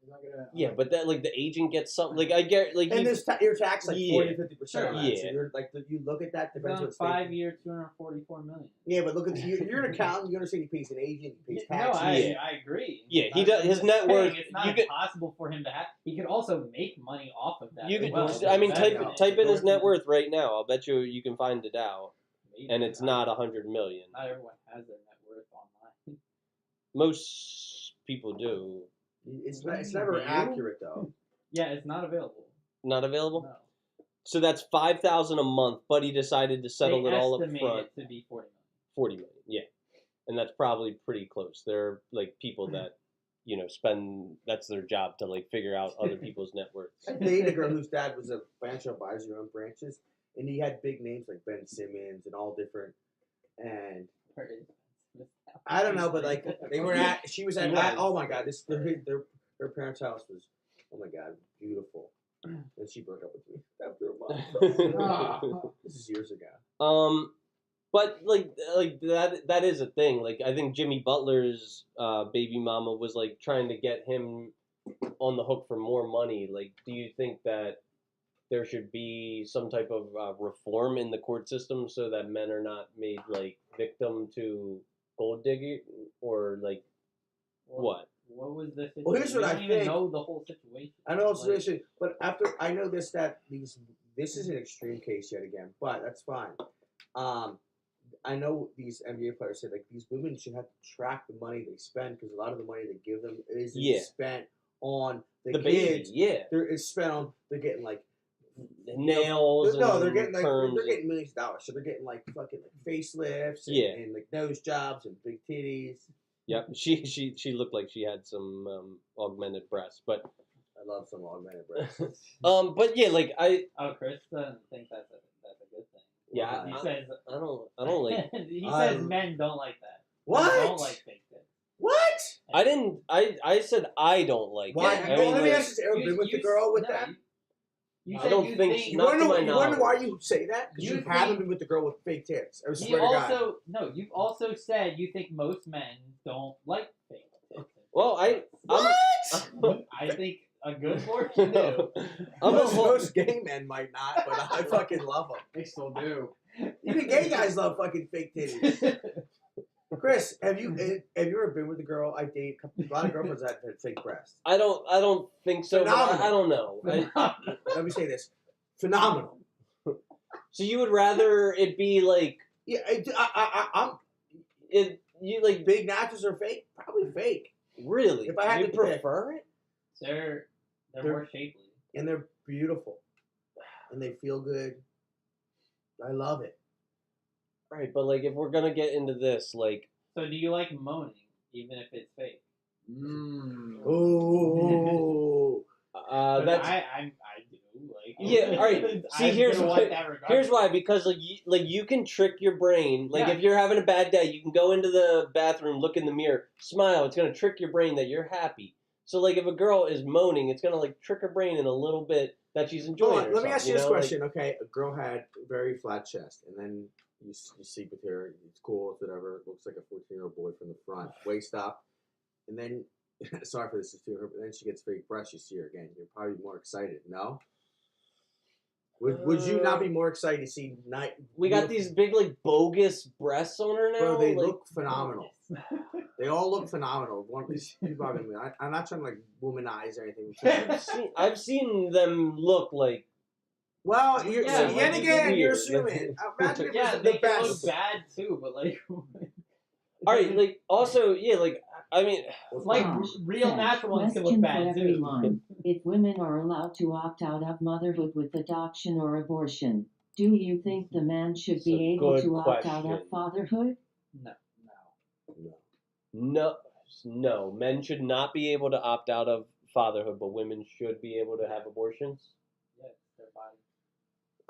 He's not gonna. Yeah, but that like the agent gets something. Like I get like And there's your tax like Yeah. 40-50%. on that. Yeah. So you're like you look at that depends On what 5 state. year, 244 million. Yeah, but look at you're an accountant. You understand he pays an agent. He pays No, taxes. I agree. Yeah, he I'm does- his just net saying worth- It's not you could- impossible for him to have. He could also make money off of that. you as could. well. I mean, That's type it. in his net worth right now. I'll bet you can find it out, Maybe. and it's not 100 million. Not everyone has their net worth online. Most people do. It's never accurate though. Yeah, it's not available. Not available. No. So that's 5,000 a month, but he decided to settle They it all up estimate front. it to be 40 million. 40 million. Yeah, and that's probably pretty close. There are like people that spend. That's their job to like figure out other people's net worth. I dated a girl whose dad was a financial advisor on branches, and he had big names like Ben Simmons and all different. And Where is it? I don't know, but like they were at, she was at. He was. Oh my God, her parents' house was, oh my God, beautiful. And she broke up with me after a month. This is years ago. But like that is a thing. Like I think Jimmy Butler's baby mama was like trying to get him on the hook for more money. Like, do you think that there should be some type of reform in the court system so that men are not made like victim to gold digging, or like what? What was the situation? Well, here's what We I don't even think. know the whole situation. I know the Like, situation, but after I know this is an extreme case yet again, but that's fine. I know these NBA players say like these women should have to track the money they spend because a lot of the money they give them isn't spent on the kids. baby. Yeah, It's spent on they're getting like nails. no, they're and getting like perms they're getting millions of dollars, so they're getting like fucking like facelifts and, and like nose jobs and big titties. Yep, she looked like she had some augmented breasts, but I love some augmented breasts. but yeah, like Chris doesn't think that's a good thing. Yeah, He says I don't like. he says men don't like that. What? Men don't like fake tits. What? I didn't. I said I don't like Why? it. I Let mean, me like, ask you, ever been with the girl with that? You I said don't you think You not want to to my know? You want to know why knowledge. you say that? Because You you haven't think- been with the girl with fake tits. I You swear to God. also no. You've also said you think most men don't like fake tits. Well, What? I think a good portion do. Most gay men might not, but I fucking love them. They still do. Even gay guys love fucking fake titties. Chris, have you ever been with a girl I date? A lot of girlfriends that had fake breasts. I don't think so. But Phenomenal. I don't know. Let me say this: phenomenal. So you would rather it be like Yeah, I'm you like big nachos are fake. Probably fake, really? If I had you to pick. prefer it? They're They're- more shapely. and they're beautiful, and they feel good. I love it. Right, but like if we're gonna get into this, like So do you like moaning even if it's fake? Ooh. That's I do like. Yeah, all right. See, here's why. Because you can trick your brain. Like if you're having a bad day, you can go into the bathroom, look in the mirror, smile. It's gonna trick your brain that you're happy. So like if a girl is moaning, it's gonna like trick her brain in a little bit that she's enjoying herself. Let me ask you this question. Okay, a girl had a very flat chest, and then you sleep with her. It's cool. It's whatever. It looks like a 14-year-old boy from the front, waist up, and then. Sorry for this to her, but then she gets fake breasts. You see her again. You're probably more excited. No. Would you not be more excited to see night? We got these big like bogus breasts on her now. Bro, they look phenomenal. They all look phenomenal. I'm not trying to like womanize or anything. I've seen them look like. Well, yet again, you're assuming. Imagine they can look bad too, but like. All right, like also, like I mean, like real natural ones can look bad too. If women are allowed to opt out of motherhood with adoption or abortion, do you think the man should be able to opt out of fatherhood? No. Men should not be able to opt out of fatherhood, but women should be able to have abortions. Yeah, their body.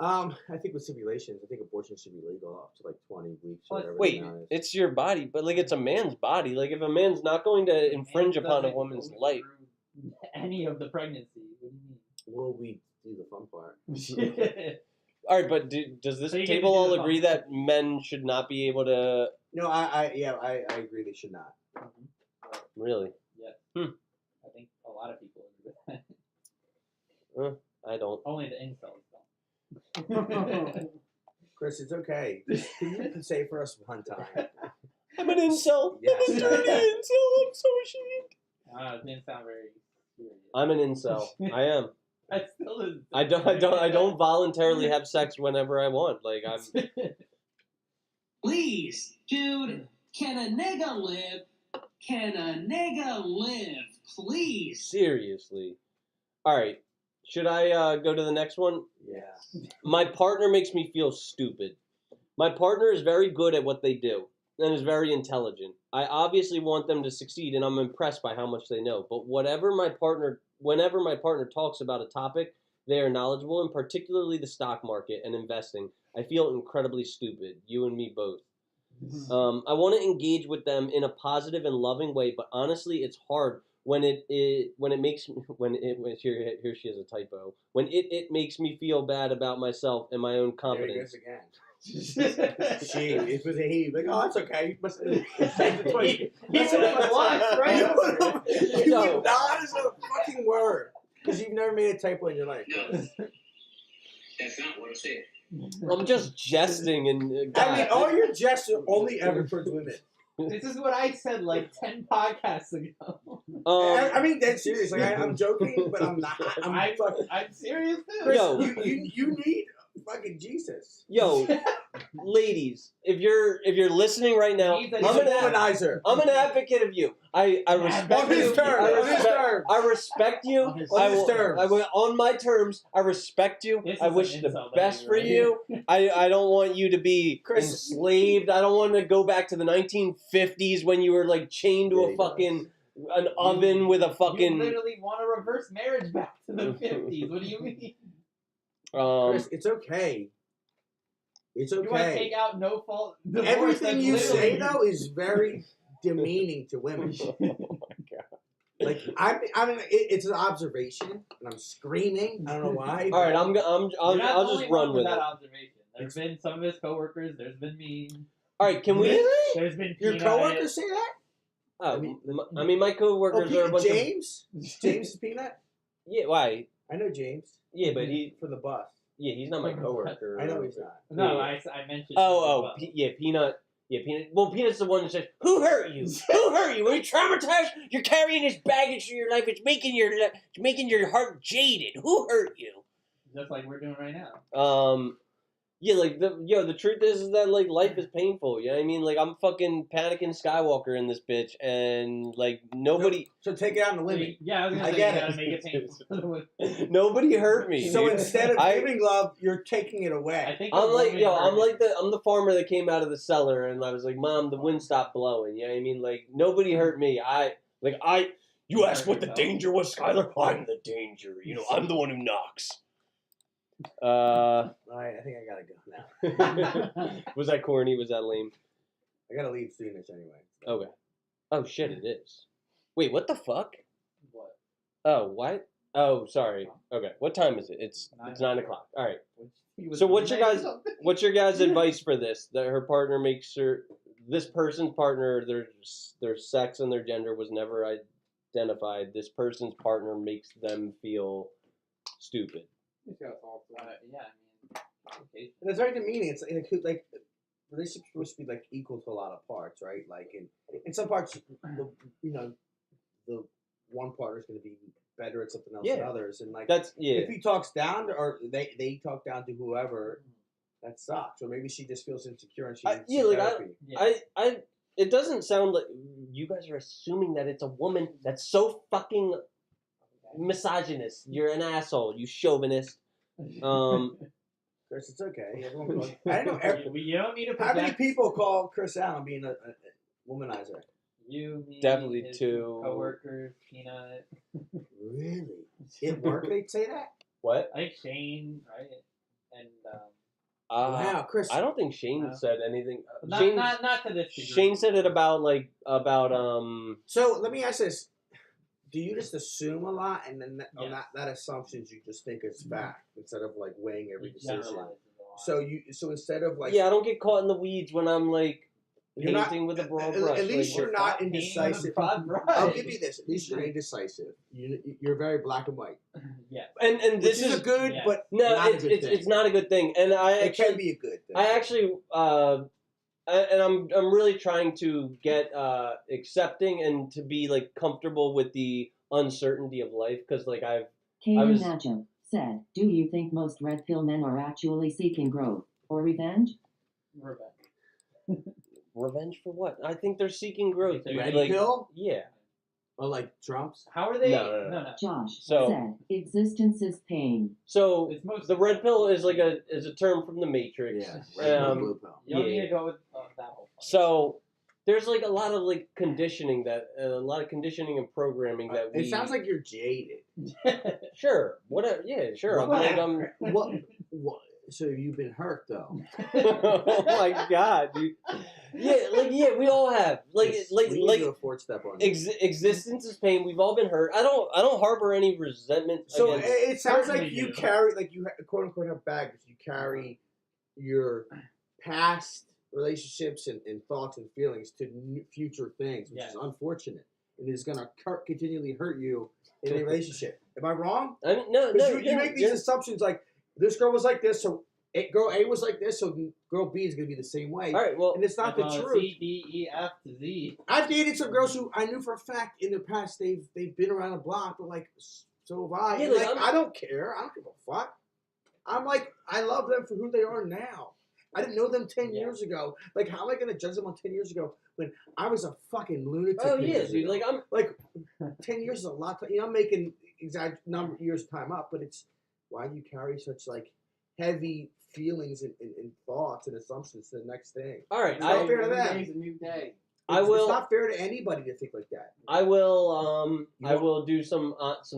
I think with stipulations, I think abortion should be legal up to like 20 weeks or whatever. Wait, it's your body, but like it's a man's body. Like if a man's not going to infringe upon a woman's life. Any of the pregnancy. What do you mean? Well, we do the fun part. All right, but does this table all agree that men should not be able to? No, I agree they should not. Really? Yeah. I think a lot of people agree with that. I don't. Only the incels don't. Chris, it's okay. Can you say it for us one time? I'm an incel. Yes, I'm a dirty incel. I'm so ashamed. It didn't sound very serious. I'm an incel. I am. I still is. I don't voluntarily have sex whenever I want. Like I'm. Please, dude, can a nigga live? Can a nigga live? Please. Seriously. All right. Should I go to the next one? Yeah. My partner makes me feel stupid. My partner is very good at what they do and is very intelligent. I obviously want them to succeed, and I'm impressed by how much they know. But whenever my partner talks about a topic, they are knowledgeable, and particularly the stock market and investing. I feel incredibly stupid. You and me both. I want to engage with them in a positive and loving way, but honestly, it's hard. When it makes she has a typo. When it makes me feel bad about myself and my own confidence. There it goes again. She, it was a he. Like, oh, that's okay. You must have said it twice. He would have lost, right? You would not as a fucking word. Because you've never made a typo in your life. No, that's not what I said. I'm just jesting and. I mean, all your jests are only ever towards women. This is what I said like 10 podcasts ago. I mean, that's serious. Like, I'm joking, but I'm not. I'm serious too. Chris, you need fucking Jesus. Yo, ladies, if you're listening right now, I'm an womanizer. I'm an advocate of you. I respect you. I respect you. On my terms. I respect you. I wish the best for you. I don't want you to be enslaved. I don't want to go back to the 1950s when you were like chained to an oven with a fucking. You literally want to reverse marriage back to the 50s. What do you mean? Chris, it's okay. It's okay. You want to take out no fault divorce? Everything you say though is very demeaning to women. Oh my god! Like I mean, it's an observation, and I'm screaming. I don't know why. All right, I'll just run with that it. Observation. There's been some of his coworkers. There's been me. All right, can we? Really? There's been your coworkers say that. Oh, I mean, my coworkers are a bunch James. James is Peanut. Yeah, why? I know James. Yeah, but he from the bus. Yeah, he's not my coworker. I know he's not. No, I mentioned. Peanut. Yeah, Peanut. Well, Peanut's the one that says, "Who hurt you? Who hurt you? Are you traumatized? You're carrying this baggage through your life. It's making your heart jaded. Who hurt you?" Just like we're doing right now. Yeah, like the truth is that like life is painful. You know what I mean? Like I'm fucking Panikan Skywalker in this bitch, and like nobody. So take it out on the limit. Yeah, I was gonna say you gotta make it painful. Nobody hurt me. So dude. instead of giving love, you're taking it away. I think I'm the farmer that came out of the cellar, and I was like, "Mom, the wind stopped blowing." You know what I mean? Like nobody hurt me. Like you asked what the danger was, Skylar. I'm the danger. You know, I'm the one who knocks. All right, I think I gotta go now. Was that corny? Was that lame? I gotta leave soonish anyway. Okay. Oh shit, it is. Wait, what the fuck? What? Oh, what? Oh, sorry. Okay, what time is it? It's 9 o'clock. All right. So what's your guys' advice for this? That her partner makes her, this person's partner, their sex and their gender was never identified. This person's partner makes them feel stupid. Yeah, I mean, And it's very demeaning. It's like relationships are supposed to be like equal to a lot of parts, right? Like in some parts, the one partner's going to be better at something else than others, and like if he talks down to, or they talk down to whoever, that sucks. Or maybe she just feels insecure and she needs therapy. It doesn't sound like you guys are assuming that it's a woman that's so fucking misogynist. You're an asshole. You chauvinist. Chris, it's okay. Everyone calls, I don't know. You don't need to. How many people call Chris out on being a womanizer? You, me, definitely his two coworkers, Peanut. Really? At work they'd say that? What? I think Shane, right? And wow, Chris. I don't think Shane said anything. not to this degree. Shane said it about So let me ask this: do you just assume a lot, and then on that assumptions you just think it's fact instead of like weighing every decision? So instead of like I don't get caught in the weeds when I'm like painting with a broad brush. At least like, you're not indecisive. I'll give you this: at least you're indecisive. You're very black and white. Yeah, and this is a good, but no, not a good thing. It's not a good thing, and it can be a good thing. I actually, and I'm really trying to get accepting and to be like comfortable with the uncertainty of life because like Katie Nacho said, "Do you think most red pill men are actually seeking growth or revenge?" Revenge for what? I think they're seeking growth. Red like, pill? Yeah. Or like Trump's? How are they? No. Josh said, "Existence is pain." So the red pill is like a term from the Matrix. Yeah. Blue pill. You don't need to go with that whole. So there's like a lot of like conditioning and programming that we. It sounds like you're jaded. Sure. Whatever. Yeah. Sure. What? So you've been hurt though. Oh my god, dude. Yeah, we all have. A forward step on existence is pain. We've all been hurt. I don't harbor any resentment. So it sounds like you carry, like you quote unquote have baggage. You carry your past relationships and thoughts and feelings to future things, which is unfortunate, and is going to continually hurt you in a relationship. Am I wrong? I mean, no. You make these assumptions like this girl was like this, so girl A was like this, so girl B is going to be the same way. All right, well, and it's not the truth. C, D, E, F to Z. I've dated some girls who I knew for a fact in the past they've been around the block, but like so have I. Yeah, like I don't care. I don't give a fuck. I'm like I love them for who they are now. I didn't know them 10 years ago. Like how am I going to judge them on 10 years ago when I was a fucking lunatic? Oh yeah, dude. Like I'm like 10 years is a lot. I'm making exact number years time up, but it's why do you carry such like heavy feelings and thoughts and assumptions to the next thing? All right, it's not fair to them. Today's a new day. It's not fair to anybody to think like that. I will do some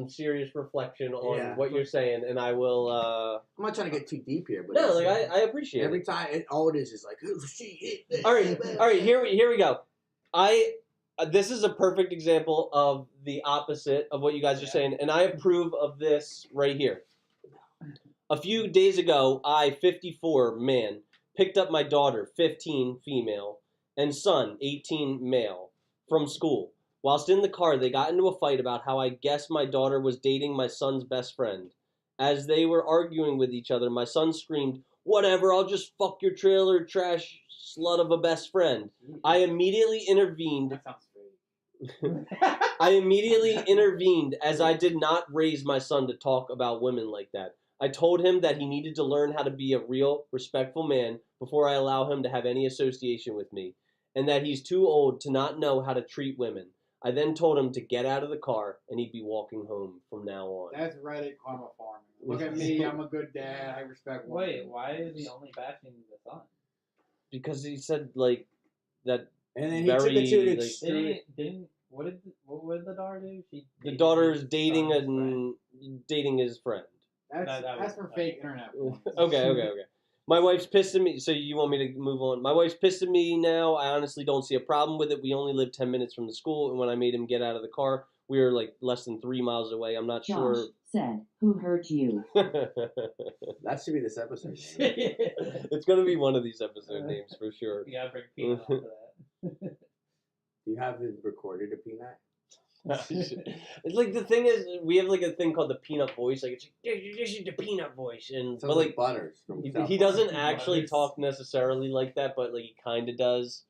serious reflection on what you're saying, and I will. I'm not trying to get too deep here, but no, like I appreciate every time. All it is like, oh, she. All right. Here we go. This is a perfect example of the opposite of what you guys are saying, and I approve of this right here. A few days ago, I, 54, man, picked up my daughter, 15, female, and son, 18, male, from school. Whilst in the car, they got into a fight about how I guessed my daughter was dating my son's best friend. As they were arguing with each other, my son screamed, "Whatever, I'll just fuck your trailer trash slut of a best friend." I immediately intervened. That sounds I immediately intervened as I did not raise my son to talk about women like that. I told him that he needed to learn how to be a real, respectful man before I allow him to have any association with me, and that he's too old to not know how to treat women. I then told him to get out of the car, and he'd be walking home from now on. That's Reddit karma farming. Look at me, I'm a good dad, I respect women. Wait, why is he only bashing the son? Because he said, like, that and then very, he took it to What what did the daughter do? She The dated daughter is his dating son's friend. dating his friend. That's That for was- fake internet. points. Okay. My wife's pissed at me. So you want me to move on? My wife's pissed at me now. I honestly don't see a problem with it. We only live 10 minutes from the school, and when I made him get out of the car, we were like less than 3 miles away. I'm not Josh sure. said, "Who hurt you?" That should be this episode. name. It's gonna be one of these episode names for sure. We gotta bring Peanut onto that. You haven't recorded a peanut? It's like the thing is, we have like a thing called the peanut voice. Like, it's like, this is the peanut voice, and Sounds but like Butters from South he Park. doesn't actually Butters. talk necessarily like that, but like he kind of does.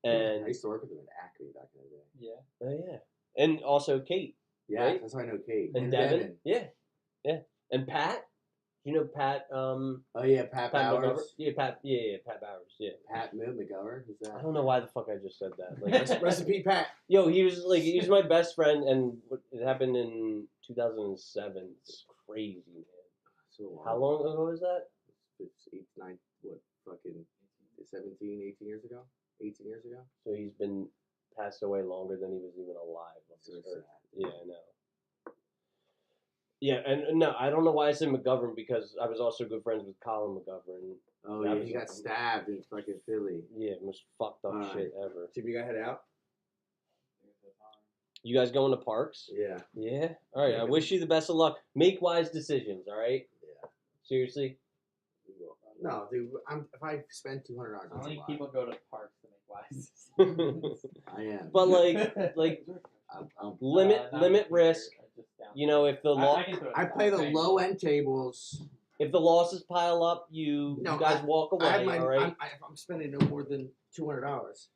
I And used to work with him at Acme back in the day. Yeah. oh yeah, and also Kate Yeah, Right? that's how I know Kate. and Devin. Yeah, and Pat. You know Pat. Oh yeah, Pat McGovern. Bowers. Yeah, Pat Bowers. Yeah. Pat McGovern. Who's I that? don't know why the fuck I just said that. Like, Recipe Pat. yo, he was my best friend, and it happened in 2007. It's crazy, man. So long. How long ago was that? It's 8, 9, what, fucking 17, 18 years ago? 18 years ago? So he's been passed away longer than he was even alive. So Or- sad. Yeah, I know. Yeah, and no, I don't know why I said McGovern because I was also good friends with Colin McGovern. Oh That yeah, was he got stabbed in fucking Philly. Yeah, most fucked up Alright. shit ever. Jimmy, you gotta head out? You guys going to parks? Yeah. Yeah. All right. I wish you the best of luck. Make wise decisions. All right. Yeah. Seriously. We will. No, dude. If I spend $200, I that's don't a think lot. people go to parks to make wise decisions. I am. But like I'm limit Not limit here, risk. just down You know, if the I can throw it I down. play the Thanks. low end tables. if the losses pile up, you guys walk away. I have my. All right. I'm spending no more than $200.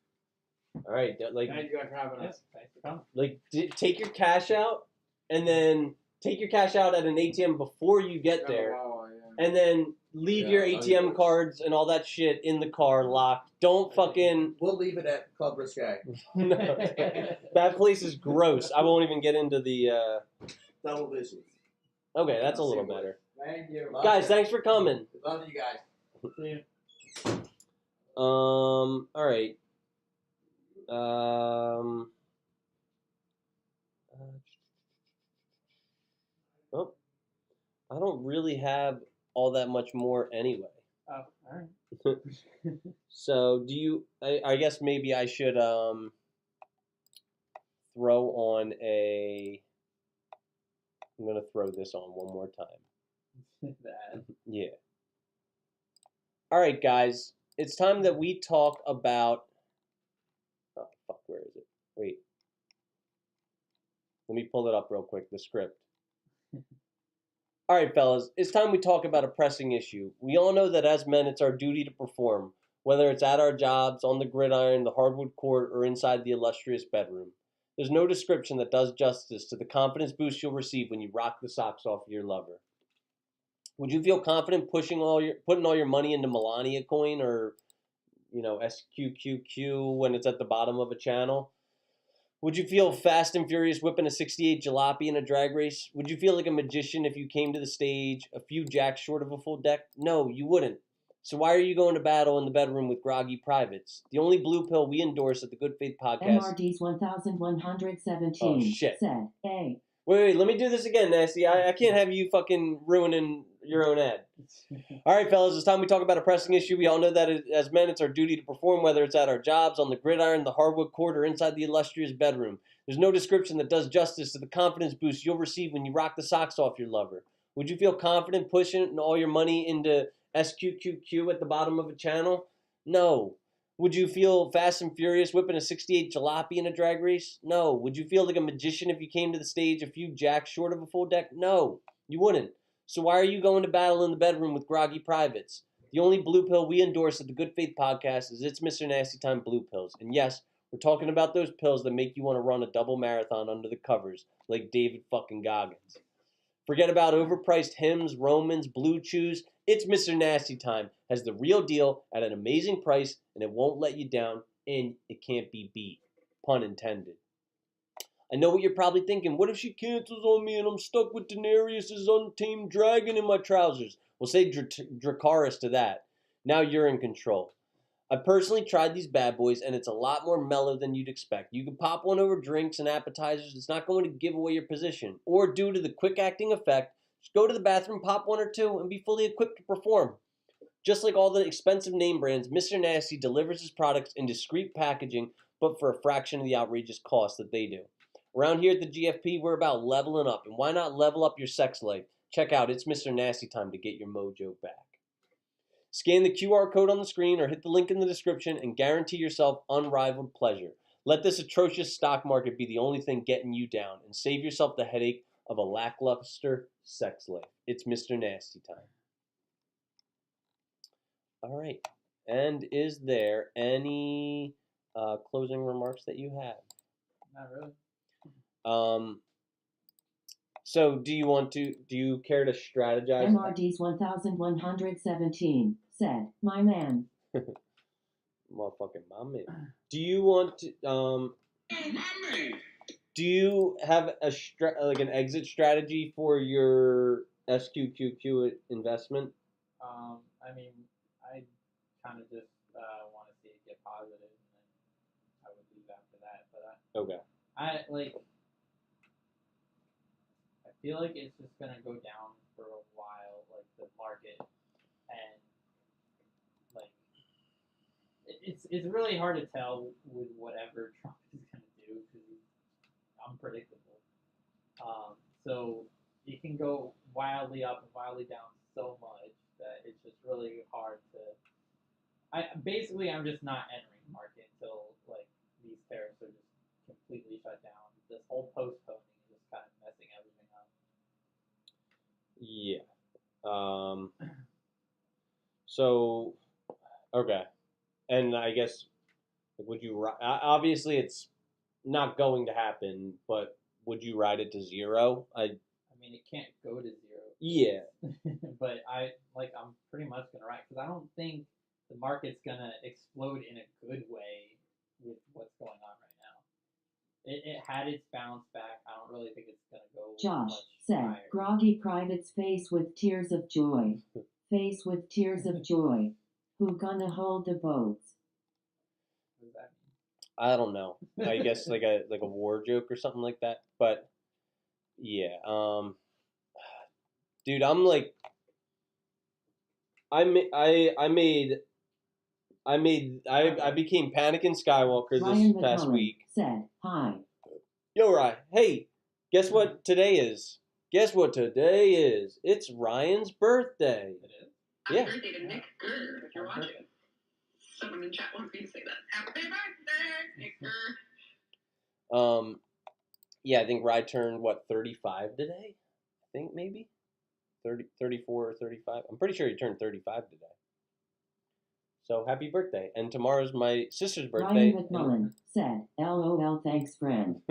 All right. Like Thank you guys for having us. Yes, thanks for coming. take your cash out, and then take your cash out at an ATM before you get there, Oh, yeah. and then leave your Yeah, ATM yours. cards and all that shit in the car locked. Don't fucking. We'll leave it at Club Risque. No. That place is gross. I won't even get into the. Double vision. Okay, that's a I'll see little what- better. Thank you. Love Guys, you. thanks for coming. Love you guys. See you. All right. Oh, I don't really have all that much more anyway. Oh, all right. So, do you? I guess maybe I should throw on a. I'm gonna throw this on one more time. That. Yeah. All right, guys. It's time that we talk about. Oh fuck! Where is it? Wait. Let me pull it up real quick. The script. All right, fellas. It's time we talk about a pressing issue. We all know that as men, it's our duty to perform, whether it's at our jobs, on the gridiron, the hardwood court, or inside the illustrious bedroom. There's no description that does justice to the confidence boost you'll receive when you rock the socks off of your lover. Would you feel confident putting all your money into Melania coin or, SQQQ when it's at the bottom of a channel? Would you feel fast and furious whipping a 68 jalopy in a drag race? Would you feel like a magician if you came to the stage a few jacks short of a full deck? No, you wouldn't. So why are you going to battle in the bedroom with groggy privates? The only blue pill we endorse at the Good Faith Podcast. MRD's 1117 Oh, shit. said, "A." Wait, let me do this again, Nasty. I can't have you fucking ruining your own ad. All right, fellas, it's time we talk about a pressing issue. We all know that as men, it's our duty to perform, whether it's at our jobs, on the gridiron, the hardwood court, or inside the illustrious bedroom. There's no description that does justice to the confidence boost you'll receive when you rock the socks off your lover. Would you feel confident pushing all your money into SQQQ at the bottom of a channel? No. Would you feel fast and furious whipping a 68 jalopy in a drag race? No. Would you feel like a magician if you came to the stage a few jacks short of a full deck? No, you wouldn't. So why are you going to battle in the bedroom with groggy privates? The only blue pill we endorse at the Good Faith Podcast is It's Mr. Nasty Time Blue Pills. And yes, we're talking about those pills that make you want to run a double marathon under the covers, like David fucking Goggins. Forget about overpriced Hims, Romans, Blue Chews. It's Mr. Nasty Time. Has the real deal at an amazing price, and it won't let you down, and it can't be beat. Pun intended. I know what you're probably thinking. What if she cancels on me and I'm stuck with Daenerys' untamed dragon in my trousers? We'll say Dracarys to that. Now you're in control. I personally tried these bad boys, and it's a lot more mellow than you'd expect. You can pop one over drinks and appetizers. It's not going to give away your position. Or due to the quick-acting effect, just go to the bathroom, pop one or two, and be fully equipped to perform. Just like all the expensive name brands, Mr. Nasty delivers his products in discreet packaging, but for a fraction of the outrageous cost that they do. Around here at the GFP, we're about leveling up, and why not level up your sex life? Check out It's Mr. Nasty time to get your mojo back. Scan the QR code on the screen or hit the link in the description and guarantee yourself unrivaled pleasure. Let this atrocious stock market be the only thing getting you down, and save yourself the headache of a lackluster sex life. It's Mr. Nasty time. All right. And is there any closing remarks that you have? Not really. So do you care to strategize? MRD's 1117 said, my man. Motherfucking my man. Do you want to, do you have like an exit strategy for your SQQQ investment? I mean, I kind of just want to see it get positive, and then I would leave after that. But Okay. I feel like it's just gonna go down for a while, like the market, and like it's really hard to tell with whatever Trump is gonna do because he's unpredictable. So it can go wildly up and wildly down so much that it's just really hard to. I'm just not entering the market until like these tariffs are just completely shut down. This whole postponing is just kind of messing everything up. Yeah. So, okay. And I guess, would you, obviously it's not going to happen, but would you ride it to zero? I mean, it can't go to zero. Yeah. But I'm pretty much gonna ride because I don't think the market's gonna explode in a good way with what's going on right now. It had its bounce back. I don't really think it's gonna go Josh much said, higher. groggy private's face with tears of joy. Face with tears of joy. Who gonna hold the boats? What does that mean? I don't know. I guess like a war joke or something like that. But yeah, dude, I'm like, I became Panikan Skywalker this Ryan past McCullen week. said, hi. Yo, Ryan. Hey, guess what today is? Guess what today is? It's Ryan's birthday. It is. Yeah. Happy birthday to Nick Gurr, if you're watching. Someone in chat wants me to say that. Happy birthday, Nick Gurr. Yeah, I think Ryan turned, 35 today? I think maybe? 34 or 35. I'm pretty sure he turned 35 today. So happy birthday. And tomorrow's my sister's birthday. Ryan McMullen said, LOL, thanks, friend.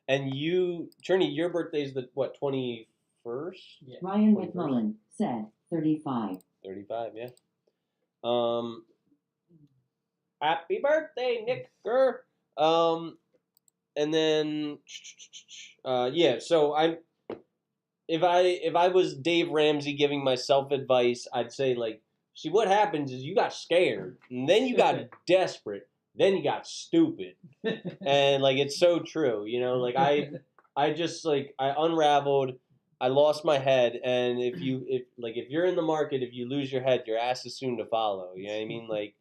And you, Trini, your birthday's the, 21st? Yeah. Ryan 21st? McMullen said, 35. 35, yeah. Happy birthday, Nick Gurr. And then, yeah, so if I was Dave Ramsey giving myself advice, I'd say, like, see, what happens is you got scared, and then you got desperate, then you got stupid. And, like, it's so true, you know? Like, I just, like, I unraveled, I lost my head, and if you're in the market, if you lose your head, your ass is soon to follow, you know what I mean? Like,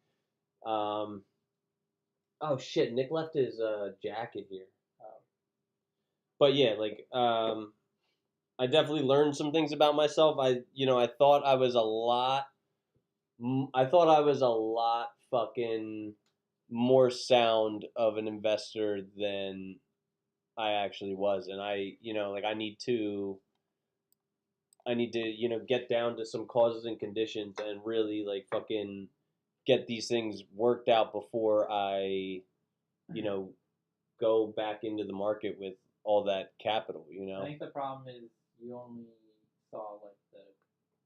oh, shit, Nick left his jacket here. But, yeah, like, I definitely learned some things about myself. I thought I was a lot fucking more sound of an investor than I actually was. And I need to, get down to some causes and conditions and really, like, fucking get these things worked out before I, go back into the market with all that capital, I think the problem is you only saw like the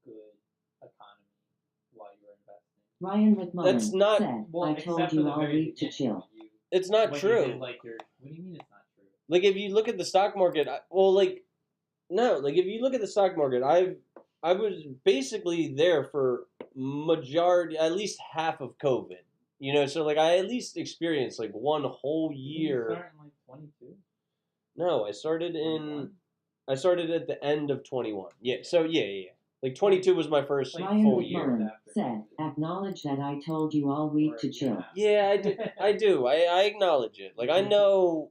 good economy while you were investing. Ryan McMullen That's not- said, Well, I except told for you the all very week to beginning chill. when you- It's not when true. You did, like, what do you mean it's not true? Like, if you look at the stock market, if you look at the stock market, I was basically there for majority, at least half of COVID. You know, so like I at least experienced like one whole Didn't you year. start in like 22? No, I started 21? at the end of 21. Yeah, so yeah. Like 22 was my first Like Ryan full year. McMurray said, acknowledge that I told you all week to chill. Yeah, I do. I acknowledge it. Like I know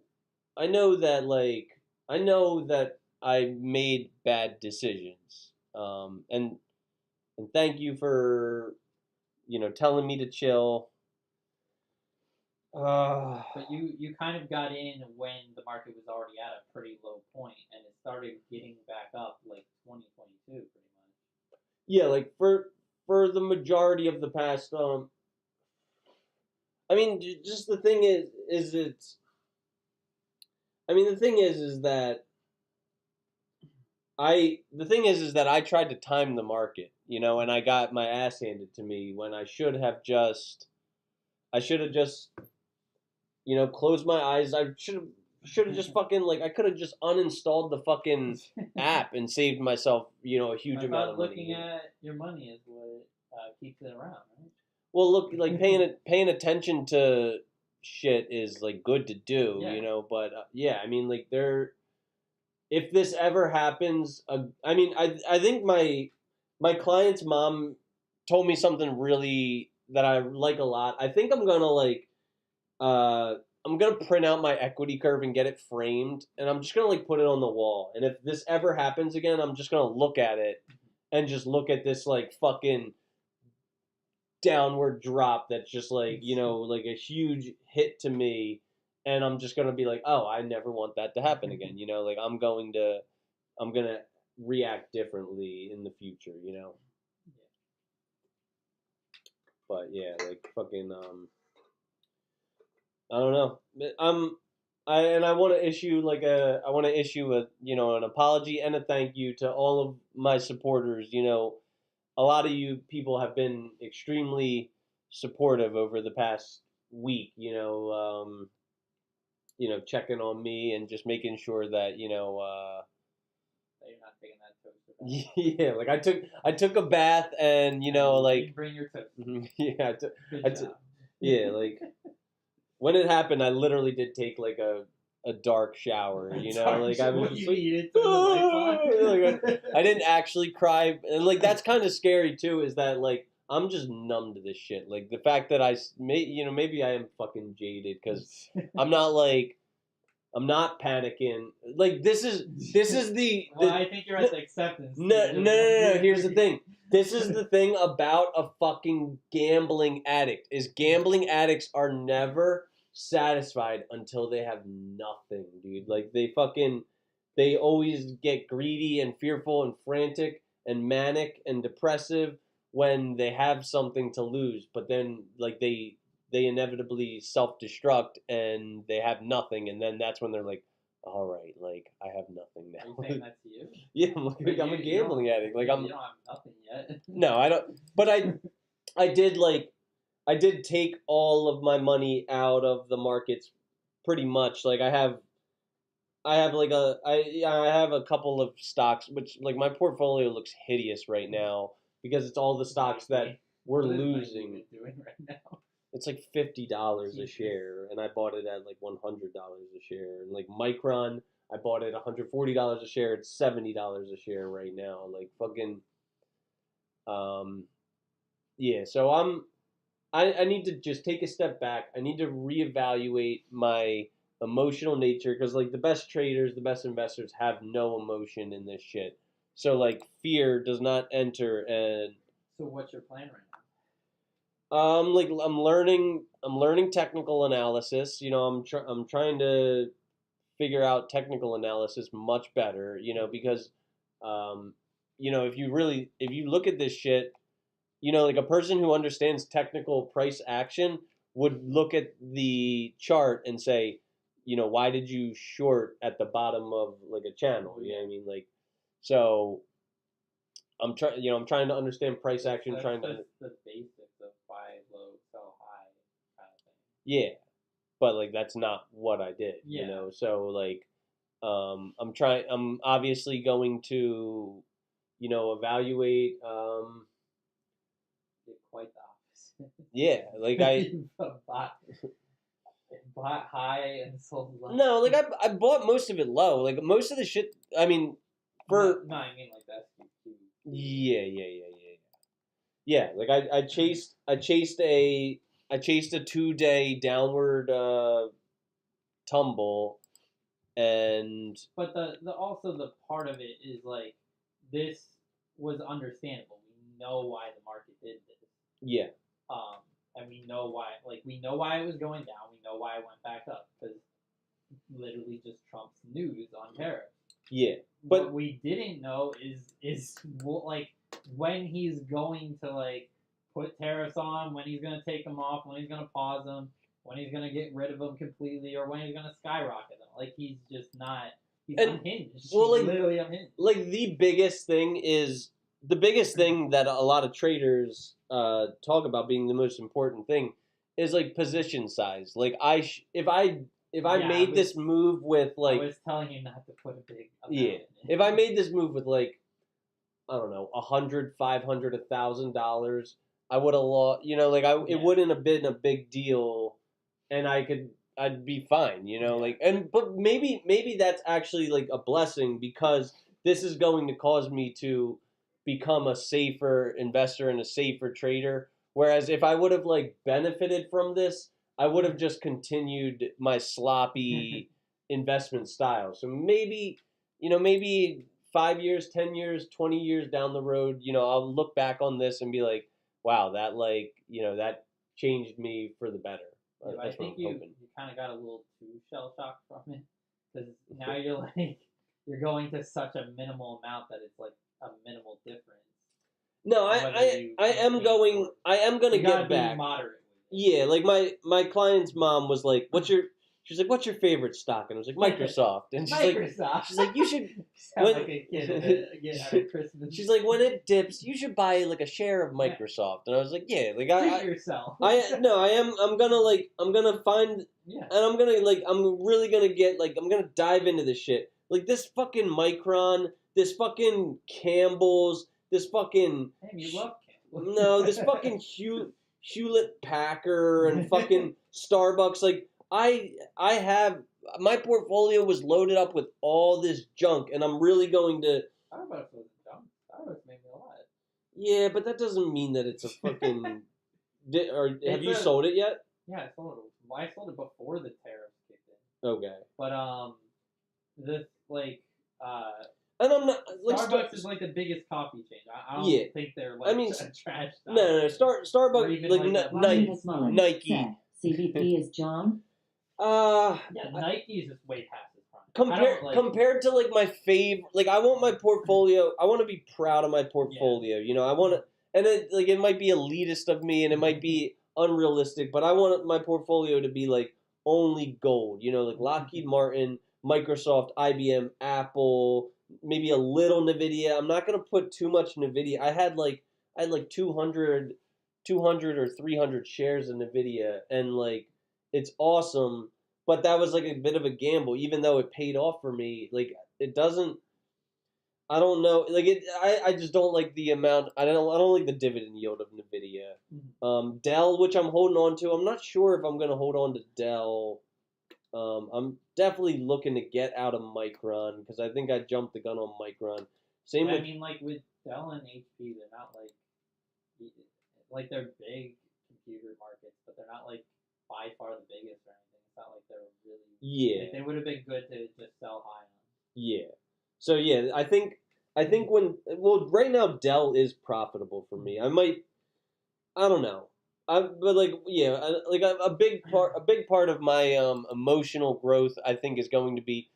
that like I know that I made bad decisions. And thank you for telling me to chill. But you kind of got in when the market was already at a pretty low point, and it started getting back up like 2022, pretty much. Yeah, like for the majority of the past I mean, just the thing is it's. I mean, the thing is that I tried to time the market, and I got my ass handed to me when I should have just, closed my eyes. I should have just fucking like I could have just uninstalled the fucking app and saved myself, a huge amount of money. Looking at your money is what keeps it around, right? Well, look, like paying attention to shit is like good to do, Yeah. But yeah, I mean, like if this ever happens, I mean, I think my client's mom told me something really that I like a lot. I think I'm gonna print out my equity curve and get it framed, and I'm just gonna like put it on the wall. And if this ever happens again, I'm just gonna look at it and just look at this like fucking downward drop that's just like like a huge hit to me, and I'm just gonna be like, oh, I never want that to happen again. Like I'm gonna react differently in the future. But yeah, like fucking I don't know. I want to issue an apology and a thank you to all of my supporters. A lot of you people have been extremely supportive over the past week. Checking on me and just making sure that That you're not taking that toaster back. yeah, like I took a bath and You like bring your toaster. yeah, Good job. yeah, like when it happened, I literally did take like a dark shower. Like I was just like, I didn't actually cry, and like that's kind of scary too. Is that like I'm just numb to this shit. Like the fact that maybe I am fucking jaded because I'm not panicking. Like this is the. Well, I think you're at the acceptance. No. Here's the thing. This is the thing about a fucking gambling addict is gambling addicts are never satisfied until they have nothing, dude. Like they always get greedy and fearful and frantic and manic and depressive when they have something to lose, but then like they inevitably self-destruct and they have nothing, and then that's when they're like, all right, like I have nothing now. Are you saying that to you? Yeah, I'm a gambling addict. Like You don't have nothing yet. No, I don't. But I did take all of my money out of the markets, pretty much. Like I have I have a couple of stocks, which like my portfolio looks hideous right now because it's all the stocks that we're What is losing. Nike doing right now? It's like $50 a share, and I bought it at like $100 a share. And like Micron, I bought it $140 a share. It's $70 a share right now. Like fucking, yeah. So I need to just take a step back. I need to reevaluate my emotional nature because like the best traders, the best investors have no emotion in this shit. So like fear does not enter, and So what's your plan right now? like I'm learning technical analysis. I'm trying to figure out technical analysis much better. Because if you look at this shit, like a person who understands technical price action would look at the chart and say, why did you short at the bottom of like a channel? You know what I mean? Like, so I'm trying to understand price action, That's trying just to the basics of buy low, sell high kind of thing. yeah, but like that's not what I did, Yeah. So like, I'm obviously going to, evaluate. Did quite the opposite. Yeah, like I bought high and sold low. no, like I bought most of it low. Like most of the shit. I mean, for no, I mean like that's yeah. Yeah, like I chased a 2-day downward tumble, and But the also the part of it is like this was understandable. We know why the market did this. yeah, And we know why. Like we know why it was going down. We know why it went back up because literally just Trump's news on tariffs. yeah. But what we didn't know is like when he's going to like put tariffs on, when he's gonna take them off, when he's gonna pause them, when he's gonna get rid of them completely, or when he's gonna skyrocket them. Like he's just not. He's unhinged. Well, he's like literally unhinged. Like the biggest thing that a lot of traders talk about being the most important thing is like position size. Like if I made this move with like I was telling you not to put a big amount yeah, in it. if I made this move with like I don't know, $100, $500, $1,000, I would have lost. You know, like it wouldn't have been a big deal, and I'd be fine. You know, but maybe that's actually like a blessing because this is going to cause me to become a safer investor and a safer trader. Whereas if I would have like benefited from this, I would have just continued my sloppy investment style. So maybe 5 years, 10 years, 20 years down the road, I'll look back on this and be like, wow, that that changed me for the better. Yeah, I think you kind of got a little too shell shocked from it because now you're like you're going to such a minimal amount that it's like a minimal difference. No, I am going to get back. Moderate. Yeah, like my client's mom was like, She's like, what's your favorite stock? And I was like, Microsoft. And she's like, you should. Sound like a kid at Christmas. She's like, when it dips, you should buy like a share of Microsoft. And I was like, yeah, like treat yourself. I'm gonna find, and I'm really gonna get I'm gonna dive into this shit. Like this fucking Micron, this fucking Campbell's, this fucking. Damn, you love Campbell. No, this fucking Hewlett Packard and fucking Starbucks, like. I have my portfolio was loaded up with all this junk, and I'm really going to. Starbucks was junk. Starbucks made me a lot. Yeah, but that doesn't mean that it's a fucking. Have you sold it yet? Yeah, I sold it. Well, I sold it before the tariffs kicked in. Okay. But and I'm not like Starbucks is like the biggest coffee chain. I don't think they're like a trash. No. Starbucks like Nike. Said, CVP is John. Nike is just way past his prime. Compared to like my favorite, like I want my portfolio. I want to be proud of my portfolio. I want to, and it might be elitist of me, and it might be unrealistic, but I want my portfolio to be like only gold. Like Lockheed Martin, Microsoft, IBM, Apple, maybe a little Nvidia. I'm not gonna put too much Nvidia. I had 200 or 300 shares in Nvidia, and like. It's awesome, but that was like a bit of a gamble, even though it paid off for me. Like it doesn't. I don't know. Like it. I just don't like the amount. I don't like the dividend yield of Nvidia. Mm-hmm. Dell, which I'm holding on to. I'm not sure if I'm gonna hold on to Dell. I'm definitely looking to get out of Micron because I think I jumped the gun on Micron. I mean, like with Dell and HP, they're not like they're big computer markets, but they're not like. By far the biggest or anything. It's not like they're really. Yeah. Like they would have been good to just sell high on. Yeah. So yeah, I think right now Dell is profitable for me. I don't know. But a big part of my emotional growth I think is going to be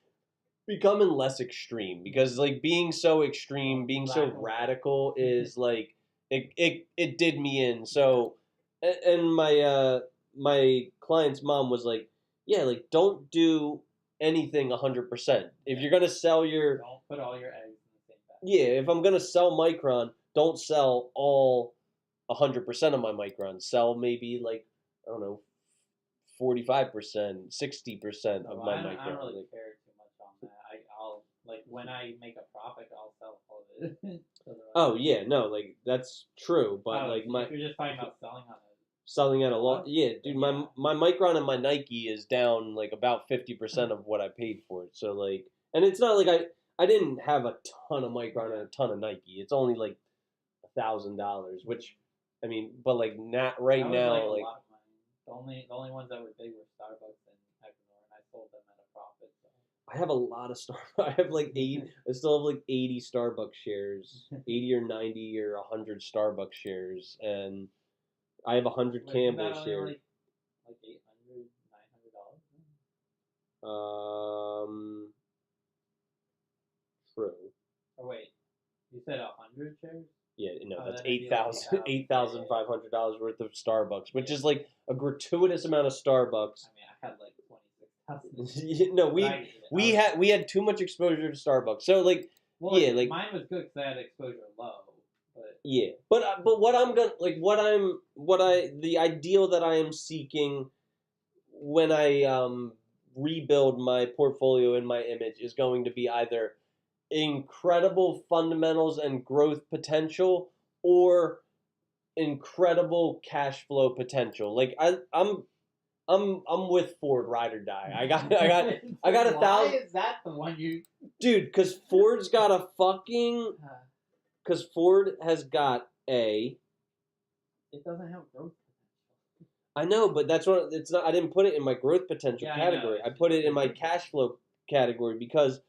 becoming less extreme because like being so extreme, being so radical is like it did me in. So and my client's mom was like, yeah, like don't do anything 100%. If you're gonna sell don't put all your eggs in the same basket. Yeah, if I'm gonna sell Micron, don't sell all 100% of my Micron. Sell maybe like I don't know, 45%, 60% of my Micron. I don't really care too much on that. I'll like when I make a profit, I'll sell all of it. Oh yeah, no, like that's true, but if you're just talking about selling on selling at a loss. Yeah, dude, my Micron and my Nike is down like about 50% of what I paid for it. So like, and it's not like I didn't have a ton of Micron and a ton of Nike. It's only like $1,000, which I mean, but like not right That was now, like a like lot of money. The only ones that were big were Starbucks and Ecuador, and I sold them at a profit. So. I have a lot of I have like I still have like 80 Starbucks shares, 80 or 90 or 100 Starbucks shares, and I have 100 Campbell shares. Like $800, $900. True. Or wait, you said 100 shares? Yeah, no, Oh, that's then it'd be like $8,500 worth of Starbucks, which is like a gratuitous amount of Starbucks. I mean, I had like 26,000. No, we had too much exposure to Starbucks. So like, well, yeah, like mine was good because I had exposure low. But yeah, but what I'm gonna like the ideal that I am seeking when I rebuild my portfolio and my image is going to be either incredible fundamentals and growth potential or incredible cash flow potential. Like I'm with Ford ride or die. I got Why 1,000. is that the one you? Dude, because Ford's got a fucking. Because Ford has got a. It doesn't have growth potential. I know, but that's what it's not. I didn't put it in my growth potential category. I put it in my cash flow category because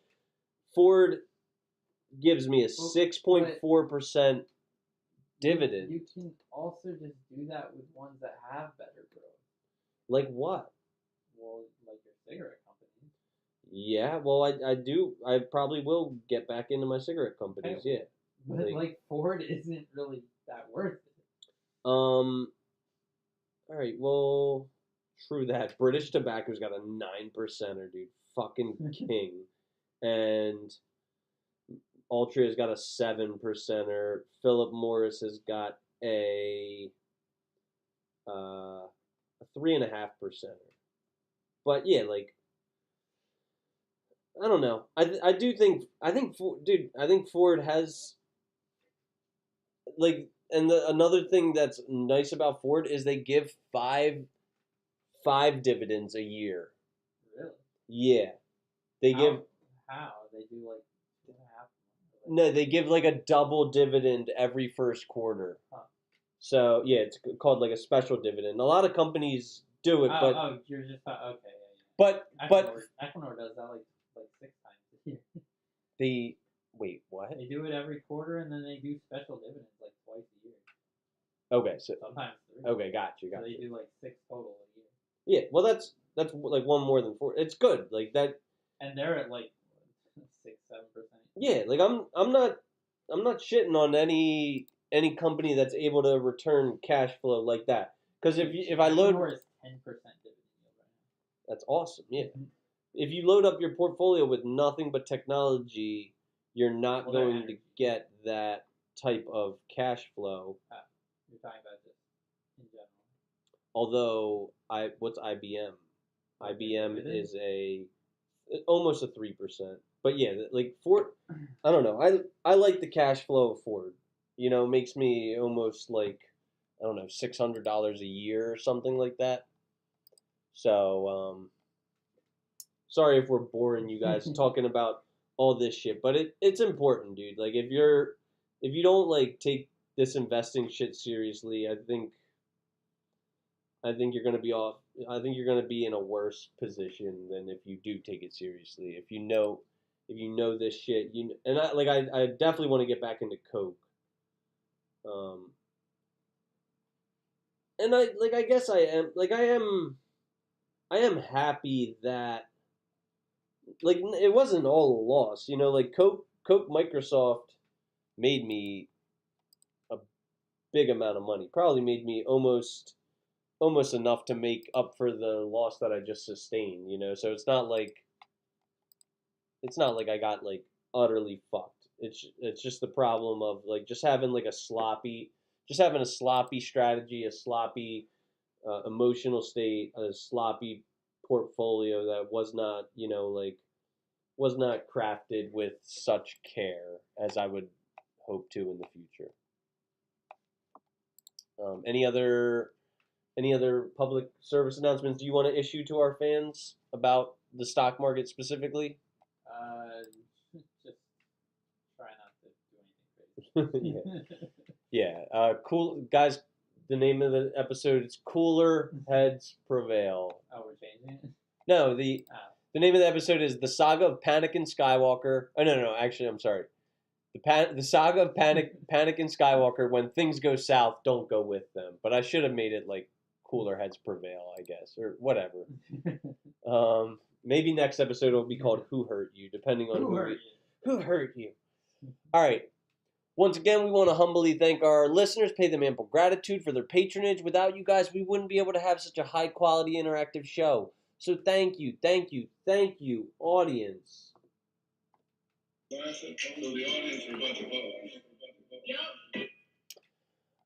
Ford gives me a 6.4% dividend. You can also just do that with ones that have better growth. Like what? Well, like your cigarette company. Yeah, well, I do. I probably will get back into my cigarette companies. Yeah, but like Ford isn't really that worth it. All right. Well, true that. British Tobacco's got a 9%er, dude. Fucking king. And Altria's got a 7%er. Philip Morris has got a 3.5%er. But yeah, like I don't know. I think Ford has like, and another thing that's nice about Ford is they give five dividends a year. Really? Yeah, they give. How they do like 2.5? No, they give like a double dividend every first quarter. Huh. So yeah, it's called like a special dividend. A lot of companies do it, but you're just okay. Yeah. But Equinor does that like 6 times a year. They wait, what? They do it every quarter, and then they do special dividends like twice a year. Okay, so sometimes 3. Okay, got you. So they do like 6 total a year. Yeah, well, that's like one more than 4. It's good, like that. And they're at like 6-7%. Yeah, like I'm not shitting on any company that's able to return cash flow like that. Because if I load, Equinor is 10% dividend yield right now. That's awesome. Yeah. If you load up your portfolio with nothing but technology, you're not going to get that type of cash flow. You're talking about just in general. Although what's IBM? IBM is almost a 3%. But yeah, like Ford, I don't know. I like the cash flow of Ford. You know, makes me almost like, I don't know, $600 a year or something like that. So, sorry if we're boring you guys talking about all this shit, but it's important, dude. Like if you don't like take this investing shit seriously, I think you're gonna be off. I think you're gonna be in a worse position than if you do take it seriously. If you know this shit, and I definitely want to get back into Coke. And I guess I am happy that like it wasn't all a loss, you know. Like Coke Microsoft made me a big amount of money. Probably made me almost enough to make up for the loss that I just sustained, you know. So it's not like I got like utterly fucked. It's just the problem of like just having a sloppy strategy, a sloppy emotional state, a sloppy portfolio that was not, was not crafted with such care as I would hope to in the future. Any other Any other public service announcements do you want to issue to our fans about the stock market specifically? Just try not to do anything crazy. Yeah. Cool guys. The name of the episode is "Cooler Heads Prevail." Oh, we're changing it. No, the name of the episode is "The Saga of Panikan Skywalker." Oh no. Actually, I'm sorry. The Saga of Panikan Skywalker. When things go south, don't go with them. But I should have made it like "Cooler Heads Prevail," I guess, or whatever. Maybe next episode will be called "Who Hurt You," depending on who hurt you. All right. Once again, we want to humbly thank our listeners, pay them ample gratitude for their patronage. Without you guys, we wouldn't be able to have such a high-quality interactive show. So thank you, audience. So the audience are a bunch of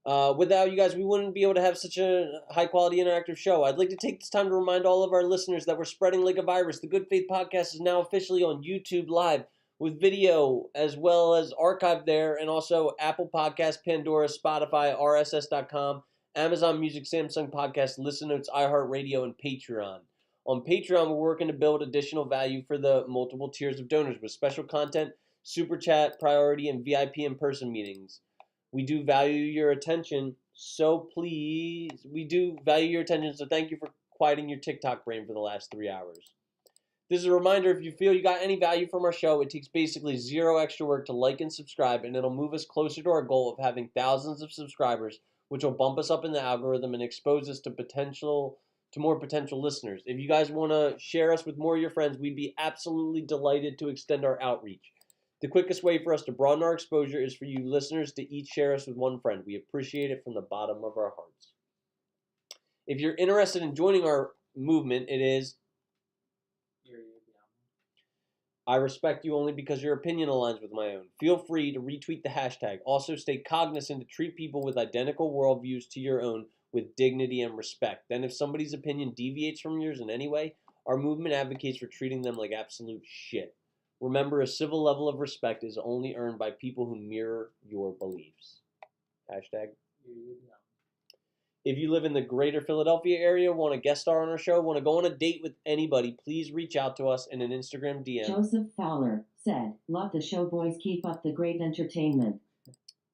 hoes. Without you guys, we wouldn't be able to have such a high-quality interactive show. I'd like to take this time to remind all of our listeners that we're spreading like a virus. The Good Faith Podcast is now officially on YouTube Live, with video as well as archived there, and also Apple Podcasts, Pandora, Spotify, RSS.com, Amazon Music, Samsung Podcasts, Listen Notes, iHeartRadio, and Patreon. On Patreon, we're working to build additional value for the multiple tiers of donors with special content, super chat, priority, and VIP in-person meetings. We do value your attention, so thank you for quieting your TikTok brain for the last 3 hours. This is a reminder, if you feel you got any value from our show, it takes basically zero extra work to like and subscribe, and it'll move us closer to our goal of having thousands of subscribers, which will bump us up in the algorithm and expose us to more potential listeners. If you guys want to share us with more of your friends, we'd be absolutely delighted to extend our outreach. The quickest way for us to broaden our exposure is for you listeners to each share us with one friend. We appreciate it from the bottom of our hearts. If you're interested in joining our movement, it is I respect you only because your opinion aligns with my own. Feel free to retweet the hashtag. Also, stay cognizant to treat people with identical worldviews to your own with dignity and respect. Then if somebody's opinion deviates from yours in any way, our movement advocates for treating them like absolute shit. Remember, a civil level of respect is only earned by people who mirror your beliefs. Hashtag. If you live in the greater Philadelphia area, want a guest star on our show, want to go on a date with anybody, please reach out to us in an Instagram DM. Joseph Fowler said, "Love the show, boys. Keep up the great entertainment."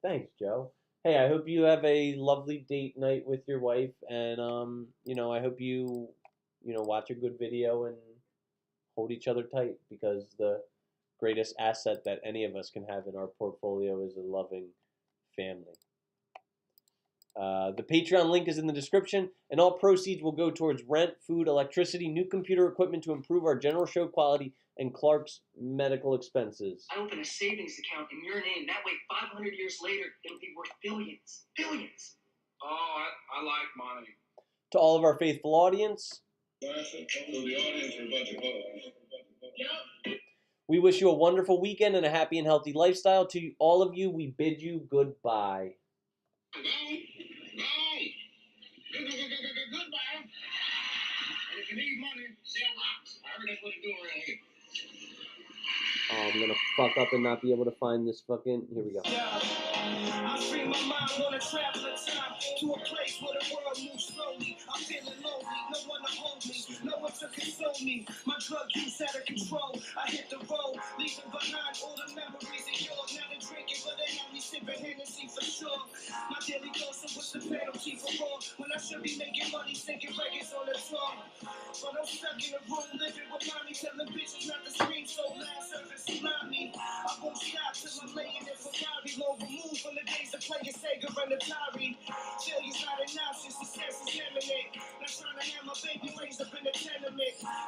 Thanks, Joe. Hey, I hope you have a lovely date night with your wife, and I hope you watch a good video and hold each other tight, because the greatest asset that any of us can have in our portfolio is a loving family. The Patreon link is in the description, and all proceeds will go towards rent, food, electricity, new computer equipment to improve our general show quality, and Clark's medical expenses. I open a savings account in your name. That way, 500 years later, it'll be worth billions. Billions. Oh, I like money. To all of our faithful audience, So the audience are a bunch of hoes. we wish you a wonderful weekend and a happy and healthy lifestyle. To all of you, we bid you goodbye. Goodbye. And if you need money, sell rocks. I heard that's what they're doing around here. Oh, I'm gonna fuck up and not be able to find this fucking. Here we go. I free my mind on a traveling time to a place where the world moves slowly. I'm feeling lonely, no one to hold me, no one to console me. My drug use out of control. I hit the road, leaving behind all the memories of yours. Now they're drinking, but they have me sipping Hennessy for sure. My daily dose of what's the penalty for war? When I should be making money, sinking records on the tour. But I'm stuck in a room, living with mommy, telling bitches not to scream so loud, service tsunami. I won't stop till I'm laying in Ferrari, low removed from the days of playing Sega and Atari. Failure's not an option, success is imminent. Not trying to have my baby raised up in a tenement.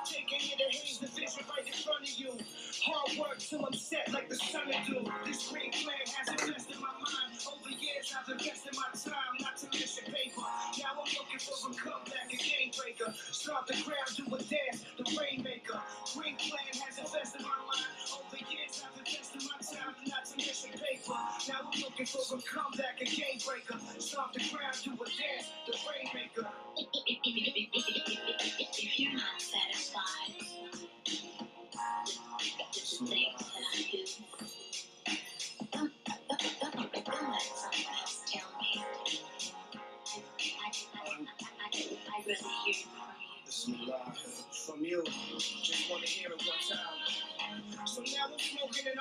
Taking it to haze the vision right in front of you. Hard work till I'm set like the sun to do. This great plan has invested my mind. Over years I've invested my time, not to mention paper. Now I'm looking for a comeback, a game breaker. Start the ground, do a dance, the rainmaker. Great plan has invested my mind. Over years I've invested my time, not to mention paper. Now I'm looking for a comeback, a game breaker. Start the ground, do a dance, the rainmaker. If you're not satisfied with the things that I do, don't let someone else tell me. I Bismillah. From you, just wanna hear it one time. So now I'm smoking